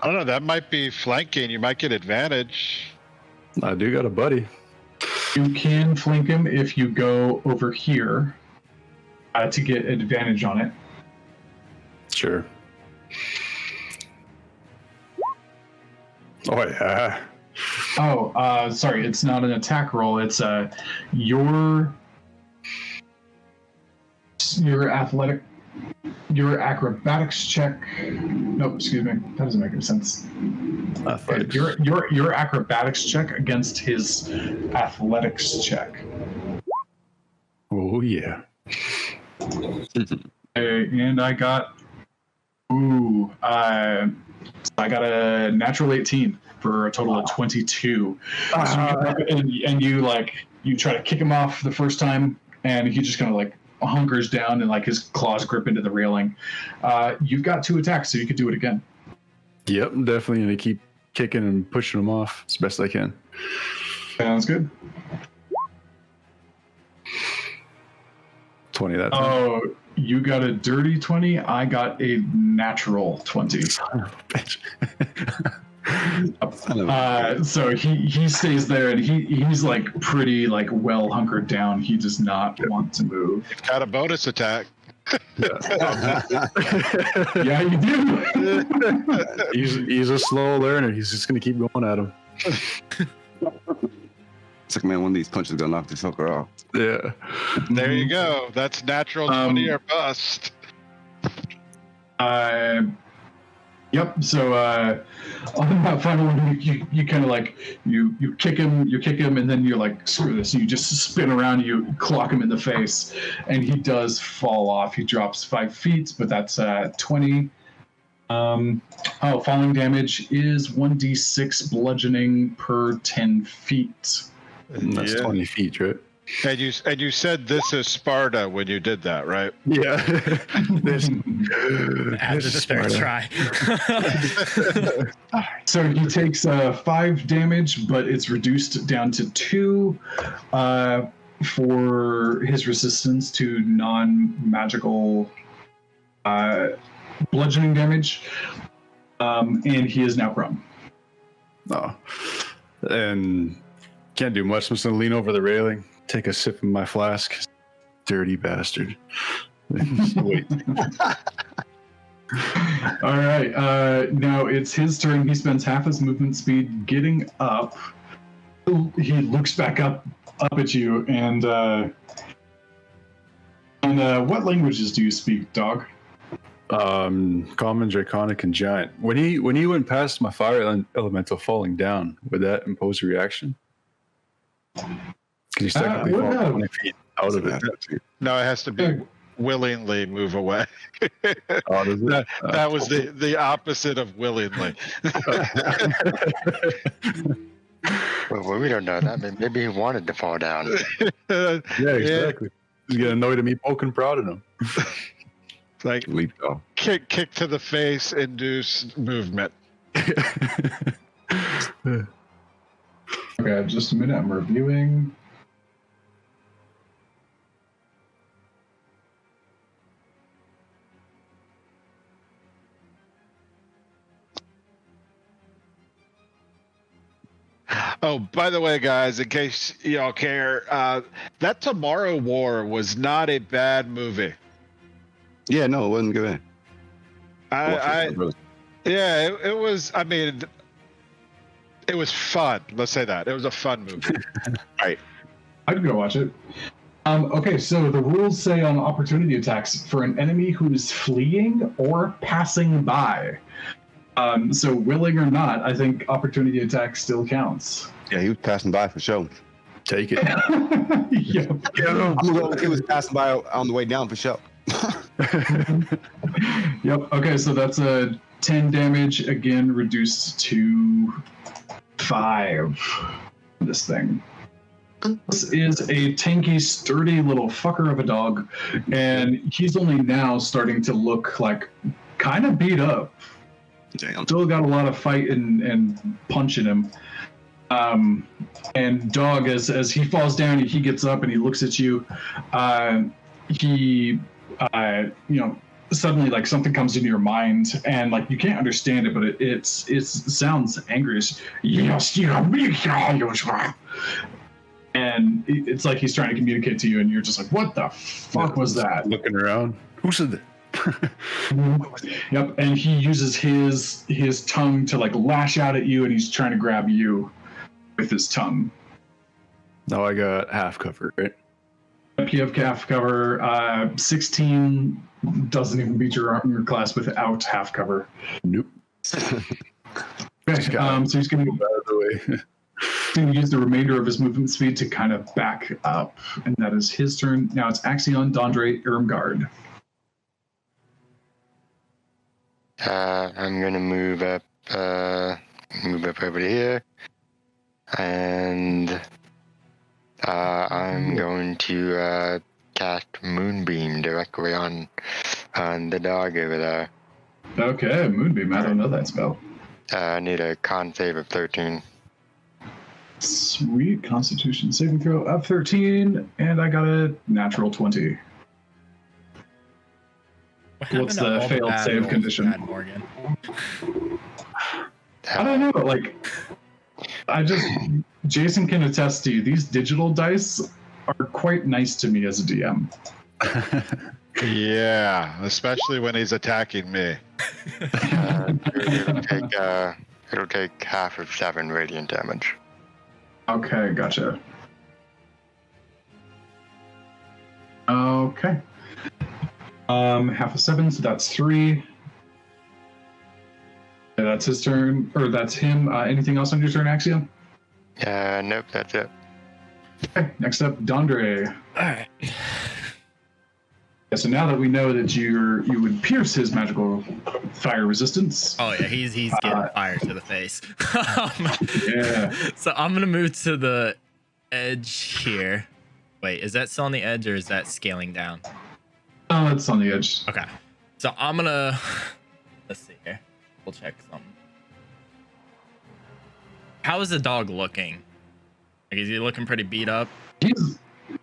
I don't know. That might be flanking. You might get advantage. I do got a buddy. You can flank him if you go over here to get advantage on it. Sure. Oh yeah. Oh, sorry. It's not an attack roll. It's your athletic, your acrobatics check. Nope, excuse me. That doesn't make any sense. Athletics. Your acrobatics check against his athletics check. Oh yeah. And I got, I got a natural 18 for a total of 22. So you try to kick him off the first time, and he just kind of like hunkers down and like his claws grip into the railing. You've got 2 attacks, so you could do it again. Yep, I'm definitely gonna keep kicking and pushing him off as best I can. Sounds good. 20 that time. Oh, you got a dirty 20. I got a natural 20. So he stays there, and he's like pretty like well hunkered down. He does not want to move. Got a bonus attack. Yeah, you do. He's a slow learner. He's just gonna keep going at him. It's like, man, one of these punches is gonna knock this fucker off. Yeah. There you go. That's natural 20 or bust. Yep. So on that final one, you kind of like you kick him, and then you're like, screw this. You just spin around, you clock him in the face, and he does fall off. He drops 5 feet, but that's 20. Falling damage is 1d6 bludgeoning per 10 feet. And that's 20 feet, right? And you said this is Sparta when you did that, right? Yeah. After the spare try. So he takes 5 damage, but it's reduced down to 2 for his resistance to non-magical bludgeoning damage, and he is now prone. No. And can't do much. I'm just gonna lean over the railing, take a sip of my flask. Dirty bastard. Wait. All right. Now it's his turn. He spends half his movement speed getting up. He looks back up at you, and what languages do you speak, dog? Common, Draconic, and Giant. When he went past my fire elemental falling down, would that impose a reaction? Because he's technically falling 20 feet out of it. No, it has to be willingly move away. Oh, does it? That was the opposite of willingly. Well, we don't know that. Maybe he wanted to fall down. Yeah, exactly. He's getting annoyed at me poking proud at him. Like kick to the face, induce movement. Okay, just a minute. I'm reviewing. Oh, by the way, guys, in case y'all care, that Tomorrow War was not a bad movie. Yeah, no, it wasn't good. It was. I mean, it was fun. Let's say that it was a fun movie. Right. I'd go watch it. Okay, so the rules say on opportunity attacks for an enemy who is fleeing or passing by. So willing or not, I think opportunity attack still counts. Yeah, he was passing by for sure. Take it. Yep. He was passing by on the way down for sure. Yep. Okay, so that's a 10 damage, again reduced to 5. This thing. This is a tanky, sturdy little fucker of a dog, and he's only now starting to look like kind of beat up. Damn. Still got a lot of fight and punch in him. And dog, as he falls down, he gets up and he looks at you. Suddenly like something comes into your mind, and like you can't understand it, but it sounds angry. Yes, and it's like he's trying to communicate to you, and you're just like, what the fuck was that? Looking around. Who said that? Yep, and he uses his tongue to like lash out at you, and he's trying to grab you with his tongue. Now I got half cover, right? If you have half cover, 16 doesn't even beat your armor class without half cover. Nope. Okay, so he's going to Out of the way. use the remainder of his movement speed to kind of back up, and that is his turn. Now it's Axion, Dondre, Irmgard. I'm gonna move up over to here, and I'm going to cast Moonbeam directly on the dog over there. Okay, Moonbeam. I don't know that spell. I need a con save of 13. Sweet. Constitution saving throw of 13, and I got a natural 20. What's the failed save condition? Morgan? I don't know. Like, Jason can attest to you. These digital dice are quite nice to me as a DM. Yeah, especially when he's attacking me. It'll take half of 7 radiant damage. Okay, gotcha. Okay. Half of 7, so that's 3. Yeah, that's his turn, or that's him. Anything else on your turn, Axiom? Nope, that's it. Okay, next up, Dondre. All right. Yeah, so now that we know that you would pierce his magical fire resistance. Oh yeah, he's getting fire to the face. Yeah. So I'm gonna move to the edge here. Wait, is that still on the edge or is that scaling down? Oh, it's on the edge. Okay. So I'm gonna let's see here. We'll check something. How is the dog looking? Like, is he looking pretty beat up?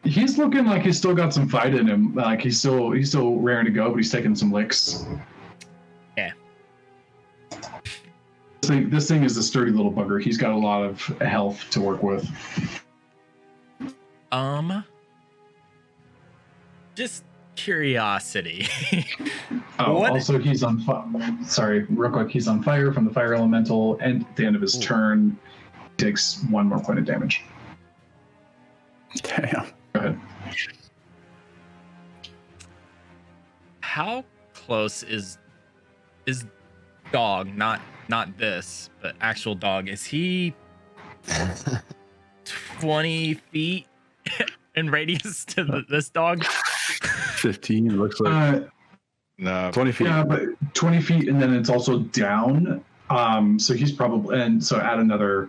He's looking like he's still got some fight in him. Like he's still raring to go, but he's taking some licks. Yeah. This thing is a sturdy little bugger. He's got a lot of health to work with. Just curiosity. Oh, What? also he's on fire. Sorry, real quick. He's on fire from the fire elemental, and at the end of his turn, he takes 1 more point of damage. Damn. Go ahead. How close is dog, not this, but actual dog, is he 20 feet in radius to this dog? 15 looks like. No. 20 feet. Yeah, but 20 feet, and then it's also down. So he's probably, and so add another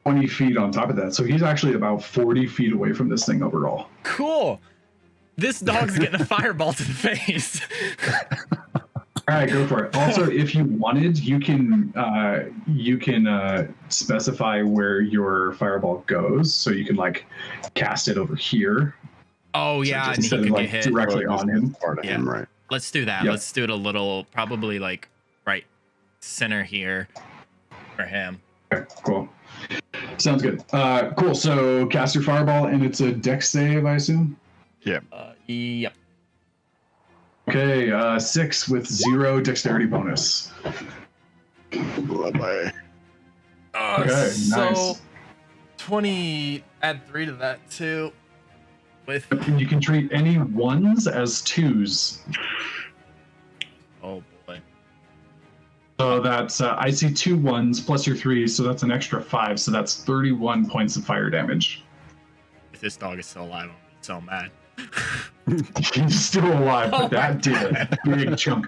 20 feet on top of that. So he's actually about 40 feet away from this thing overall. Cool. This dog's getting a fireball to the face. All right, go for it. Also, if you wanted, you can specify where your fireball goes, so you can like cast it over here. Oh yeah, and he instead could of get like hit. directly on him. Part of Yeah. him, right? Let's do that. Yep. Let's do it a little, probably like right center here for him. Okay, cool. Sounds good. Cool. So cast your fireball, and it's a dex save, I assume. Yep. Okay, 6 with 0 dexterity bonus. Bye-bye. Okay, so nice. 20, add 3 to that too. With You can treat any 1s as 2s. oh boy. So that's I see 2 1s plus your 3, so that's an extra 5. So that's 31 points of fire damage. If this dog is still alive, I'm so mad. He's still alive, but Oh that my did a big chunk.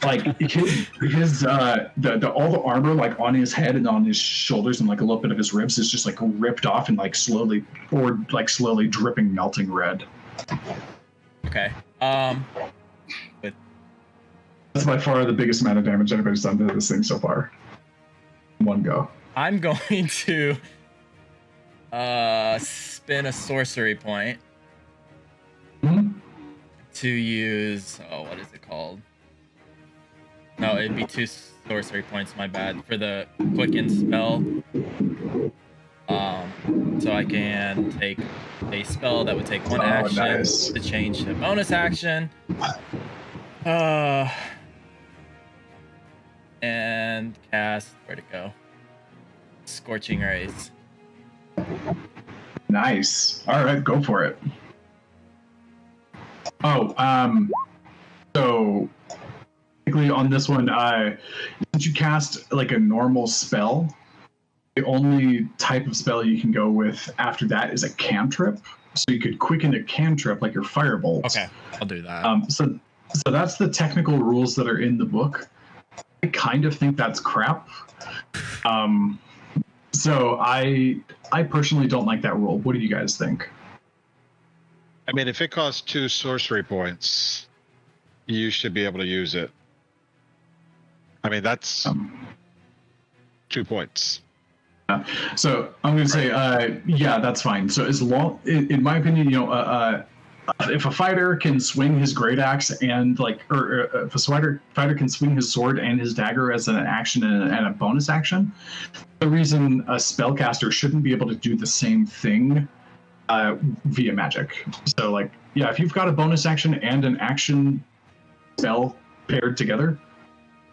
like his the all the armor like on his head and on his shoulders and like a little bit of his ribs is just like ripped off and like slowly dripping melting red. Okay. That's by far the biggest amount of damage anybody's done to this thing so far. One go. I'm going to spin a sorcery point to use. Oh, what is it called? No, it'd be 2 sorcery points. My bad, for the quicken spell. So I can take a spell that would take 1 action nice. to change to bonus action. And cast, where'd it go? Scorching Rays. Nice. All right, go for it. Oh, so basically on this one, since you cast like a normal spell, the only type of spell you can go with after that is a cantrip. So you could quicken a cantrip like your firebolt. Okay, I'll do that. So that's the technical rules that are in the book. I kind of think that's crap. So I personally don't like that rule. What do you guys think? I mean, if it costs 2 sorcery points, you should be able to use it. I mean, that's 2 points. So I'm going to say, yeah, that's fine. So as long, in my opinion, if a fighter can swing his great axe and if a fighter can swing his sword and his dagger as an action and a bonus action, the reason a spellcaster shouldn't be able to do the same thing via magic. So yeah, if you've got a bonus action and an action spell paired together,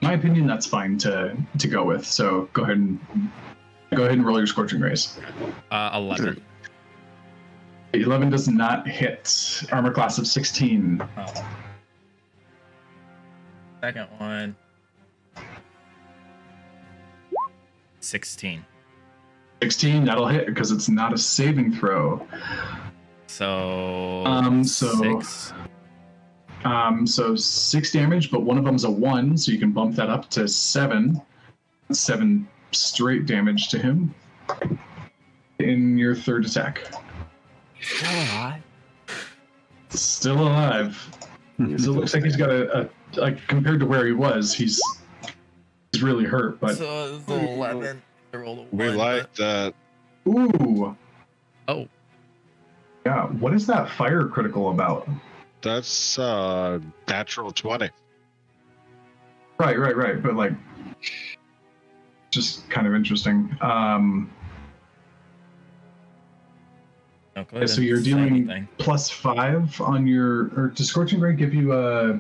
in my opinion, that's fine to go with. So go ahead and roll your Scorching Rays. 11. 11 does not hit. Armor class of 16. Oh. Second one. 16. 16, that'll hit because it's not a saving throw. So 6. So 6 damage, but one of them's a 1, so you can bump that up to 7. 7 straight damage to him in your third attack. Still alive. Still alive. So it looks like he's got a compared to where he was, he's really hurt. But so it's 11. I rolled a 1, We like that. Ooh. Oh. Yeah. What is that fire critical about? That's natural 20. Right. But just kind of interesting. Okay, so you're dealing +5 on your, or does Scorching Ray give you a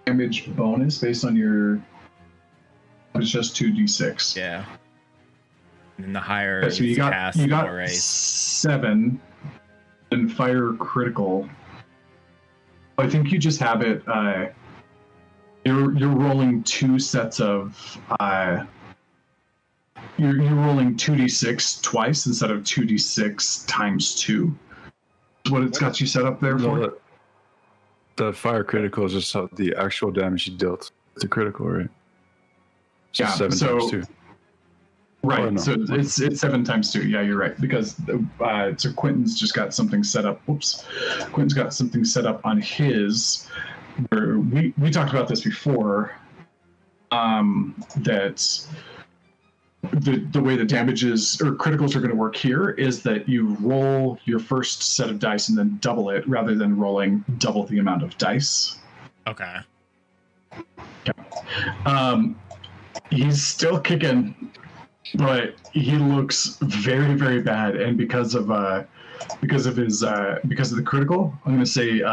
damage bonus based on your? It's just 2d6. Yeah. And the higher Okay, so you got cast, you the got more raise. 7 and fire critical. I think you just have it. You're rolling 2 sets of. You're rolling 2d6 twice instead of 2d6 times 2. That's what it's got you set up there for. No, the fire critical is just the actual damage you dealt. It's a critical, right? So Yeah, 7 so- times 2. Right. Oh, no. So it's 7 times 2. Yeah, you're right. Because so Quentin's just got something set up. Whoops. Quentin's got something set up on his. Where we talked about this before. That the way the damages or criticals are going to work here is that you roll your first set of dice and then double it rather than rolling double the amount of dice. Okay. He's still kicking, but he looks very, very bad. And because of the critical, I'm going to say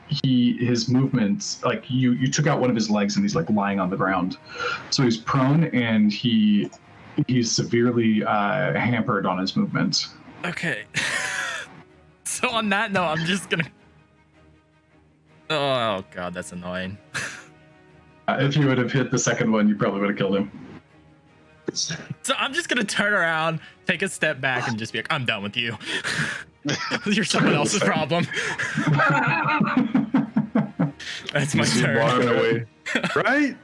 his movements, you took out one of his legs and he's lying on the ground, so he's prone and he's severely hampered on his movement. Okay. So on that note, I'm just gonna. Oh god, that's annoying. If you would have hit the second one, you probably would have killed him. So I'm just gonna turn around, take a step back, and just be like, "I'm done with you. You're someone else's problem." That's my See turn. Barn away. Right?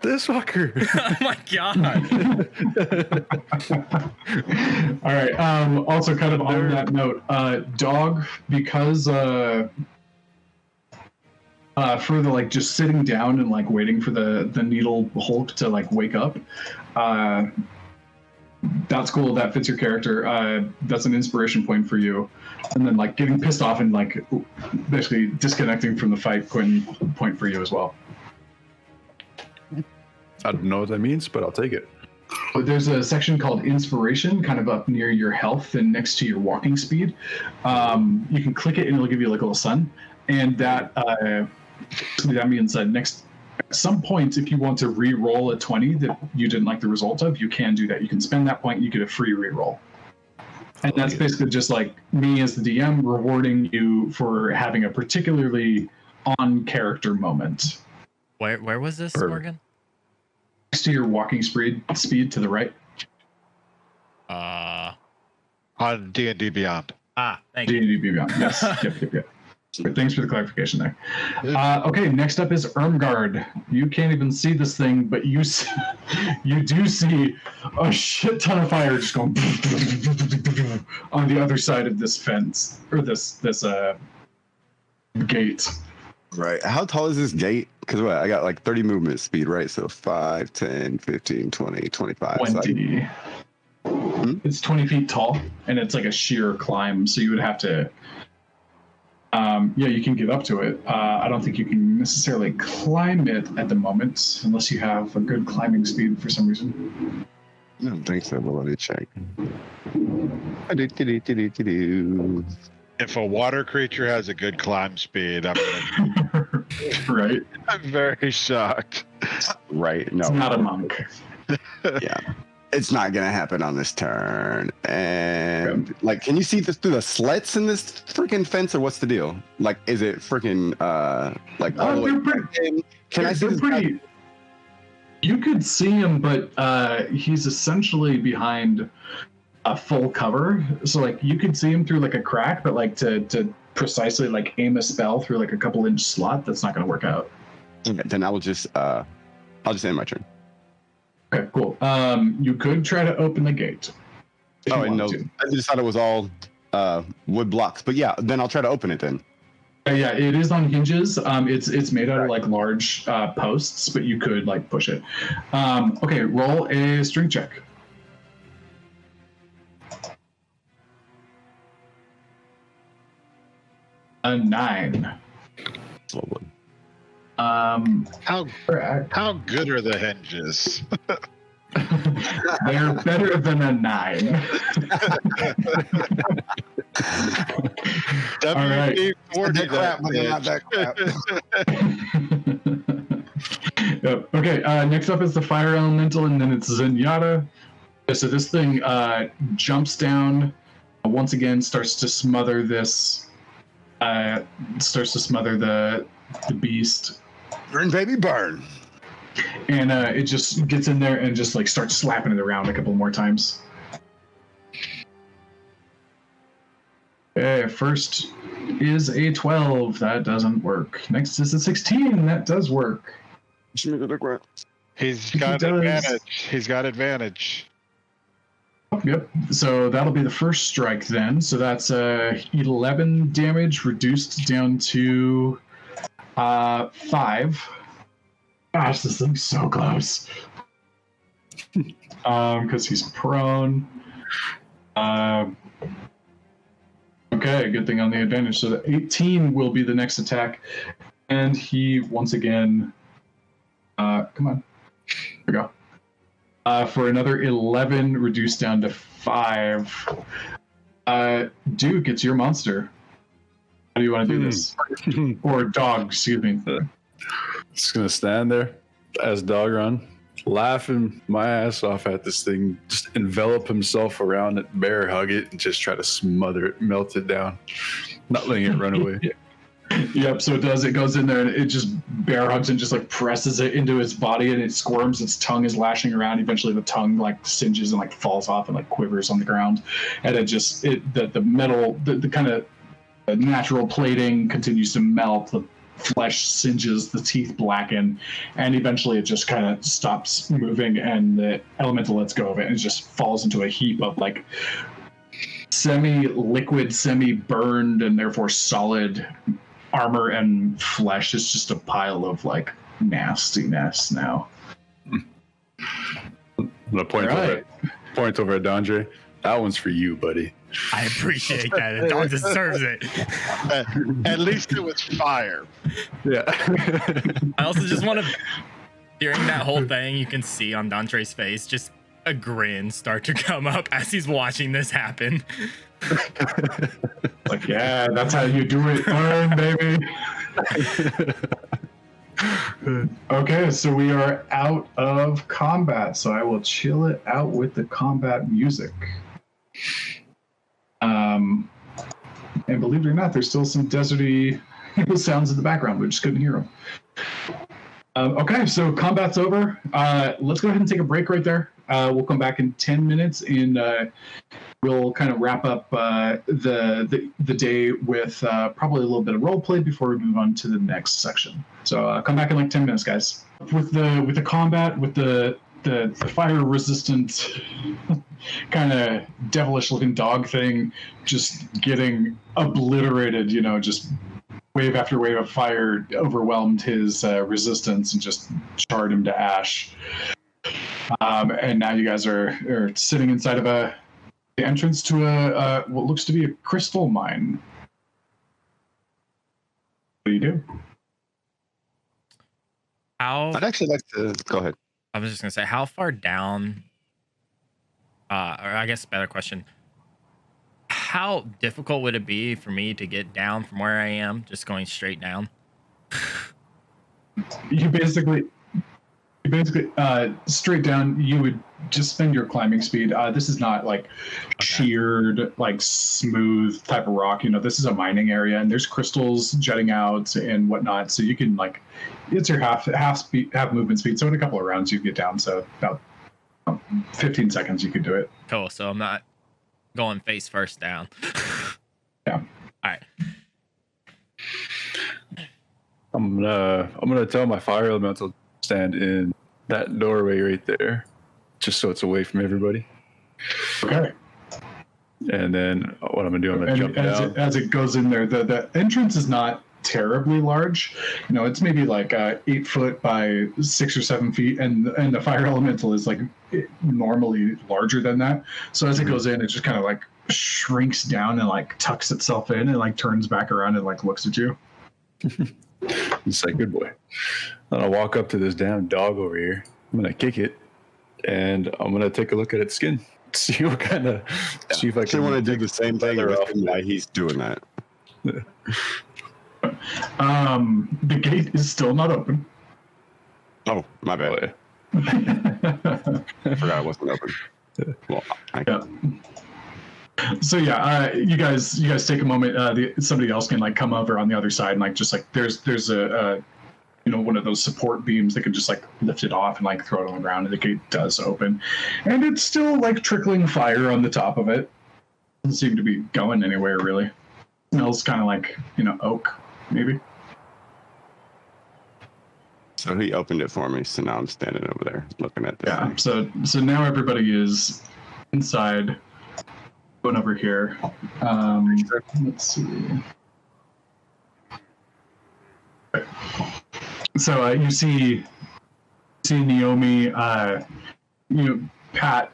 This fucker. Oh my god. All right. Also, kind of on that note, dog, because for the like just sitting down and like waiting for the needle Hulk to like wake up. That's cool. That fits your character. That's an inspiration point for you. And then like getting pissed off and like basically disconnecting from the fight point for you as well. I don't know what that means, but I'll take it. But there's a section called inspiration, kind of up near your health and next to your walking speed. You can click it and it'll give you like a little sun. And that means that at some point, if you want to re-roll a 20 that you didn't like the result of, you can do that. You can spend that point, you get a free re-roll. And that's basically just like me as the DM rewarding you for having a particularly on-character moment. Where was this, Morgan? Next to your walking speed to the right. On D&D Beyond. Thank you. D&D Beyond. Yes. Yep. Thanks for the clarification there. Okay, next up is Irmgard. You can't even see this thing, but you do see a shit ton of fire just going on the other side of this fence or this gate. Right. How tall is this gate? Because I got like 30 movement speed, right? So 5, 10, 15, 20, 25. 20. It's 20 feet tall, and it's like a sheer climb, so you would have to... you can get up to it. I don't think you can necessarily climb it at the moment, unless you have a good climbing speed for some reason. I don't think so, but let me check. If a water creature has a good climb speed, Right. I'm very shocked. Right. No. It's not a monk. Yeah. It's not going to happen on this turn. And, like, can you see this through the slits in this freaking fence, or what's the deal? Like, is it freaking, like, all the way back in? Can I see this guy? You could see him, but he's essentially behind a full cover. So, like, you could see him through, like, a crack, but, like, to precisely, like, aim a spell through, like, a couple-inch slot, that's not going to work out. Okay, then I'll just end my turn. Okay, cool. You could try to open the gate. Oh, and no, I just thought it was all wood blocks. But yeah, then I'll try to open it then. Yeah, it is on hinges. It's made out of like large posts, but you could like push it. Okay, roll a strength check. A 9. Slowly. How good are the hinges? They're better than a 9. All right. Yep. Okay, next up is the fire elemental, and then it's Zenyatta. So this thing jumps down, once again starts to smother this, the beast. Burn, baby, burn. And it just gets in there and just like starts slapping it around a couple more times. Okay, first is a 12. That doesn't work. Next is a 16. That does work. He's got advantage. He's got advantage. Yep. So that'll be the first strike then. So that's 11 damage reduced down to 5. Gosh, this thing's so close. Because he's prone. Okay, good thing on the advantage. So the 18 will be the next attack. And he, once again... come on. Here we go. For another 11, reduced down to 5. Duke, it's your monster. How do you want to do this? Or dog, excuse me. Just gonna stand there as Dogron, laughing my ass off at this thing, just envelop himself around it, bear hug it, and just try to smother it, melt it down, not letting it run away. Yep, so it does. It goes in there and it just bear hugs and just like presses it into its body, and it squirms. Its tongue is lashing around. Eventually the tongue like singes and like falls off and like quivers on the ground. And the metal, the kind of natural plating continues to melt. The flesh singes, the teeth blacken, and eventually it just kind of stops moving, and the elemental lets go of it, and it just falls into a heap of like semi-liquid, semi-burned, and therefore solid armor and flesh. Is just a pile of like nastiness now. I'm gonna point over at Dandre. That one's for you, buddy. I appreciate that. Don deserves it. At least it was fire. Yeah. I also just want to, during that whole thing, you can see on Dantre's face just a grin start to come up as he's watching this happen. Like, yeah, that's how you do it, burn, baby. Okay, so we are out of combat, so I will chill it out with the combat music. And believe it or not, there's still some deserty sounds in the background. We just couldn't hear them. Okay, so combat's over. Let's go ahead and take a break right there. We'll come back in 10 minutes, and we'll kind of wrap up the day with probably a little bit of role play before we move on to the next section. So come back in like 10 minutes, guys. With the combat, with the fire resistant kind of devilish looking dog thing just getting obliterated, just wave after wave of fire overwhelmed his resistance and just charred him to ash. And now you guys are sitting inside of the entrance to a what looks to be a crystal mine. What do you do? I'd actually like to go ahead. I was just gonna say, how far down? Or I guess better question. How difficult would it be for me to get down from where I am, just going straight down? You basically straight down. You would just spend your climbing speed. This is not like sheared, like smooth type of rock. This is a mining area, and there's crystals jutting out and whatnot. So you can it's your half movement speed. So in a couple of rounds, you get down. So about 15 seconds, you could do it. Cool. So I'm not going face first down. Yeah. All right. I'm gonna tell my fire elemental to stand in that doorway right there, just so it's away from everybody. Okay. And then what I'm gonna do, I'm gonna jump down. As it goes in there, the entrance is not terribly large. It's maybe like 8 foot by 6 or 7 feet, and the fire elemental is normally larger than that. So as it goes in, it just kind of shrinks down and tucks itself in and turns back around and looks at you. It's like, good boy. And I'll walk up to this damn dog over here. I'm gonna kick it, and I'm gonna take a look at its skin. See what kind of. See if I can. want to do the same thing with him while he's doing that. The gate is still not open. Oh, my bad. Oh, yeah. I forgot it wasn't open. Well, So you guys take a moment. Somebody else can come over on the other side and there's a one of those support beams that can just lift it off and throw it on the ground, and the gate does open, and it's still trickling fire on the top of it. Doesn't seem to be going anywhere really. Smells kind of oak maybe. So he opened it for me, so now I'm standing over there looking at this. Yeah. So now everybody is inside. Going over here. Let's see. So you see Naomi, pat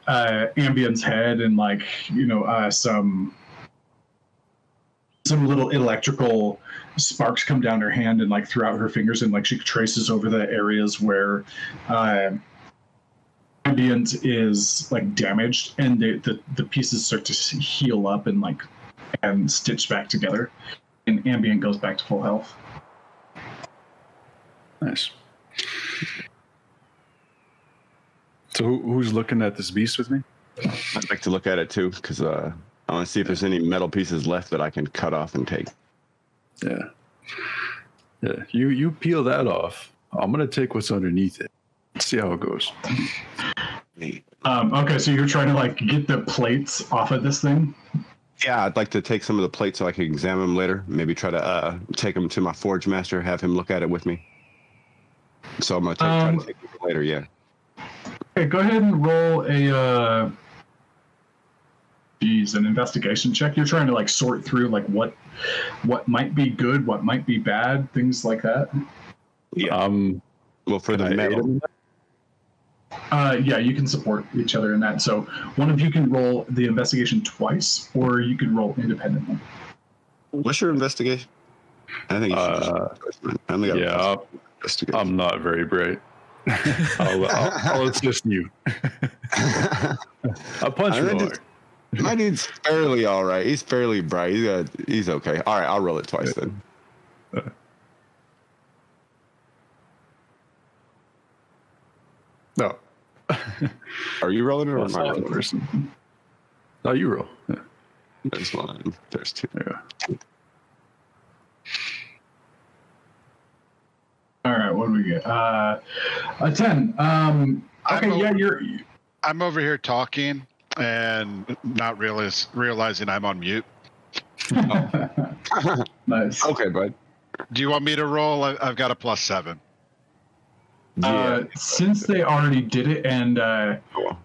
Ambient's head and some little electrical sparks come down her hand and throughout her fingers, and she traces over the areas where Ambient is damaged, and the pieces start to heal up and stitch back together, and Ambient goes back to full health. Nice. So who's looking at this beast with me? I'd like to look at it too, because I want to see if there's any metal pieces left that I can cut off and take. Yeah. You peel that off. I'm gonna take what's underneath it. See how it goes. Okay, so you're trying to get the plates off of this thing? Yeah, I'd like to take some of the plates so I can examine them later. Maybe try to take them to my forge master, have him look at it with me. So I'm gonna try to take them later. Yeah. Okay, go ahead and roll a an investigation check. You're trying to like sort through like what might be good, what might be bad, things like that. Yeah. Well, for the Can I aid metal. him? Yeah, you can support each other in that. So one of you can roll the investigation twice, or you can roll independently. What's your investigation? I think you should just I only got Yeah, investigation. I'm not very bright. I'll assist you. I'll punch I you mean, hard. My dude's fairly all right. He's fairly bright. He's okay. All right, I'll roll it twice then. No. Are you rolling it or That's am I not the rolling? person. No, you roll. Yeah. There's one. There's two. Yeah. All right, what do we get? A 10. Okay, yeah, I'm over here talking and not realizing I'm on mute. Nice. Okay, bud. Do you want me to roll? I've got a +7. Yeah. Since they already did it, and Cool.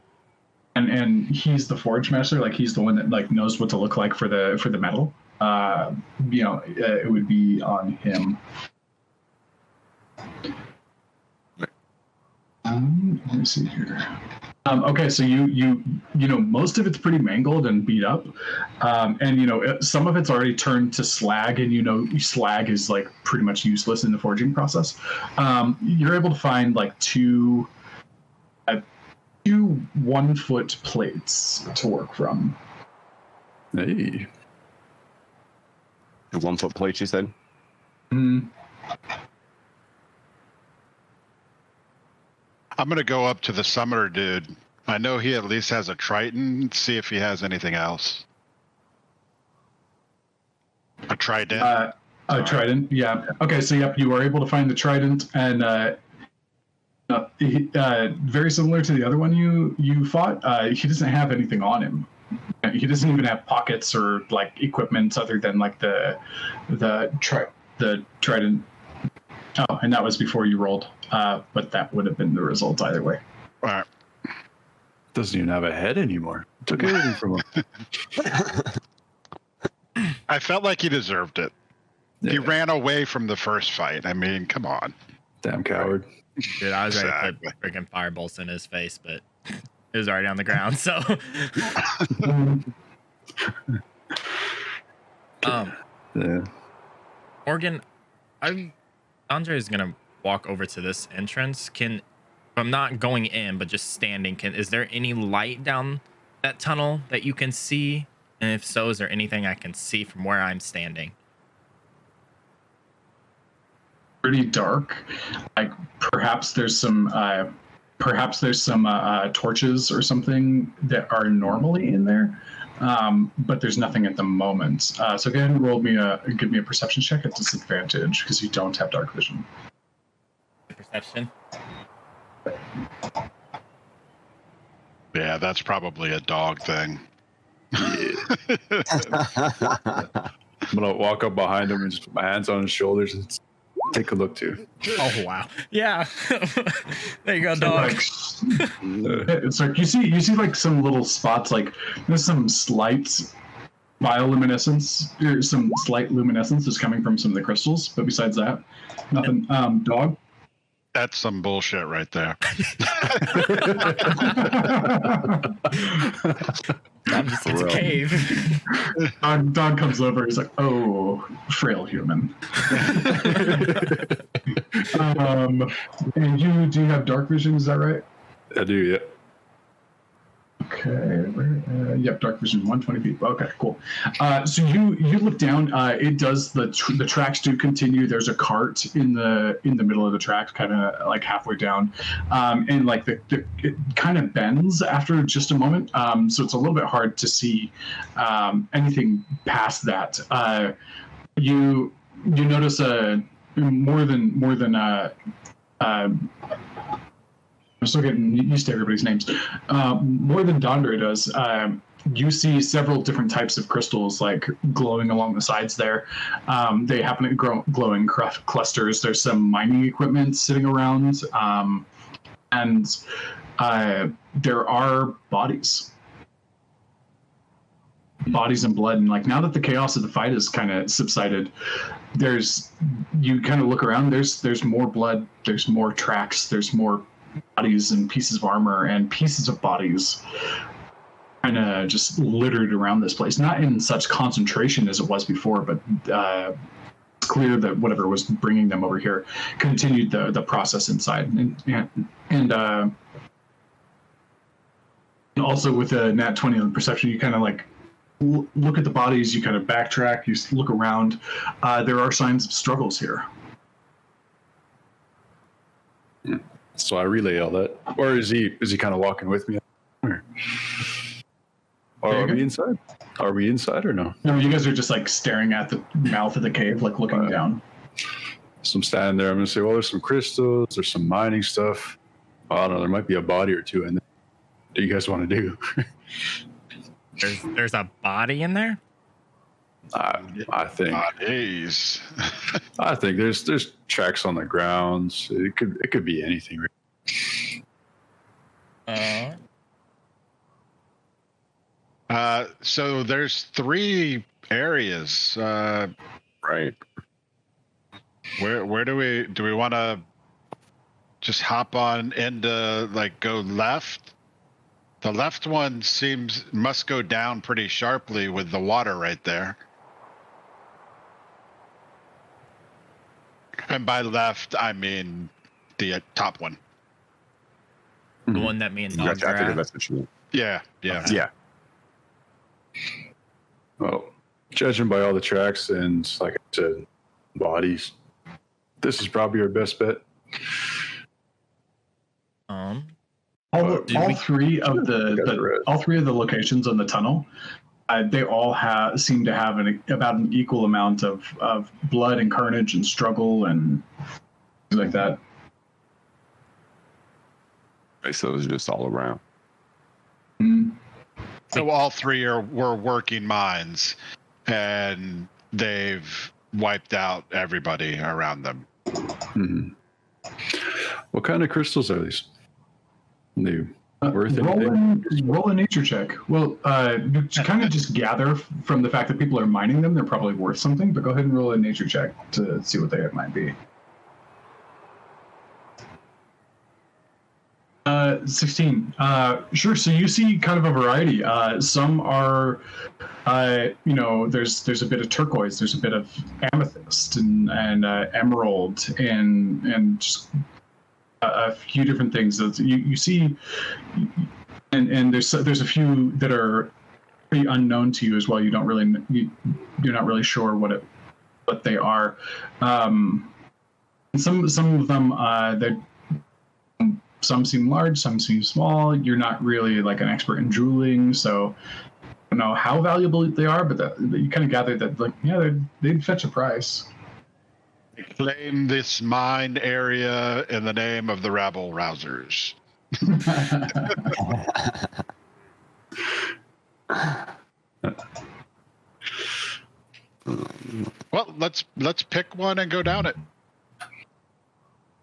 and he's the forge master, like he's the one that like knows what to look like for the metal. It would be on him. Let me see here. Okay, so you know most of it's pretty mangled and beat up, and some of it's already turned to slag, and slag is like pretty much useless in the forging process. You're able to find like two 1-foot plates to work from. Hey. The 1-foot plate, you said? Mm. I'm going to go up to the summoner dude. I know he at least has a Triton. See if he has anything else. A Trident. A trident, yeah. Okay, so yep, you are able to find the trident, and very similar to the other one you fought. He doesn't have anything on him. He doesn't even have pockets or like equipment other than like the trident. Oh, and that was before you rolled. But that would have been the result either way. All right. Doesn't even have a head anymore. Took everything from him. I felt like he deserved it. He Yeah. ran away from the first fight. I mean, come on. Damn coward. Dude, I was ready to Exactly. put freaking firebolts in his face, but it was already on the ground. So, Yeah. Morgan, Andre is gonna walk over to this entrance. If I'm not going in, but just standing, is there any light down that tunnel that you can see? And if so, is there anything I can see from where I'm standing? Pretty dark. Like perhaps there's some torches or something that are normally in there, but there's nothing at the moment. So go ahead and give me a perception check at disadvantage because you don't have dark vision. Perception. Yeah, that's probably a dog thing. I'm gonna walk up behind him and just put my hands on his shoulders and take a look too. Oh wow. Yeah. There you go, dog. It's like you see like some little spots, like there's some slight bioluminescence, or some slight luminescence is coming from some of the crystals, but besides that, nothing. Dog. That's some bullshit right there. It's a cave. Dog comes over. He's like, "Oh, frail human." And do you have dark vision? Is that right? I do, yeah. Okay. Yep, dark vision, 120 feet. Okay, cool. So you look down. It does the tracks do continue. There's a cart in the middle of the tracks, kind of like halfway down, and like it kind of bends after just a moment. So it's a little bit hard to see anything past that. You notice more than I'm still getting used to everybody's names. More than Dondre does. you see several different types of crystals like glowing along the sides there. They happen to glow in clusters. There's some mining equipment sitting around, and there are bodies and blood. And like now that the chaos of the fight has kind of subsided, you kind of look around, there's more blood, there's more tracks, there's more bodies and pieces of armor and pieces of bodies kind of just littered around this place. Not in such concentration as it was before, but it's clear that whatever was bringing them over here continued the process inside. And also with a nat 20 on perception, you kind of like look at the bodies, you kind of backtrack, you look around. There are signs of struggles here. So I relay all that. Or is he kind of walking with me? Or are we inside? Are we inside or no? No, you guys are just like staring at the mouth of the cave, like looking down. So I'm standing there. I'm going to say, well, there's some crystals, there's some mining stuff. I don't know, there might be a body or two in there. What do you guys want to do? There's a body in there? I think. Bodies. I think there's tracks on the grounds. It could be anything. So there's 3 areas. Right. Where do we want to just hop on into, like, go left? The left one must go down pretty sharply with the water right there. And by left, I mean the top one. The one that me and Dogs Gotcha, I are figured at? that's what you mean. Yeah. Yeah. Well, judging by all the tracks and, like I said, bodies, this is probably our best bet. All three of the locations on the tunnel, they all seem to have about an equal amount of blood and carnage and struggle and things like that. Right, so it was just all around. So all 3 were working mines, and they've wiped out everybody around them. Mm-hmm. What kind of crystals are these? New. Worth anything? Roll a nature check. Well, you kind of just gather from the fact that people are mining them, they're probably worth something, but go ahead and roll a nature check to see what they might be. 16. Sure. So you see kind of a variety. Some are, there's a bit of turquoise, there's a bit of amethyst and emerald and just a few different things that you see, and there's a few that are pretty unknown to you as well. You're not really sure what they are. Some of them some seem large, some seem small. You're not really like an expert in jeweling, so I don't know how valuable they are, but you kind of gather that, like, yeah, they'd fetch a price. Claim this mine area in the name of the rabble rousers. Well, let's pick one and go down it.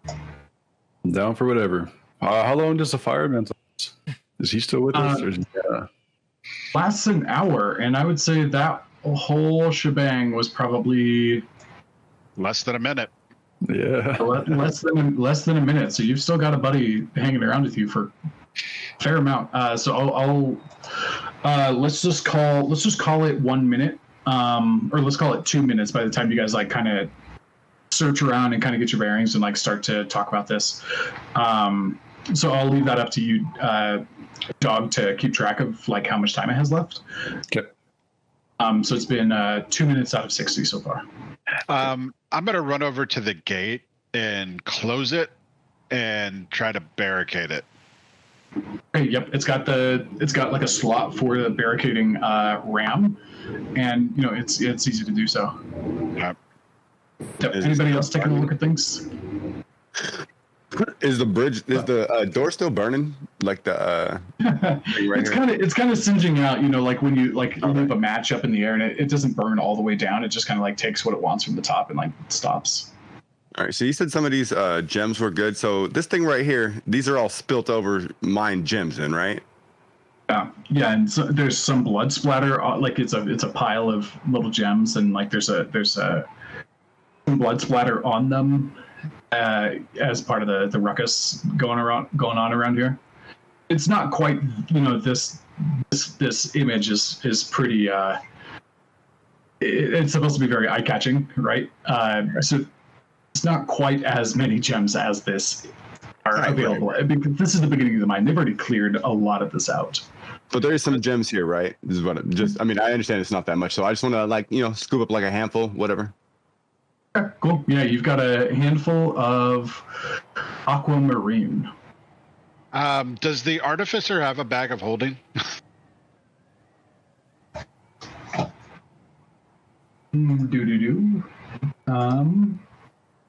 I'm down for whatever. How long does the fireman last? Is he still with us? Or is he, Lasts an hour, and I would say that whole shebang was probably Less than a minute. yeah. less than a minute. So you've still got a buddy hanging around with you for a fair amount. So I'll let's just call it 1 minute, or let's call it 2 minutes by the time you guys like kind of search around and kind of get your bearings and like start to talk about this. So I'll leave that up to you, Dog, to keep track of like how much time it has left. Okay. So it's been 2 minutes out of 60 so far. I'm gonna run over to the gate and close it and try to barricade it. Okay, yep, it's got like a slot for the barricading ram, and it's easy to do so. Yep. Yep. Anybody else taking a look at things? Is the door still burning? Like the It's kind of singeing out, like when you leave a match up in the air and it doesn't burn all the way down. It just kind of like takes what it wants from the top and like stops. All right. So you said some of these gems were good. So this thing right here, these are all spilt over mined gems, then, right? Yeah, and so there's some blood splatter. Like it's a pile of little gems, and like there's some blood splatter on them as part of the ruckus going on around here. It's not quite, this image is pretty. It's supposed to be very eye catching, right? So it's not quite as many gems as this are available. Right. Because this is the beginning of the mine. They've already cleared a lot of this out. But there is some gems here, right? This is what I understand it's not that much, so I just want to scoop up like a handful, whatever. Okay, cool. Yeah, you've got a handful of aquamarine. Does the artificer have a bag of holding?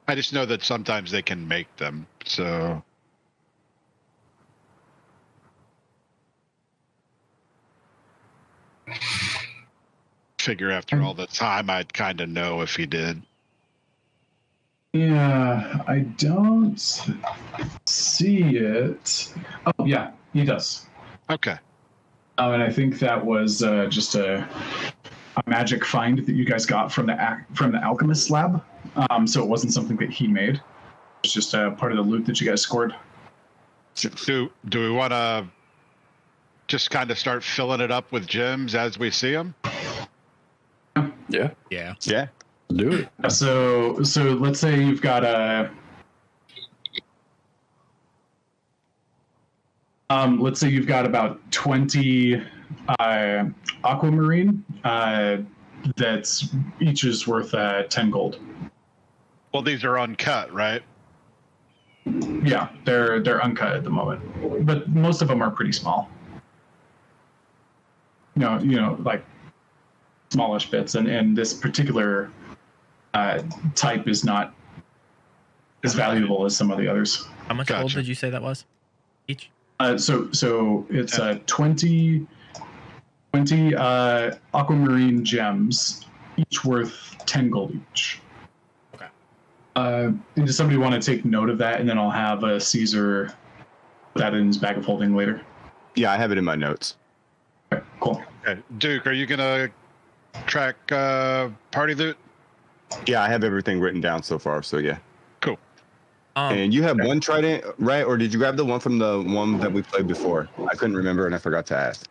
I just know that sometimes they can make them, so. Figure after all the time, I'd kind of know if he did. Yeah, I don't see it. Oh, yeah, he does. Okay. And I think that was just a magic find that you guys got from the alchemist lab. So it wasn't something that he made. It's just a part of the loot that you guys scored. Do we want to just kind of start filling it up with gems as we see them? Yeah. Do it. So let's say you've got let's say you've got about 20 aquamarine. That's each is worth 10 gold. Well, these are uncut, right? Yeah, they're uncut at the moment, but most of them are pretty small. Like smallish bits, and this particular type is not as valuable as some of the others. How much gold did you say that was each? So it's 20 aquamarine gems, each worth 10 gold each. Okay. Does somebody want to take note of that, and then I'll have Caesar put that in his bag of holding later? Yeah, I have it in my notes. Okay, cool. Okay. Duke, are you gonna track party loot? Yeah, I have everything written down so far, so yeah. Cool. And you have one trident, right? Or did you grab the one from the one that we played before? I couldn't remember and I forgot to ask.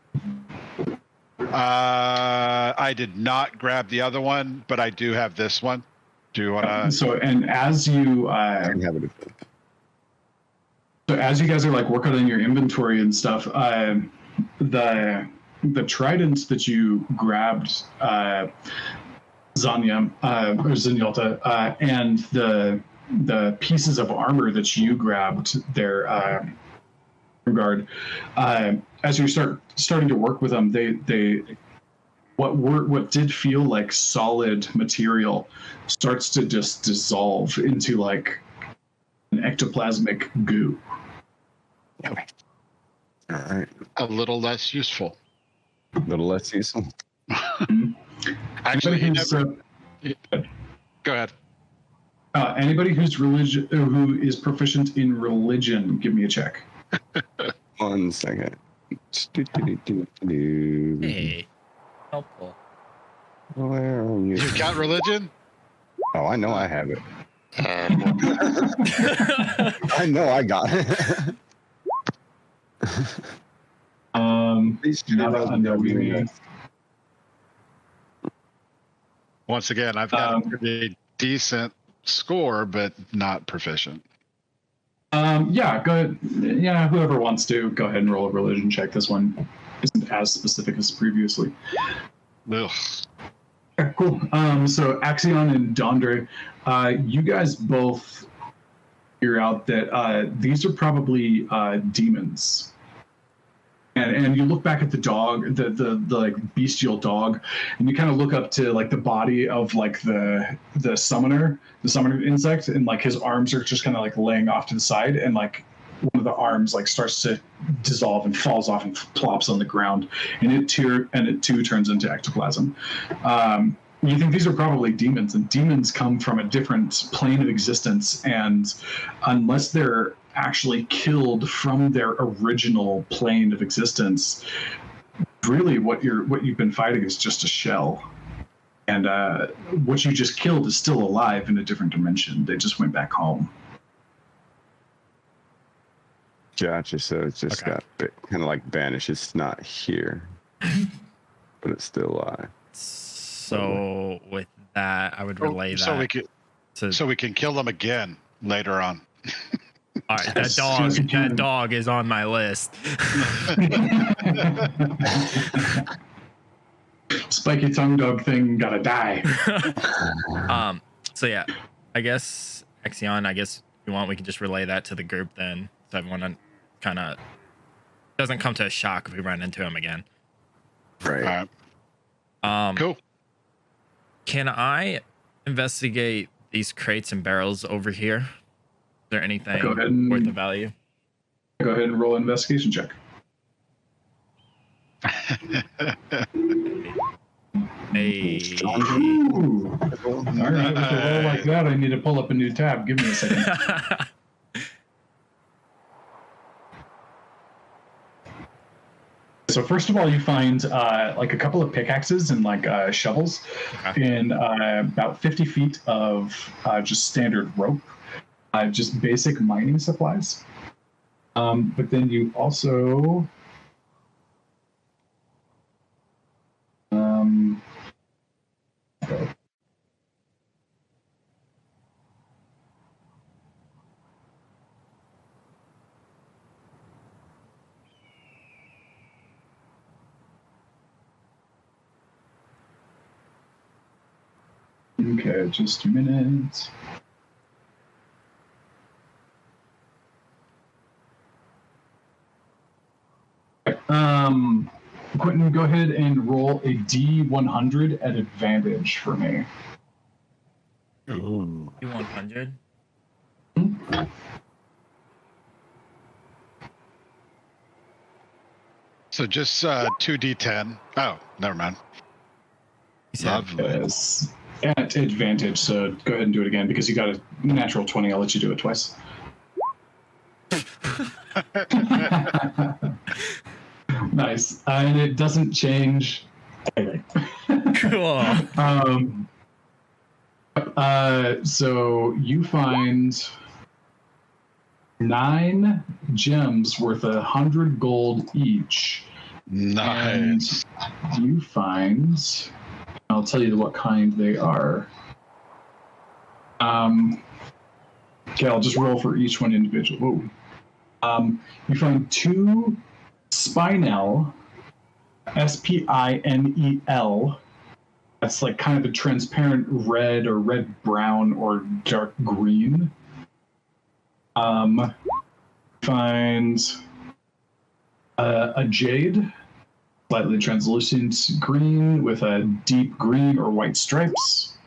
I did not grab the other one, but I do have this one. Do you want to? So, and as you I can have it. So as you guys are like working on your inventory and stuff, the tridents that you grabbed, Zanya or Zenyatta, and the pieces of armor that you grabbed there, regard, as you starting to work with them, they what did feel like solid material starts to just dissolve into like an ectoplasmic goo. Okay. All right. A little less useful. A little less useful. Actually, go ahead. Anybody who is proficient in religion, give me a check. 1 second. Hey, helpful. Where are you? You got religion? Oh, I know I have it. I know I got it. Not under me. Once again, I've got a pretty decent score, but not proficient. Yeah, go ahead. Yeah, whoever wants to, go ahead and roll a religion check. This one isn't as specific as previously. Ugh. Okay, cool. So Axion and Dondre, you guys both figure out that these are probably demons. And you look back at the dog, the like bestial dog, and you kind of look up to like the body of like the summoner insect, and like his arms are just kind of like laying off to the side, and like one of the arms like starts to dissolve and falls off and plops on the ground, and it too turns into ectoplasm. You think these are probably demons, and demons come from a different plane of existence, and unless they're actually killed from their original plane of existence, really what you've been fighting is just a shell, and what you just killed is still alive in a different dimension. They just went back home. Gotcha. So it's just got kind of like vanished. It's not here, but it's still alive. So with that, I would relay that. So we can kill them again later on. All right, that dog is on my list. Spiky tongue dog thing gotta die. So yeah, I guess Exion, if you want, we can just relay that to the group then, so everyone kind of doesn't come to a shock if we run into him again. Right. Cool. Can I investigate these crates and barrels over here? Is there anything worth of value? Go ahead and roll an investigation check. Hey. Ooh. All right, with a roll like that, I need to pull up a new tab. Give me a second. So first of all, you find like a couple of pickaxes and like shovels, and about 50 feet of just standard rope, just basic mining supplies. But then you also okay, just a minute. Quentin, go ahead and roll a D100 at advantage for me. Ooh. D100. So just 2d10. Oh, never mind. Lovely. Yes. At advantage, so go ahead and do it again because you got a natural 20. I'll let you do it twice. Nice. And it doesn't change anything. Cool. So you find 9 gems worth 100 gold each. Nice. And you find, I'll tell you what kind they are. Okay, I'll just roll for each one individually. You find 2 Spinel, Spinel. That's like kind of a transparent red or red-brown or dark green. Find a jade, slightly translucent green with a deep green or white stripes.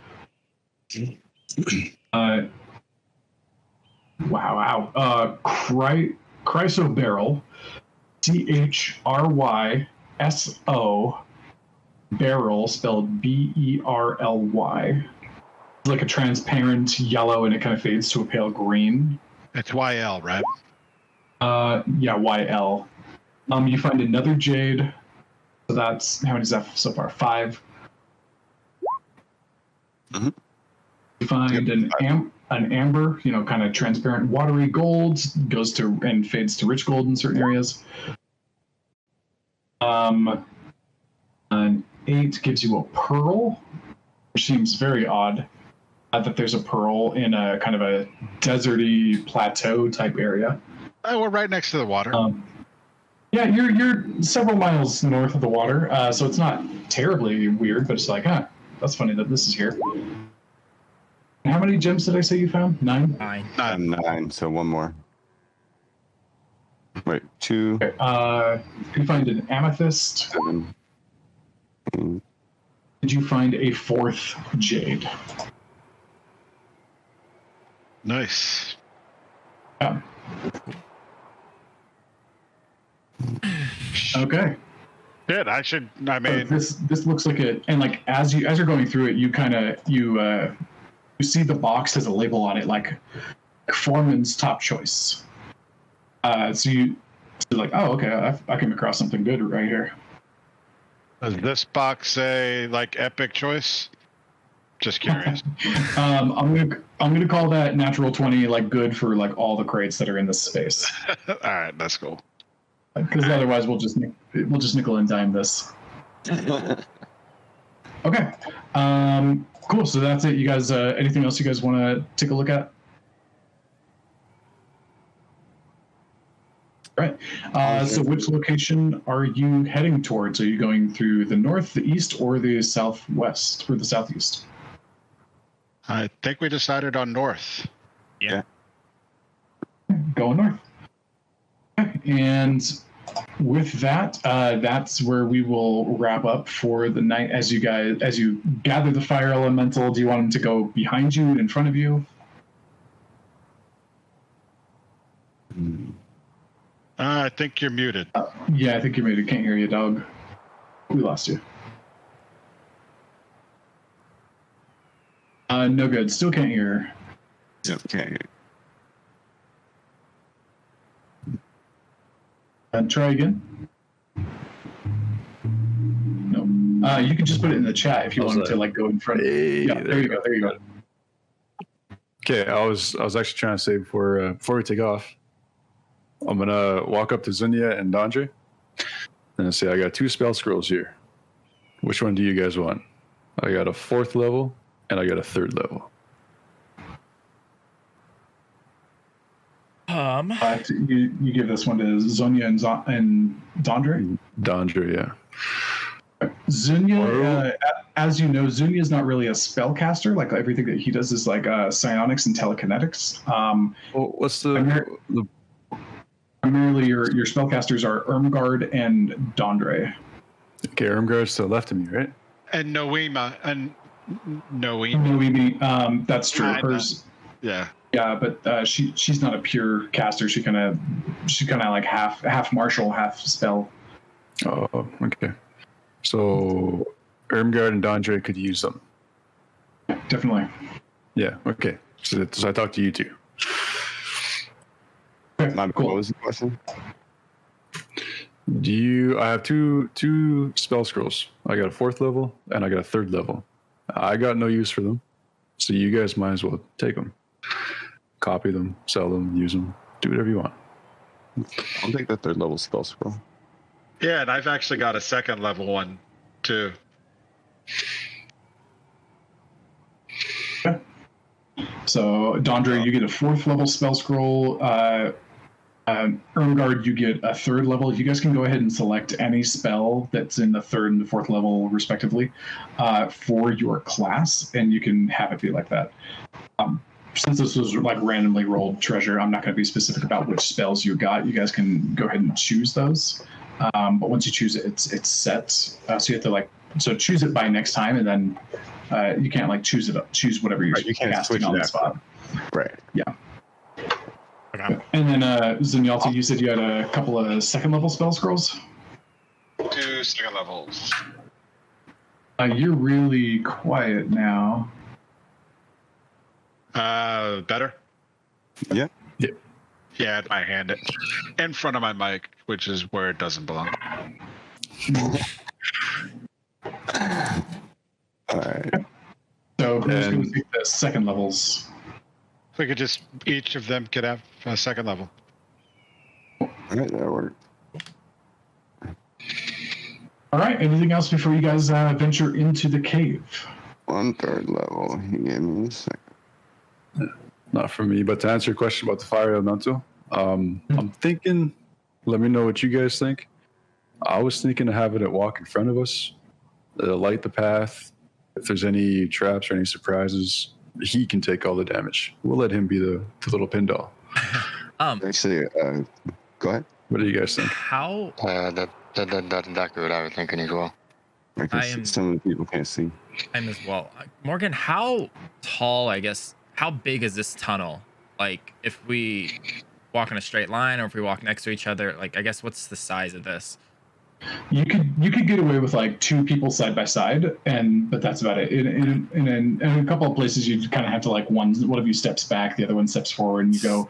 Chrysoberyl, CHRYSO, barrel spelled BERLY. It's like a transparent yellow, and it kind of fades to a pale green. It's YL, right? Yeah, YL. You find another jade. So that's, how many is that so far? 5. Mm-hmm. You find an amber, kind of transparent, watery gold, goes to and fades to rich gold in certain areas. An 8 gives you a pearl, which seems very odd. That there's a pearl in a kind of a deserty plateau type area. Oh, we're right next to the water. Yeah, you're several miles north of the water, so it's not terribly weird, but it's like, that's funny that this is here. How many gems did I say you found? 9? 9. 9, so one more. Right. 2, Okay. You find an amethyst. 7. Did you find a 4th jade? Nice. Yeah. Okay. Good. I should. I So mean, this looks like it, and like as you're going through it, you see the box has a label on it like Foreman's top choice. So you're like, oh, okay, I came across something good right here. does this box say like epic choice? Just curious. I'm gonna call that natural 20 like good for like all the crates that are in this space. All right, that's cool. Because otherwise we'll just nickel and dime this. Okay. Cool. So that's it. You guys, anything else you guys want to take a look at? Right. So which location are you heading towards? Are you going through the north, the east, or the southwest, or the southeast? I think we decided on north. Yeah. Going north. Okay. And with that, that's where we will wrap up for the night. As you gather the fire elemental, do you want him to go behind you, in front of you? I think you're muted. Yeah, I think you're muted. Can't hear you, dog. We lost you. No good. Still can't hear. Yep, okay. Try again. No. You can just put it in the chat if you wanted to like go in front. Hey, Yeah, there you go. There you go. Okay, I was actually trying to say before we take off, I'm gonna walk up to Zunia and Dandre and say I got 2 spell scrolls here. Which one do you guys want? I got a 4th level and I got a 3rd level. You give this one to Zonia and Dandre. Dandre, yeah. Zunia, as you know, Zunia is not really a spellcaster. Like everything that he does is like psionics and telekinetics. Well, what's the Primarily, your spellcasters are Irmgard and Dandre. Okay, Irmgard's to the left of me, right? And Noema. That's true. Hers, Yeah. yeah, but she's not a pure caster. She kind of like half martial, half spell. Oh, okay. So Irmgard and Dandre could use them. Definitely. Yeah, okay. So I talked to you two. Okay, What cool. was the question? I have two spell scrolls. I got a 4th level and I got a 3rd level. I got no use for them. So you guys might as well take them. Copy them, sell them, use them, do whatever you want. I'll take the 3rd level spell scroll. Yeah, and I've actually got a 2nd level one too. So Dandre, you get a 4th level spell scroll. Irmgard, you get a 3rd level. You guys can go ahead and select any spell that's in the 3rd and the 4th level, respectively, for your class, and you can have it be like that. Since this was like randomly rolled treasure, I'm not going to be specific about which spells you got. You guys can go ahead and choose those. But once you choose it, it's set. So you have to choose it by next time, and then you can't choose whatever you're You can't casting switch on it the after. spot. Right. Yeah. Okay. And then Zinyalta, you said you had a couple of 2nd level spell scrolls. 2 2nd levels. You're really quiet now. Better? Yeah. Yeah, I hand it in front of my mic, which is where it doesn't belong. All right. So who's going And- to take the 2nd levels? We could just, each of them could have a 2nd level. All right, that worked. All right. Anything else before you guys venture into the cave? 1/3 level. He gave me a 2nd. Not for me, but to answer your question about the fire elemental, I'm thinking, let me know what you guys think. I was thinking of having it walk in front of us, light the path. If there's any traps or any surprises, he can take all the damage. We'll let him be the little pin doll. Actually, go ahead. What do you guys think? How That's exactly what I was thinking as well. I am- Some of the people can't see. I'm as well. Morgan, how tall, I guess, how big is this tunnel? Like, if we walk in a straight line or if we walk next to each other, like, I guess, what's the size of this? You could get away with like 2 people side by side, but that's about it. In a couple of places, you kind of have to like one of you steps back, the other one steps forward, and you go,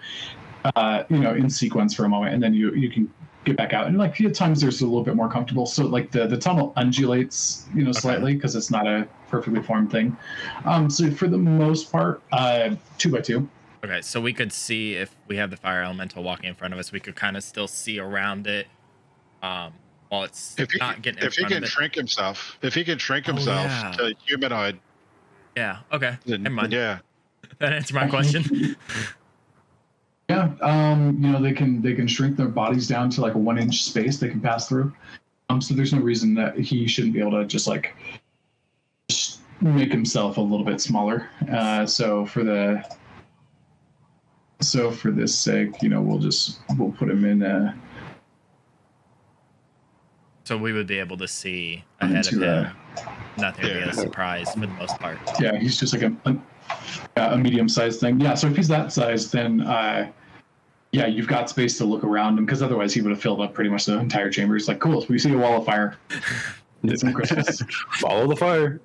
in sequence for a moment, and then you can get back out. And like at times, there's a little bit more comfortable. So like the tunnel undulates, slightly because it's not a perfectly formed thing. So for the most part, 2 by 2. Okay, so we could see if we have the fire elemental walking in front of us, we could kind of still see around it. While it's not getting in if he front of can it. shrink himself, yeah. to humanoid, Yeah. Okay. then Never mind. yeah. That answered my question. Yeah, they can shrink their bodies down to like a 1-inch space they can pass through. So there's no reason that he shouldn't be able to just make himself a little bit smaller. So for this sake, we'll put him in. So we would be able to see ahead of him. Nothing would be a surprise for the most part. Yeah, he's just like a medium-sized thing. Yeah, so if he's that size, then you've got space to look around him, because otherwise he would have filled up pretty much the entire chamber. It's like, cool, we see a wall of fire. It's some Christmas. Follow the fire.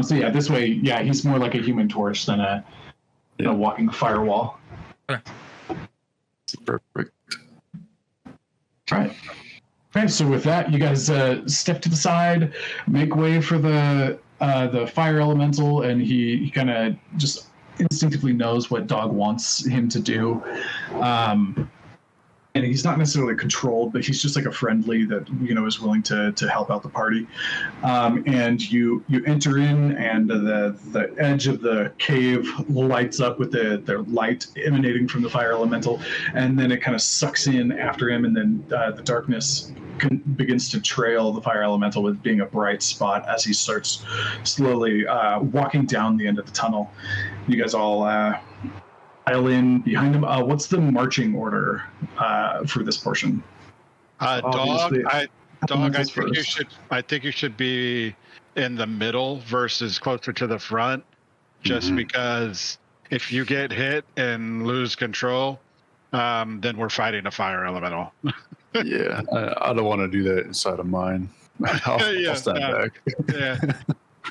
So yeah, this way, he's more like a human torch than a walking firewall. Okay. Perfect. All right. Okay, so with that, you guys step to the side, make way for the fire elemental, and he kind of just instinctively knows what Dog wants him to do. And he's not necessarily controlled, but he's just like a friendly that is willing to help out the party. And you enter in, and the edge of the cave lights up with the light emanating from the fire elemental, and then it kind of sucks in after him, and then the darkness begins to trail the fire elemental with being a bright spot as he starts slowly walking down the end of the tunnel. You guys all pile in behind him. What's the marching order for this portion? Dog, Obviously, I think you should be in the middle versus closer to the front, just because if you get hit and lose control, then we're fighting a fire elemental. Yeah, I don't want to do that inside of mine. I'll stand back. Yeah,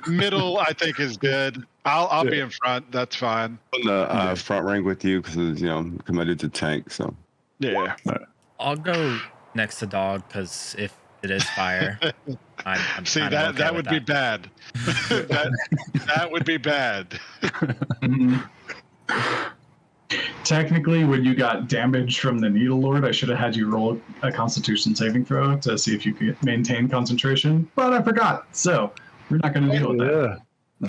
middle I think is good. I'll be in front. That's fine. On the front rank with you, because my dude's a tank. So Yeah. I'll go next to Dog, because if it is fire, I'm See, kinda okay that with would be bad. that would be bad. Technically, when you got damage from the Needle Lord, I should have had you roll a Constitution saving throw to see if you could maintain concentration, but I forgot. So we're not going to deal with that. I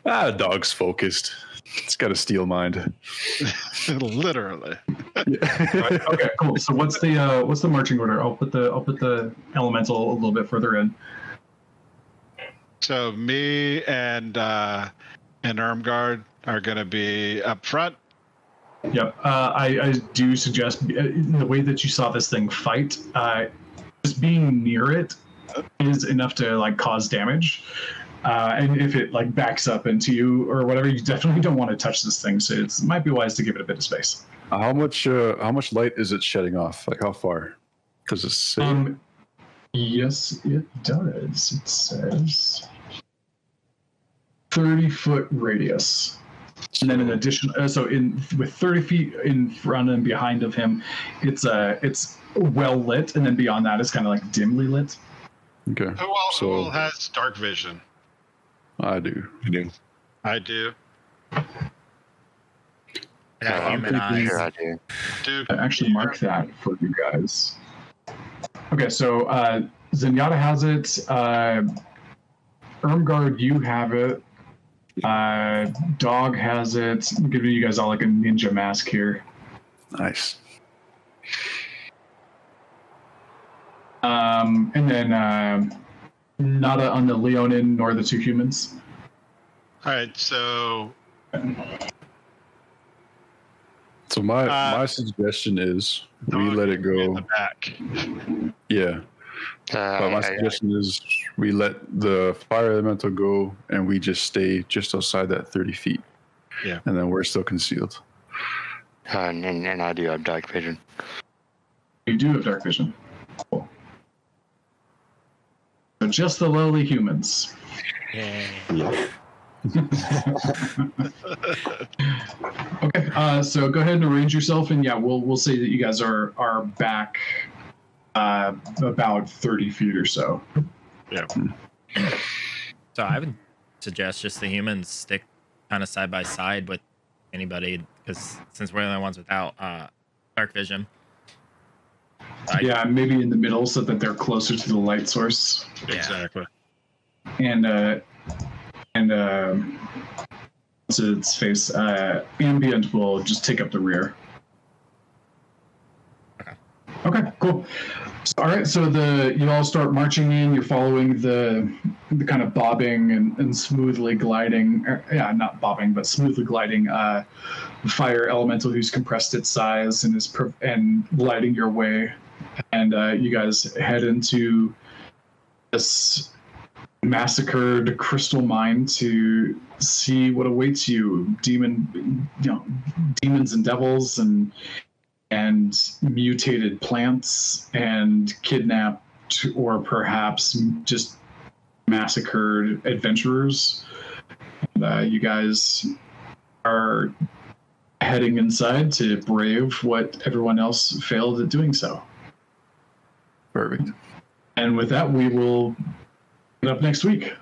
forgot. Dog's focused. It's got a steel mind. Literally. Right, okay, cool. So what's the marching order? I'll put the elemental a little bit further in. So me and Ermgard are going to be up front. Yep. I do suggest the way that you saw this thing fight, just being near it is enough to cause damage. And if it backs up into you or whatever, you definitely don't want to touch this thing. So it might be wise to give it a bit of space. How much light is it shedding off? How far? Does it say? Yes, it does. It says 30-foot radius. And then in addition, with 30 feet in front and behind of him, it's well lit, and then beyond that, it's kind of dimly lit. Okay. Who all has dark vision? I do. I do. I got human eyes. Sure I do. Dude, I actually mark that for you guys. Okay, so Zenyatta has it. Ermgard, you have it. Dog has it. I'm giving you guys all a ninja mask here. Nice. And then nada on the Leonin nor the 2 humans. all right, so So my suggestion is we let it In go. the back. Yeah. But my suggestion is we let the fire elemental go and we just stay just outside that 30 feet. Yeah. And then we're still concealed. And I do have dark vision. You do have dark vision. Cool. So just the lowly humans. Yeah. Okay, so go ahead and arrange yourself, and yeah, we'll say that you guys are back about 30 feet or so. Yeah. So I would suggest just the humans stick kind of side by side with anybody, because since we're the only ones without dark vision. Yeah, maybe in the middle so that they're closer to the light source. Yeah. Exactly. And to its face, ambient will just take up the rear. Okay, cool. All right, so you all start marching in. You're following the kind of bobbing and smoothly gliding. Not bobbing, but smoothly gliding. Fire elemental who's compressed its size and is lighting your way. And you guys head into this massacred crystal mine to see what awaits you. Demons and devils and mutated plants and kidnapped or perhaps just massacred adventurers. And, you guys are heading inside to brave what everyone else failed at doing so. Perfect. And with that, we will get up next week.